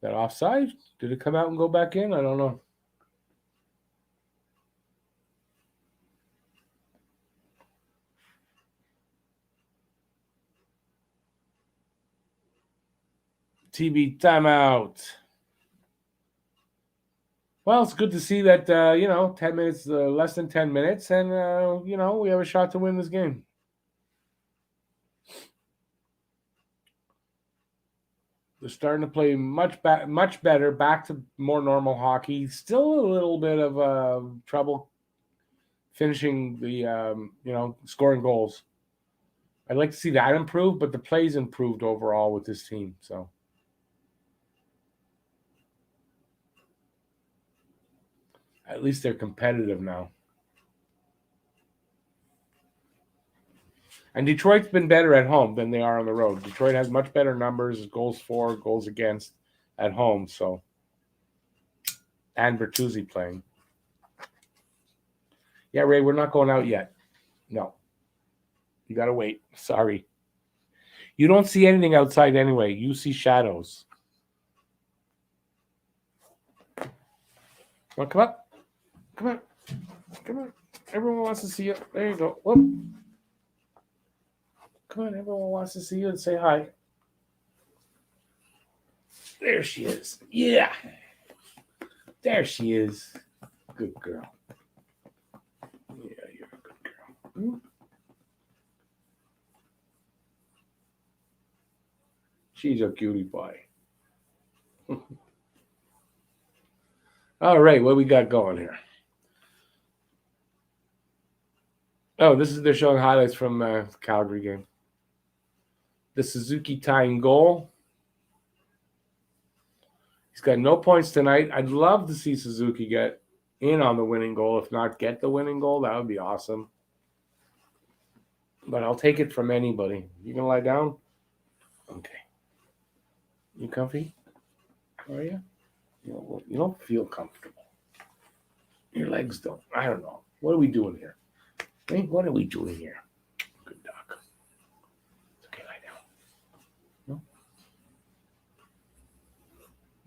That offside? Did it come out and go back in? I don't know. TV timeout. Well, it's good to see that, 10 minutes, less than 10 minutes, and, we have a shot to win this game. They're starting to play much better, back to more normal hockey. Still a little bit of trouble finishing the, scoring goals. I'd like to see that improve, but the play's improved overall with this team. So at least they're competitive now. And Detroit's been better at home than they are on the road. Detroit has much better numbers, goals for, goals against at home. So, and Bertuzzi playing. Yeah, Ray, we're not going out yet. No. You got to wait. Sorry. You don't see anything outside anyway. You see shadows. Well, come on. Come on. Come on. Everyone wants to see you. There you go. Whoop. Come on, everyone wants to see you and say hi. There she is. Yeah. There she is. Good girl. Yeah, you're a good girl. She's a cutie pie. All right, what we got going here? Oh, they're showing highlights from the Calgary game. The Suzuki tying goal. He's got no points tonight. I'd love to see Suzuki get in on the winning goal. If not, get the winning goal. That would be awesome. But I'll take it from anybody. You gonna lie down? Okay. You comfy? Are you? You don't feel comfortable. Your legs don't. I don't know. What are we doing here? Hey, what are we doing here? Good dog. It's okay, lie down.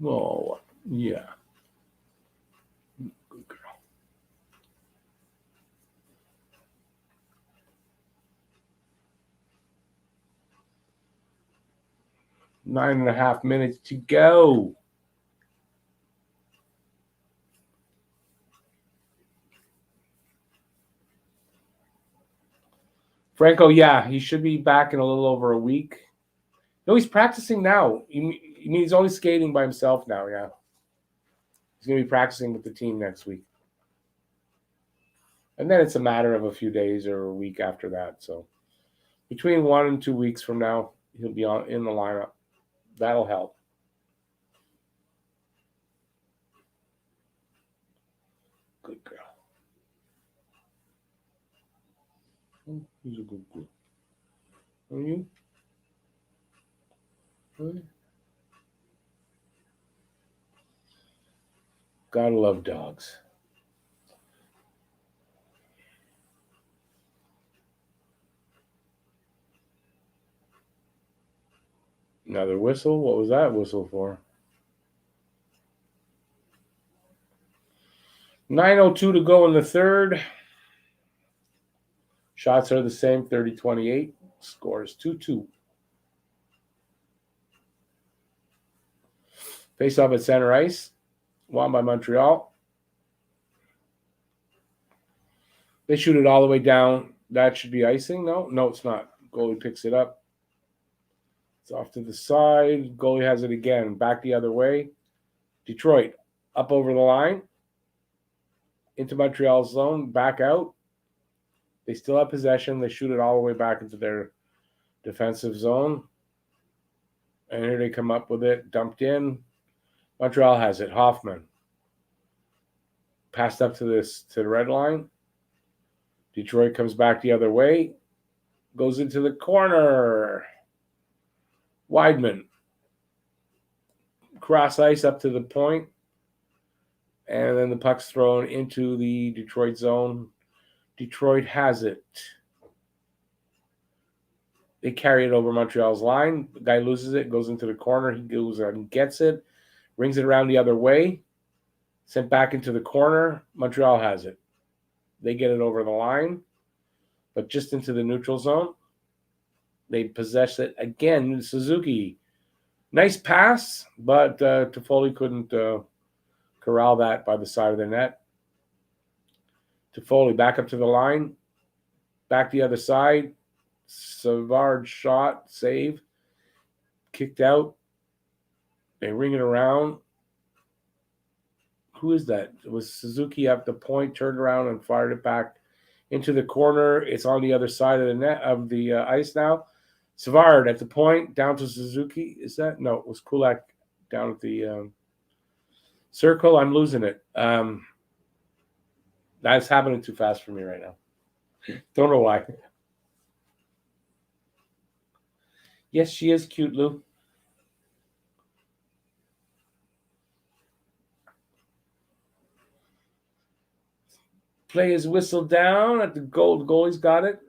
No? Oh, yeah. Good girl. Nine and a half minutes to go. Franco, yeah, he should be back in a little over a week. No, he's practicing now. He's only skating by himself now, yeah. He's going to be practicing with the team next week. And then it's a matter of a few days or a week after that. So between 1 and 2 weeks from now, he'll be in the lineup. That'll help. Good girl. He's a good girl. Are you? Really? Gotta love dogs. Another whistle? What was that whistle for? 9:02 to go in the third. Shots are the same, 30-28. Scores 2-2. Face off at center ice. Won by Montreal. They shoot it all the way down. That should be icing. No, it's not. Goalie picks it up. It's off to the side. Goalie has it again. Back the other way. Detroit up over the line. Into Montreal's zone. Back out. They still have possession. They shoot it all the way back into their defensive zone. And here they come up with it. Dumped in. Montreal has it. Hoffman. Passed up to the red line. Detroit comes back the other way. Goes into the corner. Weidman. Cross ice up to the point. And then the puck's thrown into the Detroit zone. Detroit has it. They carry it over Montreal's line. The guy loses it, goes into the corner. He goes and gets it. Rings it around the other way. Sent back into the corner. Montreal has it. They get it over the line, but just into the neutral zone. They possess it again. Suzuki. Nice pass, but Toffoli couldn't corral that by the side of the net. Toffoli back up to the line. Back the other side. Savard shot, save. Kicked out. They ring it around. Who is that? It was Suzuki up the point, turned around and fired it back into the corner. It's on the other side of the net of the ice now. Savard at the point, down to Suzuki. Is that? No, it was Kulak down at the circle. I'm losing it. That's happening too fast for me right now. Don't know why. Yes, she is cute, Lou. Play is whistled down at the goal. The goalie's got it.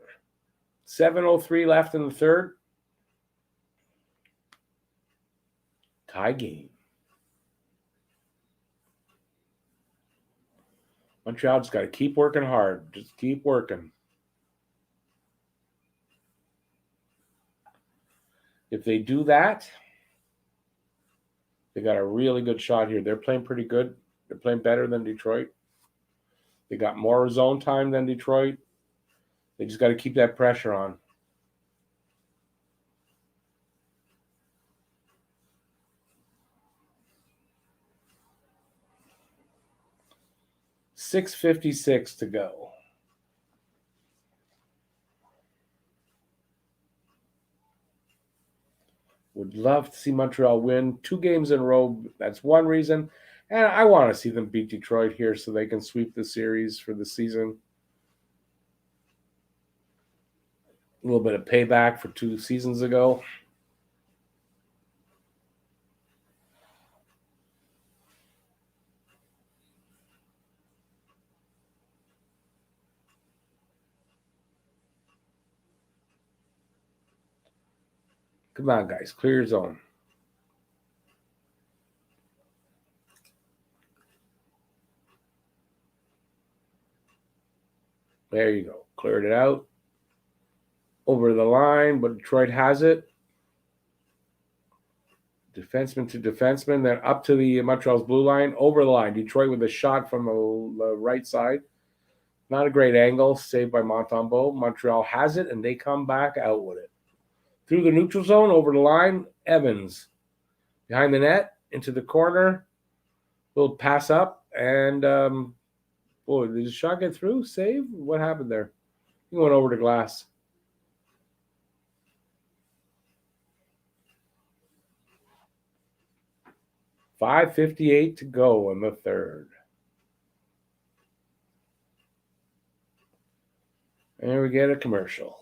7:03 left in the third. Tie game. Montreal just got to keep working hard. Just keep working. If they do that, they got a really good shot here. They're playing pretty good. They're playing better than Detroit. They got more zone time than Detroit. They just got to keep that pressure on. .656 to go. Would love to see Montreal win 2 games in a row. That's one reason. And I want to see them beat Detroit here so they can sweep the series for the season. A little bit of payback for 2 seasons ago. Come on, guys. Clear your zone. There you go. Cleared it out. Over the line, but Detroit has it. Defenseman to defenseman, then up to the Montreal's blue line, over the line. Detroit with a shot from the right side. Not a great angle, saved by Montembeault. Montreal has it, and they come back out with it. Through the neutral zone, over the line, Evans. Behind the net, into the corner. Little pass up, and boy, did the shot get through? Save? What happened there? He went over the glass. .558 to go in the third. And we get a commercial.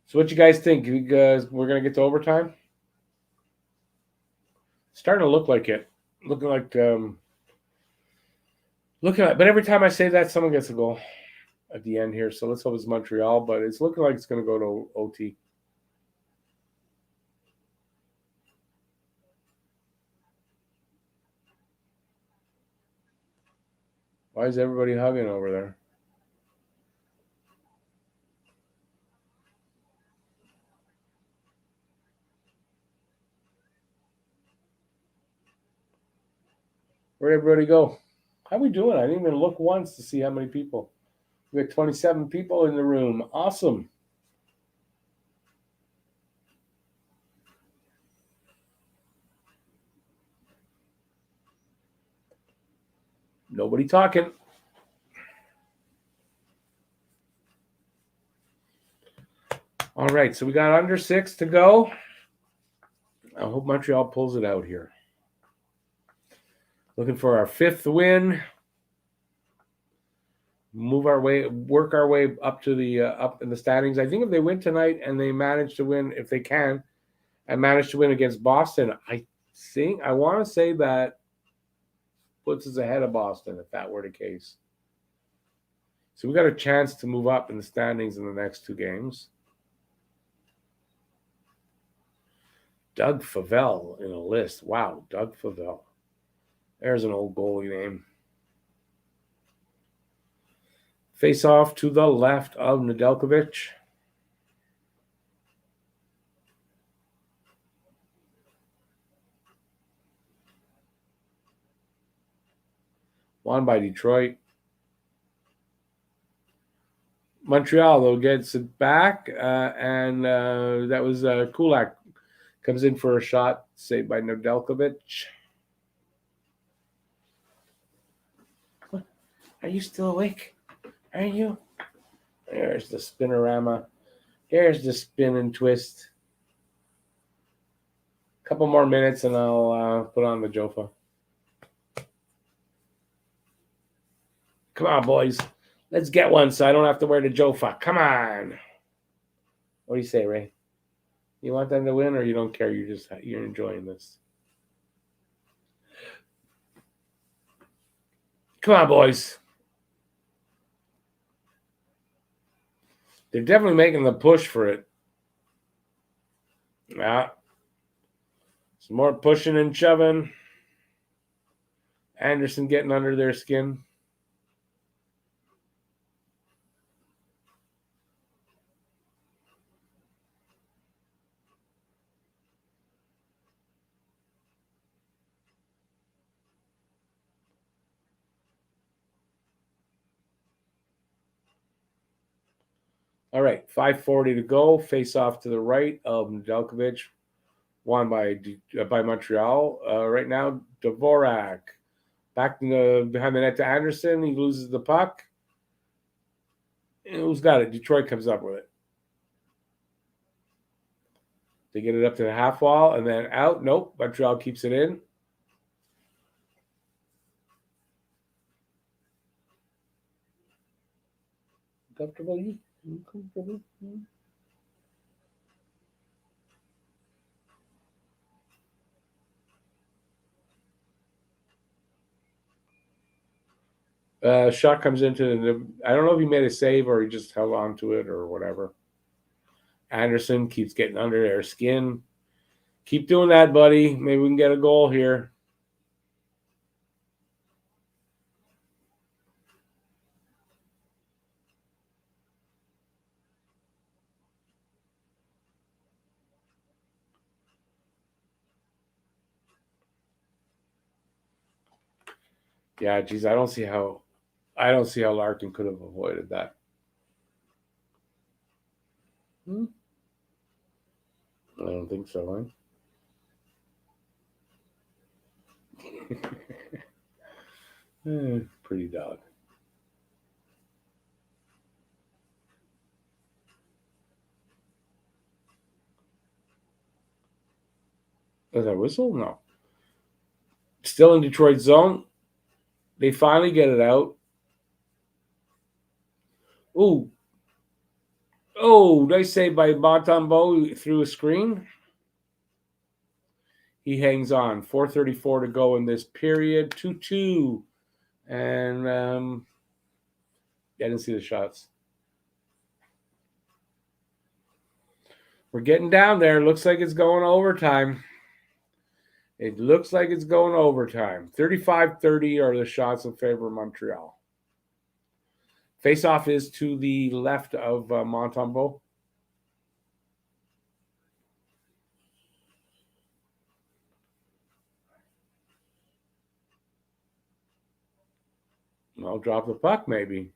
So what you guys think? You guys, we're going to get to overtime? Starting to look like it. Looking like but every time I say that, someone gets a goal at the end here. So let's hope it's Montreal, but it's looking like it's going to go to OT. Why is everybody hugging over there? Where'd everybody go? How we doing? I didn't even look once to see how many people. We got 27 people in the room. Awesome. Nobody talking. All right, so we got under 6 to go. I hope Montreal pulls it out here. Looking for our 5th win. Work our way up to the up in the standings. I think if they win tonight and they manage to win, if they can, and manage to win against Boston, I want to say that puts us ahead of Boston if that were the case. So we got a chance to move up in the standings in the next 2 games. Doug Favell in a list. Wow, Doug Favell. There's an old goalie name. Face off to the left of Nedeljkovic. Won by Detroit. Montreal, though, gets it back, and that was Kulak. Comes in for a shot, saved by Nedeljkovic. Are you still awake? Are you? There's the spinorama. Here's the spin and twist. A couple more minutes, and I'll put on the Jofa. Come on, boys. Let's get one so I don't have to wear the Jofa. Come on. What do you say, Ray? You want them to win, or you don't care? You're enjoying this. Come on, boys. They're definitely making the push for it. Yeah. Some more pushing and shoving. Anderson getting under their skin. All right, 5:40 to go. Face off to the right of Nedeljkovic, won by Montreal. Right now, Dvorak Back behind the net to Anderson. He loses the puck. And who's got it? Detroit comes up with it. They get it up to the half wall and then out. Nope. Montreal keeps it in. Comfortable? Comfortable? Shot comes into the. I don't know if he made a save or he just held on to it or whatever. Anderson keeps getting under their skin. Keep doing that, buddy. Maybe we can get a goal here. Yeah, geez, I don't see how Larkin could have avoided that. I don't think so, huh? Pretty dog. Was that whistle? No. Still in Detroit zone. They finally get it out. Ooh. Oh, nice save by Montembeault through a screen. He hangs on. 4:34 to go in this period. 2-2. And I didn't see the shots. We're getting down there. Looks like it's going overtime. It looks like it's going overtime. 35-30 are the shots in favor of Montreal. Face-off is to the left of Montembeault. I'll drop the puck, maybe.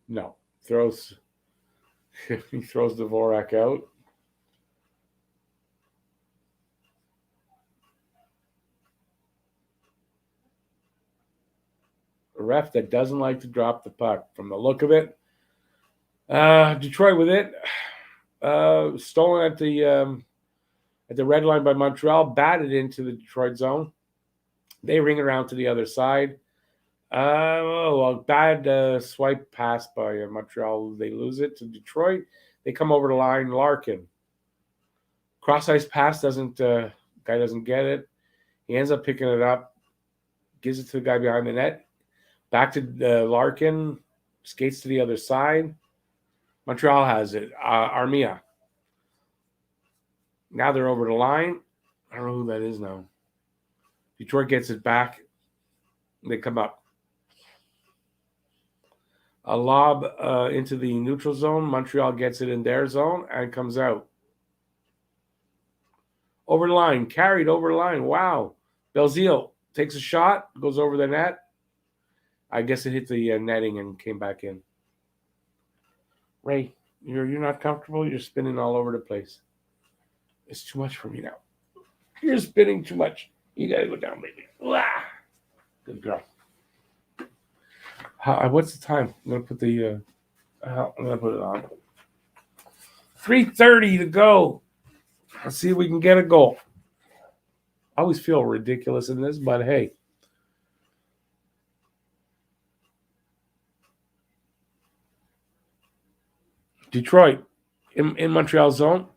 No. He throws Dvorak out. A ref that doesn't like to drop the puck from the look of it. Detroit with it. Stolen at the red line by Montreal. Batted into the Detroit zone. They ring around to the other side. Bad swipe pass by Montreal. They lose it to Detroit. They come over the line. Larkin. Cross ice pass guy doesn't get it. He ends up picking it up. Gives it to the guy behind the net. Back to Larkin. Skates to the other side. Montreal has it. Armia. Now they're over the line. I don't know who that is now. Detroit gets it back. They come up. A lob into the neutral zone. Montreal gets it in their zone and comes out. Over the line. Carried over the line. Wow. Belzile takes a shot. Goes over the net. I guess it hit the netting and came back in. Ray, you're not comfortable? You're spinning all over the place. It's too much for me now. You're spinning too much. You got to go down, baby. Wow. Good girl. What's the time? I'm gonna put it on. 3:30 to go. Let's see if we can get a goal. I always feel ridiculous in this, but hey. Detroit in Montreal zone,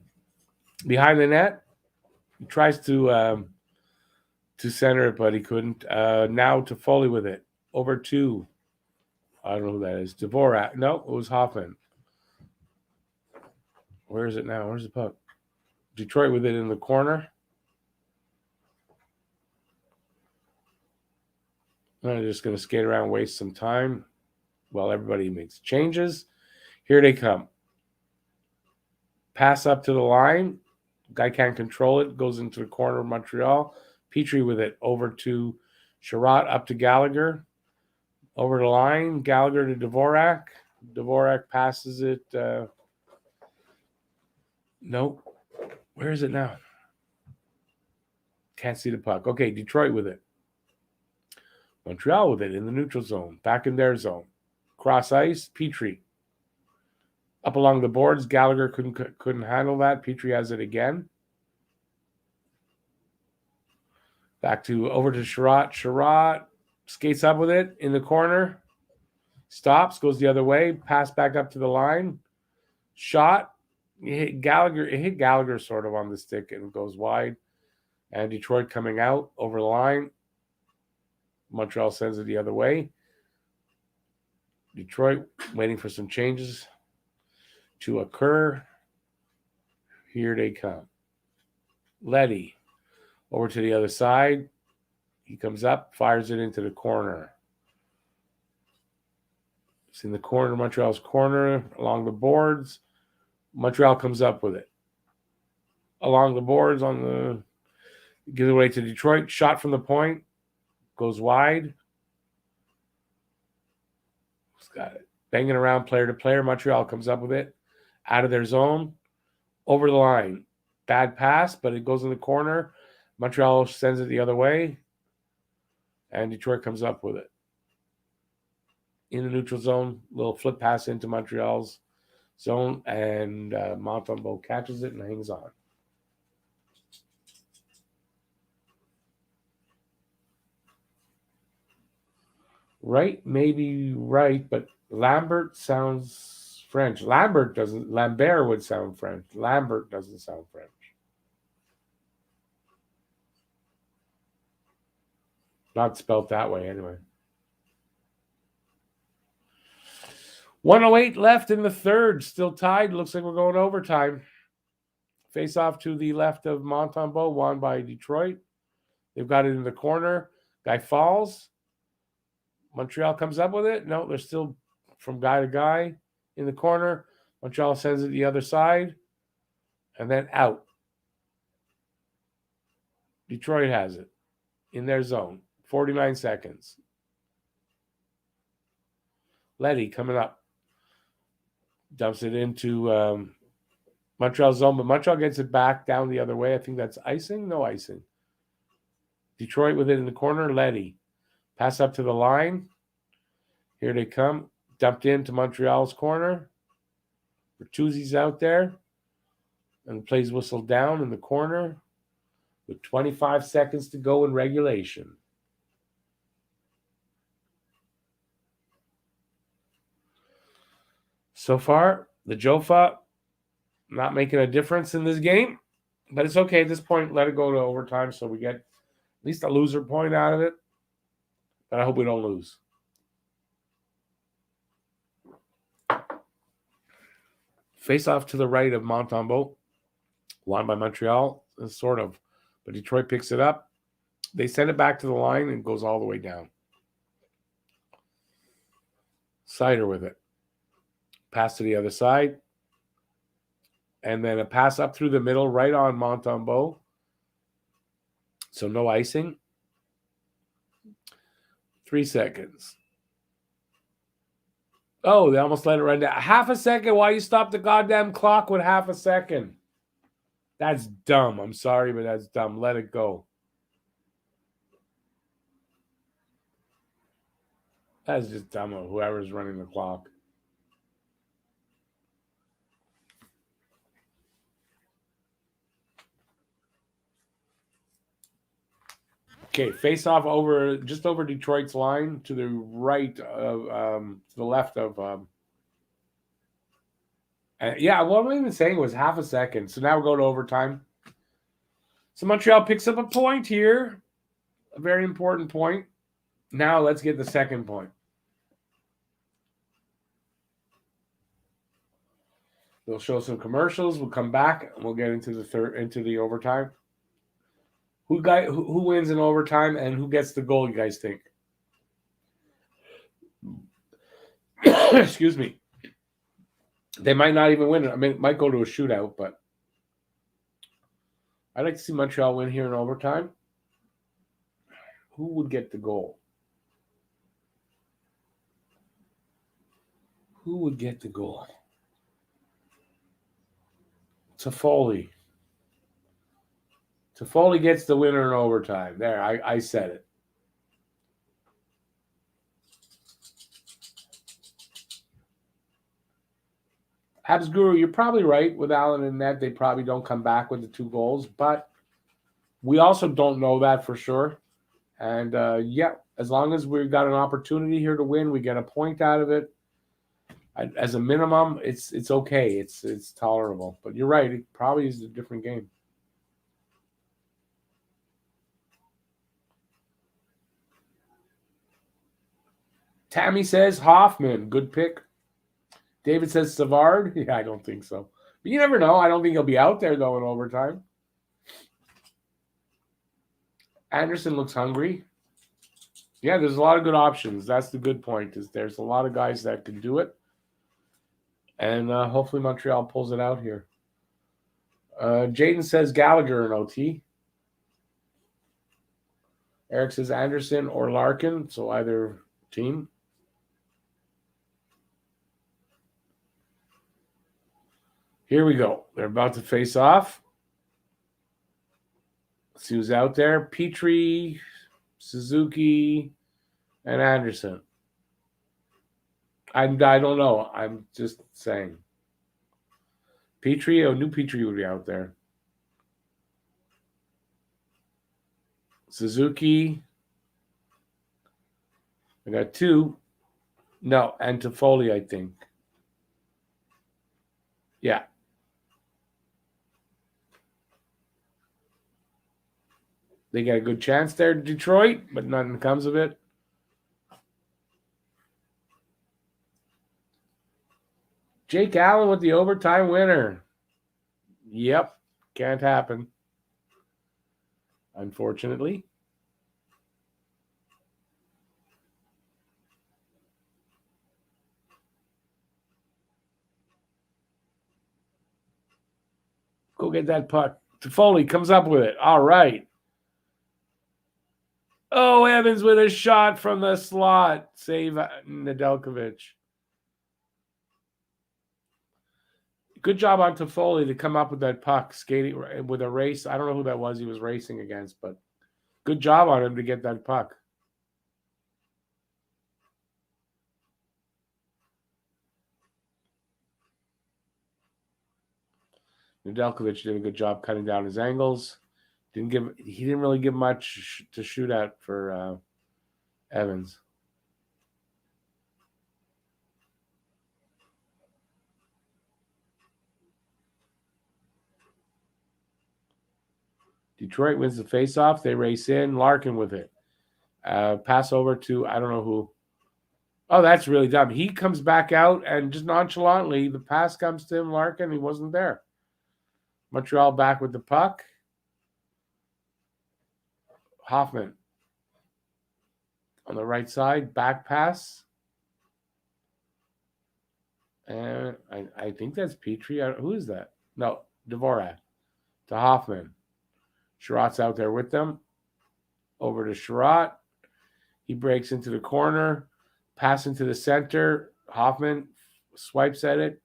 behind the net. He tries to center it, but he couldn't. Now to Foley with it. Over to, I don't know who that is. Dvorak. No, it was Hoffman. Where is it now? Where's the puck? Detroit with it in the corner. I'm just going to skate around, waste some time while everybody makes changes. Here they come. Pass up to the line. Guy can't control it. Goes into the corner of Montreal. Petrie with it over to Sherratt, up to Gallagher. Over the line. Gallagher to Dvorak. Dvorak passes it. Nope. Where is it now? Can't see the puck. Okay, Detroit with it. Montreal with it in the neutral zone, back in their zone. Cross ice, Petrie. Up along the boards, Gallagher couldn't handle that. Petrie has it again. Back to over to Sherratt. Sherratt skates up with it in the corner. Stops, goes the other way. Pass back up to the line. Shot. It hit Gallagher sort of on the stick and goes wide. And Detroit coming out over the line. Montreal sends it the other way. Detroit waiting for some changes to occur. Here they come. Leddy over to the other side. He comes up, fires it into the corner. It's in the corner, Montreal's corner, along the boards. Montreal comes up with it. Along the boards, gives it away to Detroit. Shot from the point. Goes wide. He's got it. Banging around player to player. Montreal comes up with it. Out of their zone. Over the line. Bad pass, but it goes in the corner. Montreal sends it the other way. And Detroit comes up with it. In the neutral zone. Little flip pass into Montreal's zone. And Montembeault catches it and hangs on. Right, maybe right, but Lambert sounds French. Lambert doesn't. Lambert would sound French. Lambert doesn't sound French. Not spelled that way, anyway. 1:08 left in the third. Still tied. Looks like we're going overtime. Face off to the left of Montembeault, won by Detroit. They've got it in the corner. Guy falls. Montreal comes up with it. No, they're still from guy to guy in the corner. Montreal sends it the other side. And then out. Detroit has it in their zone. 49 seconds. Leddy coming up. Dumps it into Montreal's zone, but Montreal gets it back down the other way. I think that's icing. No icing. Detroit with it in the corner. Leddy. Pass up to the line. Here they come. Dumped into Montreal's corner. Bertuzzi's out there. And the play's whistled down in the corner with 25 seconds to go in regulation. So far, the Jofa not making a difference in this game. But it's okay at this point. Let it go to overtime so we get at least a loser point out of it. But I hope we don't lose. Face off to the right of Montembeault. Won by Montreal. Sort of. But Detroit picks it up. They send it back to the line and goes all the way down. Sider with it. Pass to the other side. And then a pass up through the middle right on Montembeault. So no icing. 3 seconds. Oh, they almost let it run down. Half a second. Why you stop the goddamn clock with half a second? That's dumb. I'm sorry, but that's dumb. Let it go. That's just dumb of whoever's running the clock. Okay, face off just over Detroit's line to the right of to the left of yeah, what I'm even saying was half a second. So now we're going to overtime. So Montreal picks up a point here. A very important point. Now let's get the second point. They'll show some commercials. We'll come back and we'll get into the overtime. Who wins in overtime and who gets the goal, you guys think? Excuse me. They might not even win it. I mean, it might go to a shootout, but I'd like to see Montreal win here in overtime. Who would get the goal? Who would get the goal? Toffoli. Toffoli gets the winner in overtime. There, I said it. Habs Guru, you're probably right. With Allen and net, they probably don't come back with the 2 goals, but we also don't know that for sure. And as long as we've got an opportunity here to win, we get a point out of it. As a minimum, it's okay. It's tolerable. But you're right. It probably is a different game. Tammy says Hoffman. Good pick. David says Savard. Yeah, I don't think so. But you never know. I don't think he'll be out there, though, in overtime. Anderson looks hungry. Yeah, there's a lot of good options. That's the good point, is there's a lot of guys that can do it. And hopefully Montreal pulls it out here. Jaden says Gallagher in OT. Eric says Anderson or Larkin, so either team. Here we go. They're about to face off. Let's see who's out there. Petrie, Suzuki, and Anderson. I don't know. I'm just saying. Petrie, new Petrie would be out there. Suzuki. I got 2. No, and Toffoli, I think. Yeah. They got a good chance there, Detroit, but nothing comes of it. Jake Allen with the overtime winner. Yep, can't happen. Unfortunately. Go get that puck. Toffoli comes up with it. All right. Oh, Evans with a shot from the slot. Save Nedeljkovic. Good job on Toffoli to come up with that puck, skating with a race. I don't know who that was he was racing against, but good job on him to get that puck. Nedeljkovic did a good job cutting down his angles. He didn't really give much to shoot at for Evans. Detroit wins the faceoff. They race in. Larkin with it. Pass over to, I don't know who. Oh, that's really dumb. He comes back out and just nonchalantly, the pass comes to him, Larkin. He wasn't there. Montreal back with the puck. Hoffman on the right side. Back pass. And I think that's Petrie. Who is that? No, Dvorak to Hoffman. Sherratt's out there with them. Over to Sherratt. He breaks into the corner. Pass into the center. Hoffman swipes at it.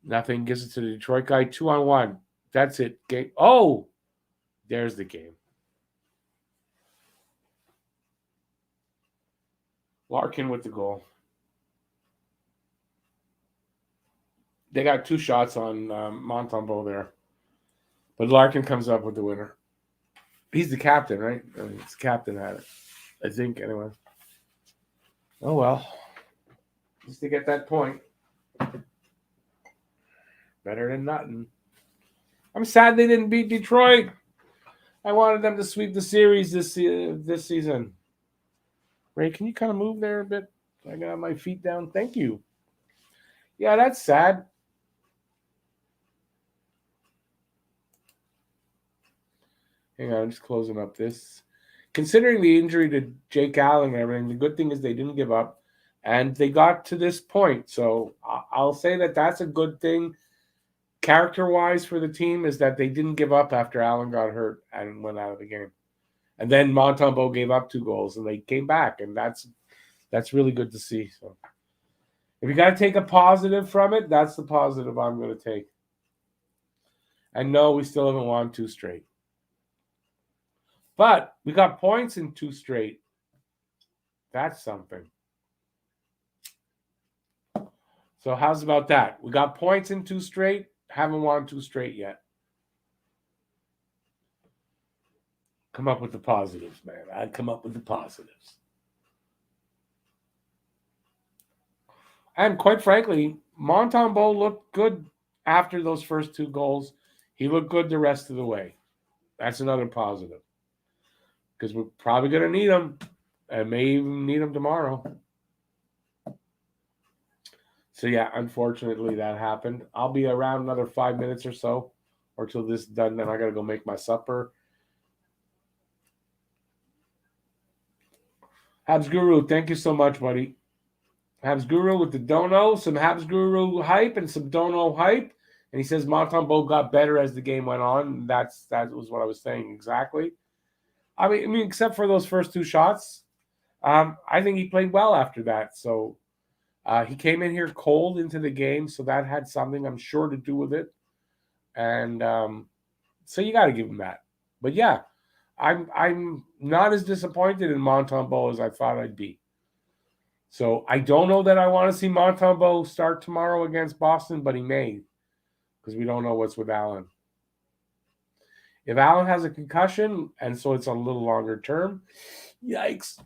Nothing. Gives it to the Detroit guy. 2-on-1. That's it. Game. Oh! There's the game. Larkin with the goal. They got 2 shots on Montembeault there. But Larkin comes up with the winner. He's the captain, right? I mean, it's the captain had it. I think, anyway. Oh, well. Just to get that point. Better than nothing. I'm sad they didn't beat Detroit. I wanted them to sweep the series this season. Ray, can you kind of move there a bit? I got my feet down. Thank you. Yeah, that's sad. Hang on, I'm just closing up this. Considering the injury to Jake Allen and everything, the good thing is they didn't give up, and they got to this point. So I'll say that that's a good thing, character-wise, for the team, is that they didn't give up after Allen got hurt and went out of the game. And then Montembeault gave up 2 goals, and they came back, and that's really good to see. So if you got to take a positive from it, that's the positive I'm going to take. And no, we still haven't won 2 straight. But we got points in 2 straight. That's something. So how's about that? We got points in 2 straight. Haven't won 2 straight yet. Come up with the positives, man. I'd come up with the positives. And quite frankly, Montembeault looked good after those first 2 goals. He looked good the rest of the way. That's another positive. Because we're probably going to need him. And may even need him tomorrow. So, yeah, unfortunately, that happened. I'll be around another 5 minutes or so. Or till this is done. Then I got to go make my supper. Habs Guru, thank you so much, buddy. Habs Guru with the dono, some Habs Guru hype and some dono hype. And he says Montembeault got better as the game went on. That was what I was saying exactly. I mean, except for those first 2 shots, I think he played well after that. So he came in here cold into the game, so that had something, I'm sure, to do with it. And so you got to give him that. But yeah, I'm not as disappointed in Montembeault as I thought I'd be. So I don't know that I want to see Montembeault start tomorrow against Boston, but he may, because we don't know what's with Allen. If Allen has a concussion, and so it's a little longer term, yikes.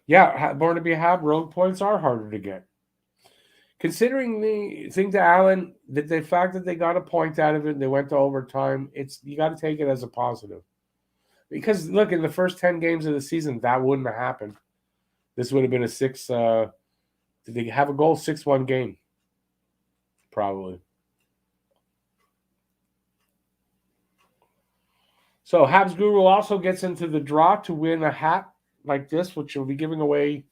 Yeah, born to be a Hab, road points are harder to get. Considering the thing to Allen, the fact that they got a point out of it, they went to overtime, you got to take it as a positive. Because, look, in the first 10 games of the season, that wouldn't have happened. This would have been a 6 did they have a goal? 6-1 game. Probably. So Habs Guru also gets into the draw to win a hat like this, which we'll be giving away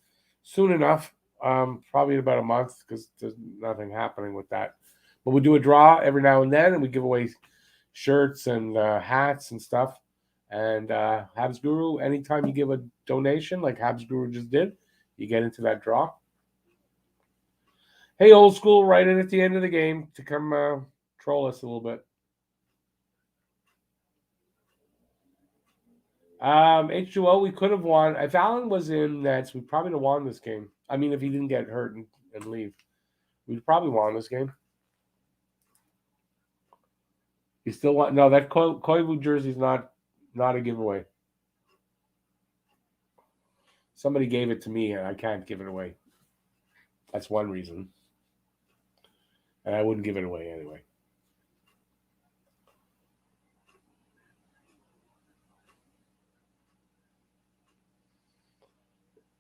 soon enough. Probably in about a month, because there's nothing happening with that. But we do a draw every now and then, and we give away shirts and hats and stuff. And Habs Guru, anytime you give a donation, like Habs Guru just did, you get into that draw. Hey, old school, right in at the end of the game to come troll us a little bit. H2O, we could have won. If Allen was in nets, we probably would have won this game. I mean, if he didn't get hurt and leave, we'd probably won this game. You still want no? That Koivu jersey's not a giveaway. Somebody gave it to me, and I can't give it away. That's one reason, and I wouldn't give it away anyway.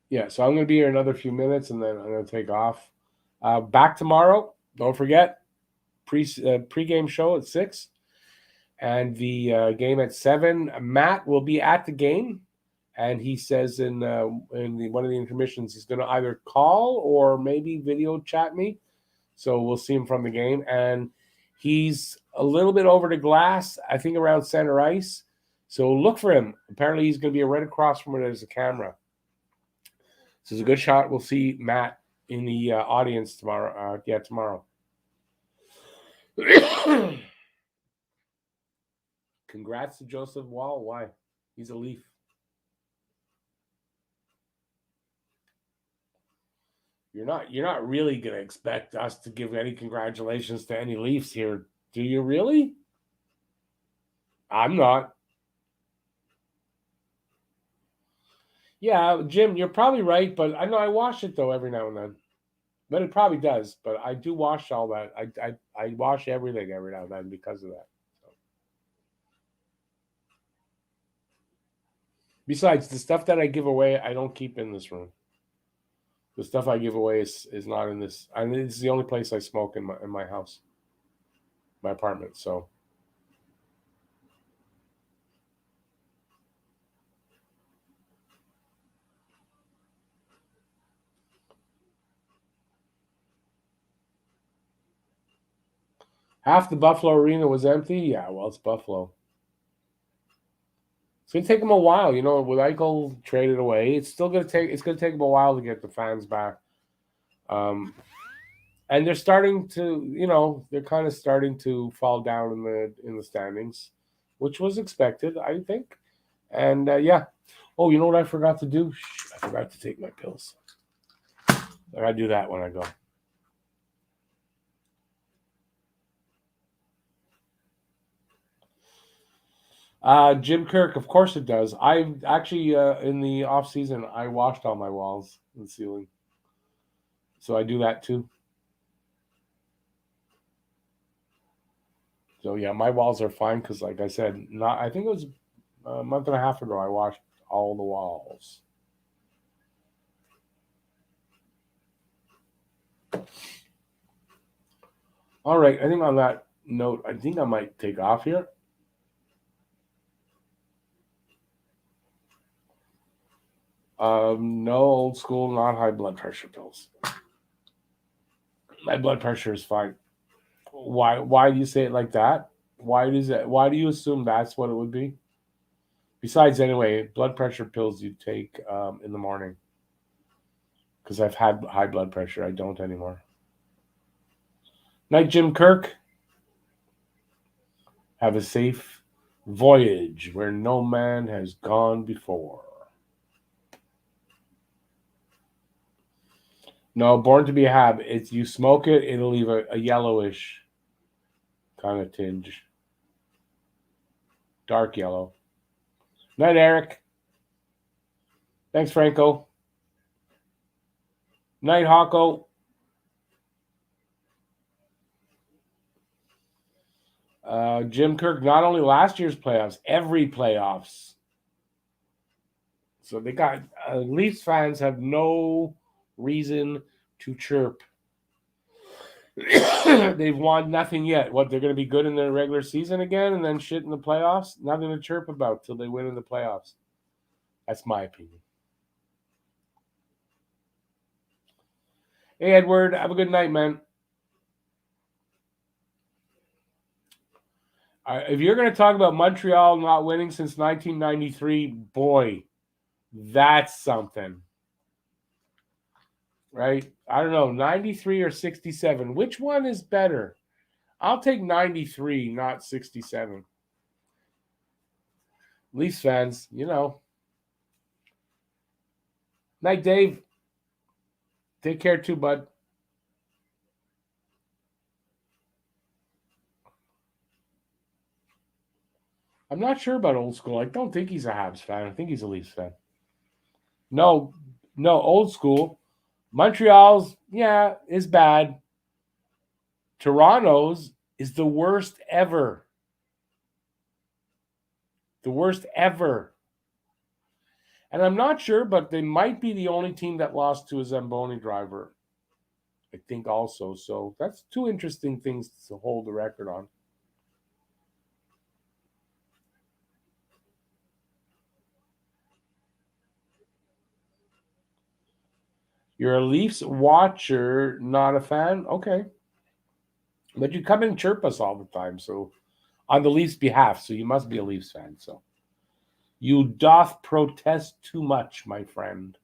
Yeah, so I'm going to be here another few minutes, and then I'm going to take off. Back tomorrow. Don't forget, pre-game show at 6, and the game at 7. Matt will be at the game, and he says in one of the intermissions he's going to either call or maybe video chat me. So we'll see him from the game, and he's a little bit over the glass, I think around center ice. So look for him. Apparently, he's going to be right across from where there's a camera. So it's a good shot. We'll see Matt in the audience tomorrow. Tomorrow. Congrats to Joseph Wall. Why? He's a Leaf. You're not really going to expect us to give any congratulations to any Leafs here, do you really? I'm not. Yeah, Jim, you're probably right, but I know I wash it though every now and then. But it probably does. But I do wash all that. I wash everything every now and then because of that. So. Besides, the stuff that I give away, I don't keep in this room. The stuff I give away is not in this. I mean, it's the only place I smoke in my house, my apartment. So. Half the Buffalo arena was empty. Yeah, well, it's Buffalo. It's gonna take them a while, with Eichel traded away. It's gonna take them a while to get the fans back. And they're starting to, they're kind of starting to fall down in the standings, which was expected, I think. And yeah. Oh, you know what I forgot to do? I forgot to take my pills. I gotta do that when I go. Jim Kirk, of course it does. I actually, in the off season, I washed all my walls and ceiling, so I do that too. So yeah, my walls are fine because, like I said, not. I think it was a month and a half ago I washed all the walls. All right, I think on that note, I think I might take off here. No old school, not high blood pressure pills. My blood pressure is fine. Why do you say it like that? Why do you assume that's what it would be? Besides, anyway, blood pressure pills you take in the morning. Because I've had high blood pressure. I don't anymore. Night, Jim Kirk. Have a safe voyage where no man has gone before. No, Born to be a Hab. It's you smoke it, it'll leave a yellowish kind of tinge. Dark yellow. Night, Eric. Thanks, Franco. Night, Hawko. Jim Kirk, not only last year's playoffs, every playoffs. So they got Leafs fans have no reason to chirp. They've won nothing yet. What, they're going to be good in the regular season again and then shit in the playoffs? Nothing to chirp about till they win in the playoffs. That's my opinion. Hey, Edward, have a good night, man. If you're going to talk about Montreal not winning since 1993, boy, that's something. Right? I don't know, 93 or 67. Which one is better? I'll take 93, not 67. Leafs fans, you know. Night, Dave. Take care too, bud. I'm not sure about old school. I don't think he's a Habs fan. I think he's a Leafs fan. No, old school. Montreal's, yeah, is bad. Toronto's is the worst ever. The worst ever. And I'm not sure, but they might be the only team that lost to a Zamboni driver. I think also. So that's two interesting things to hold the record on. You're a Leafs watcher, not a fan? Okay. But you come and chirp us all the time, so on the Leafs' behalf, so you must be a Leafs fan. So you doth protest too much, my friend.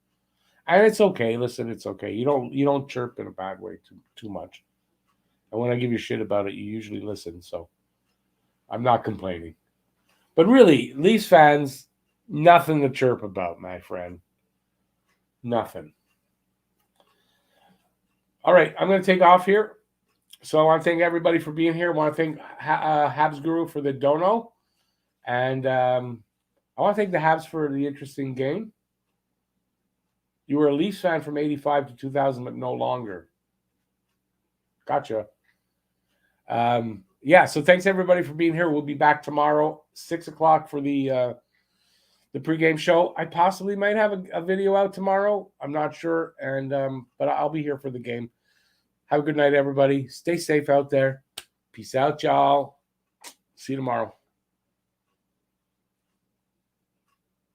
And it's okay. Listen, it's okay. You don't chirp in a bad way too much. And when I give you shit about it, you usually listen. So I'm not complaining. But really, Leafs fans, nothing to chirp about, my friend. Nothing. All right, I'm going to take off here. So I want to thank everybody for being here. I want to thank Habs Guru for the dono. And I want to thank the Habs for the interesting game. You were a Leafs fan from 85 to 2000, but no longer. Gotcha. Yeah, so thanks everybody for being here. We'll be back tomorrow, 6 o'clock for the pregame show. I possibly might have a video out tomorrow. I'm not sure, and but I'll be here for the game. Have a good night, everybody. Stay safe out there. Peace out, y'all. See you tomorrow.